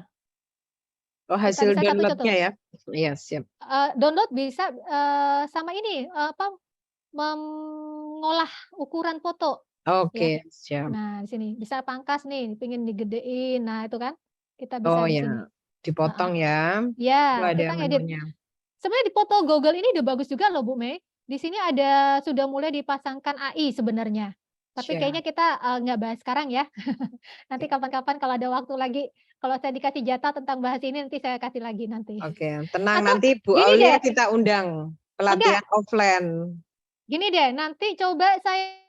Oh Kita hasil bisa satu downloadnya ya? Iya siap. download bisa sama ini apa, mengolah ukuran foto, ya. Oke, siap. Nah di sini bisa pangkas nih, pengen digedein, nah itu kan kita Oh bisa di sini. ya, dipotong ya. Itu Ya, ada kita ngedit. menunya. Sebenarnya di foto Google ini udah bagus juga loh Bu Mei. Di sini ada sudah mulai dipasangkan AI sebenarnya. Tapi Siap. kayaknya kita nggak bahas sekarang ya. Nanti kapan-kapan kalau ada waktu lagi, kalau saya dikasih jatah tentang bahas ini nanti saya kasih lagi nanti. Oke, tenang Atau nanti Bu gini Aulia deh, kita undang pelatihan enggak, offline. gini deh, nanti coba saya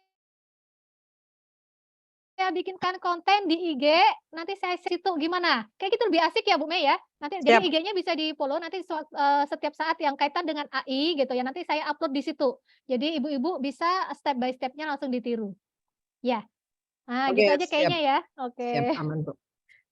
bikinkan konten di IG, nanti saya situ gimana? Kayak gitu lebih asik ya Bu Mei ya. Nanti jadi Siap. IG-nya bisa di-follow nanti setiap saat yang kaitan dengan AI gitu ya, nanti saya upload di situ. Jadi ibu-ibu bisa step by step-nya langsung ditiru. Ya. Nah, gitu Oke, aja siap. kayaknya ya. Siap, Oke. aman Bu.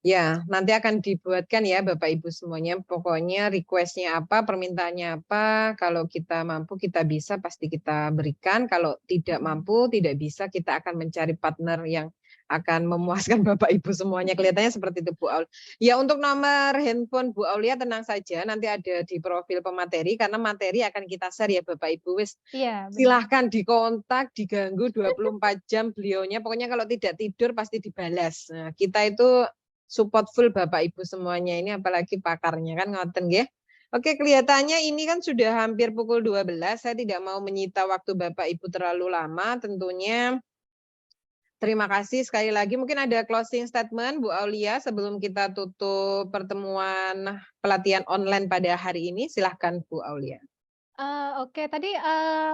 Ya, nanti akan dibuatkan ya Bapak Ibu semuanya. Pokoknya request-nya apa, permintaannya apa. Kalau kita mampu, kita bisa, pasti kita berikan. Kalau tidak mampu, tidak bisa, kita akan mencari partner yang akan memuaskan Bapak Ibu semuanya. Kelihatannya seperti itu Bu Aulia. Ya, untuk nomor handphone Bu Aulia tenang saja, nanti ada di profil pemateri, karena materi akan kita share ya Bapak Ibu. Wis, Iya, benar. silahkan dikontak, diganggu 24 jam beliaunya. Pokoknya kalau tidak tidur pasti dibalas. Nah, kita itu support full Bapak Ibu semuanya ini, apalagi pakarnya kan ngoten nggih. Oke, kelihatannya ini kan sudah hampir pukul 12. Saya tidak mau menyita waktu Bapak Ibu terlalu lama tentunya. Terima kasih sekali lagi. Mungkin ada closing statement Bu Aulia sebelum kita tutup pertemuan pelatihan online pada hari ini. Silahkan Bu Aulia. Oke, tadi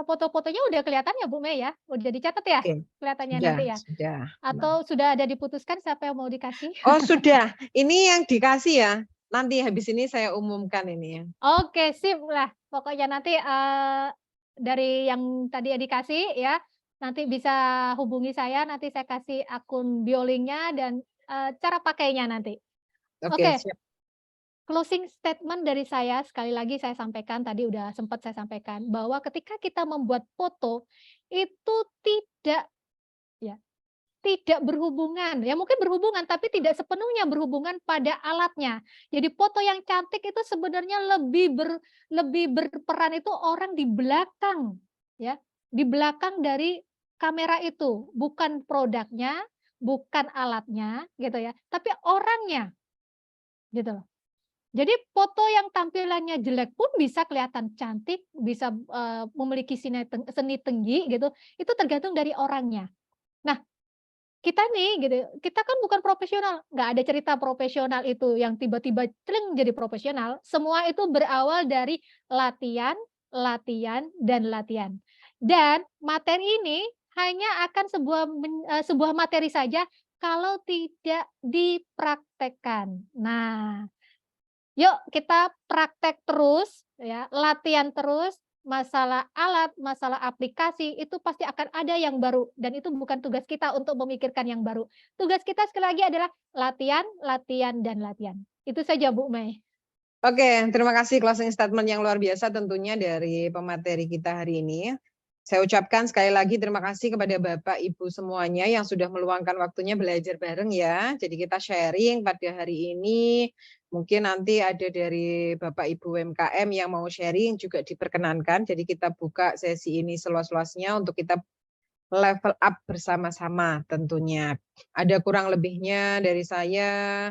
foto-fotonya udah kelihatan ya Bu Mei ya? Udah dicatat ya? Oke, Kelihatannya sudah, nanti ya? sudah. Atau sudah ada diputuskan siapa yang mau dikasih? Oh sudah, ini yang dikasih ya. Nanti habis ini saya umumkan ini ya. Oke, sip lah. Pokoknya nanti dari yang tadi ya dikasih ya, nanti bisa hubungi saya, nanti saya kasih akun biolinknya dan cara pakainya nanti. Oke, Oke, siap. closing statement dari saya, sekali lagi saya sampaikan, tadi udah sempat saya sampaikan, bahwa ketika kita membuat foto, itu tidak berhubungan, ya mungkin berhubungan, tapi tidak sepenuhnya berhubungan pada alatnya. Jadi foto yang cantik itu sebenarnya lebih berperan itu orang di belakang, ya, di belakang dari kamera itu, bukan produknya, bukan alatnya, gitu ya, tapi orangnya, gitu loh. Jadi foto yang tampilannya jelek pun bisa kelihatan cantik, bisa memiliki seni tinggi, gitu. Itu tergantung dari orangnya. Nah, kita nih gitu, kita kan bukan profesional, nggak ada cerita profesional itu yang tiba-tiba cling jadi profesional. Semua itu berawal dari latihan, latihan, dan latihan. Dan materi ini hanya akan sebuah materi saja kalau tidak dipraktekkan. Nah, yuk kita praktek terus ya, latihan terus, masalah alat, masalah aplikasi itu pasti akan ada yang baru dan itu bukan tugas kita untuk memikirkan yang baru. Tugas kita sekali lagi adalah latihan, latihan, dan latihan. Itu saja Bu Mei. Oke, terima kasih closing statement yang luar biasa tentunya dari pemateri kita hari ini. Saya ucapkan sekali lagi terima kasih kepada Bapak Ibu semuanya yang sudah meluangkan waktunya belajar bareng ya. Jadi kita sharing pada hari ini. Mungkin nanti ada dari Bapak Ibu UMKM yang mau sharing juga diperkenankan. Jadi kita buka sesi ini seluas-luasnya untuk kita level up bersama-sama tentunya. Ada kurang lebihnya dari saya,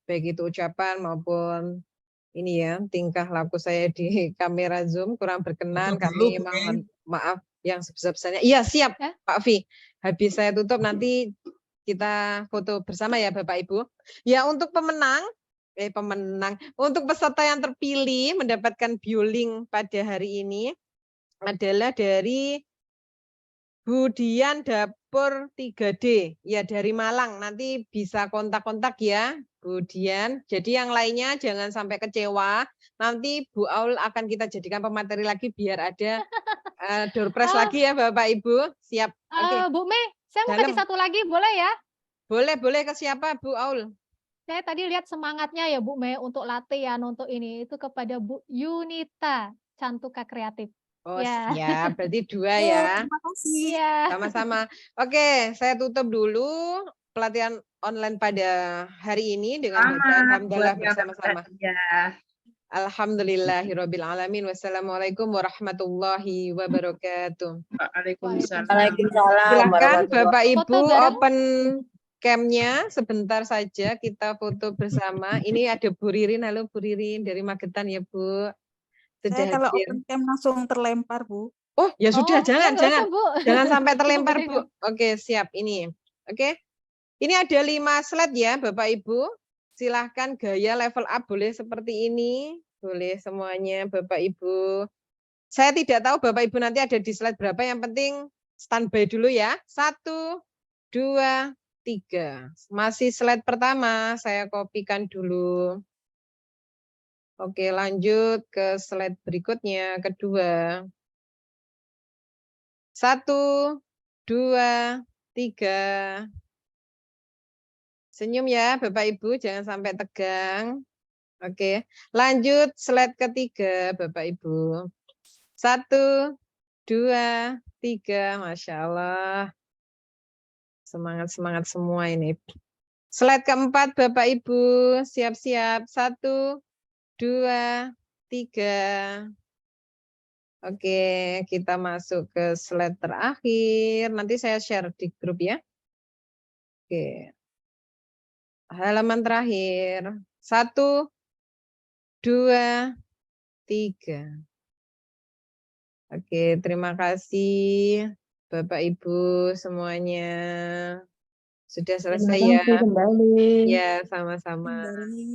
baik itu ucapan maupun ini ya, tingkah laku saya di kamera Zoom kurang berkenan, Foto dulu, kami Bu Mei. mohon maaf yang sebesar-besarnya. Iya, siap, Ya. Pak Vi. Habis saya tutup nanti kita foto bersama ya Bapak Ibu. Ya, untuk untuk peserta yang terpilih mendapatkan biolink pada hari ini adalah dari Budian Dapur 3D, ya dari Malang. Nanti bisa kontak-kontak ya, Budian. Jadi yang lainnya jangan sampai kecewa. Nanti Bu Aul akan kita jadikan pemateri lagi biar ada door prize lagi ya Bapak Ibu. Siap. Oke. Bu Mei, saya mau Dalam. kasih satu lagi, boleh ya? Boleh ke siapa Bu Aul? Saya tadi lihat semangatnya ya Bu Mei untuk latihan, untuk ini, itu kepada Bu Yunita, Cantuka Kreatif. Oh Ya. siap, berarti 2 ya. Terima kasih. Iya. Sama-sama. Oke, saya tutup dulu pelatihan online pada hari ini dengan bacaan hamdalah bersama-sama. Alhamdulillahirabbil alamin. Wassalamualaikum warahmatullahi wabarakatuh. Waalaikumsalam. Silakan Bapak Ibu Foto bareng. open cam-nya sebentar saja kita foto bersama. Ini ada Bu Ririn. Halo Bu Ririn dari Magetan ya Bu. Saya kalau hadir. open cam langsung terlempar, Bu. Oh, ya sudah, jangan. Nggak usah, Bu. Jangan sampai terlempar, Bu. Oke, siap ini. Oke. Ini ada 5 slide ya, Bapak Ibu. Silahkan gaya level up boleh seperti ini. Boleh semuanya, Bapak Ibu. Saya tidak tahu Bapak Ibu nanti ada di slide berapa, yang penting standby dulu ya. 1, 2, 3. Masih slide pertama, saya kopikan dulu. Oke, lanjut ke slide berikutnya, kedua. 1, 2, 3. Senyum ya Bapak Ibu, jangan sampai tegang. Oke, lanjut slide ketiga Bapak Ibu. 1, 2, 3, Masya Allah. Semangat-semangat semua ini. Slide keempat Bapak Ibu, siap-siap. 1, 2, 3. Oke, kita masuk ke slide terakhir. Nanti saya share di grup ya. Oke. Halaman terakhir. 1, 2, 3. Oke, terima kasih Bapak Ibu semuanya. Sudah selesai ya. Kembali. Ya, sama-sama.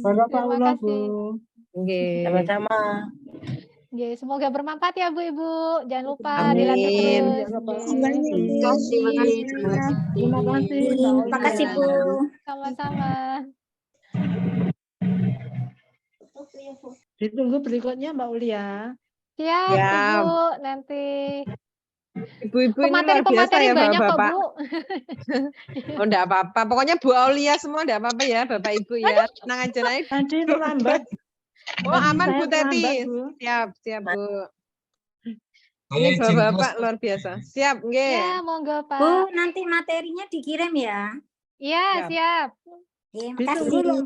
Terima kasih. Oke. Sama-sama. Oke, semoga bermanfaat ya Bu Ibu. Jangan lupa Amin. dilatih terus. Terima kasih. Terima kasih, Bu. Sama-sama. Ditunggu berikutnya Mbak Ulia. Siap, Siap. Ibu, nanti. Ibu-ibu ini luar biasa Pemateri-pemateri ya banyak kok, Bapak-bapak. Bu. Oh, enggak apa-apa. Pokoknya Bu Aulia semua enggak apa-apa ya, Bapak Ibu ya. Tenang aja naik. Tadi terlambat. Oh, aman Saya Bu Teti. terlambat, Bu. Siap, siap Bu. Saya Ini izin Bapak close. luar biasa. Siap, nggih. Ya, monggo, Bu, Pak. nanti materinya dikirim ya. Iya, Siap. siap. Oke, Ditunggu makasih. loh.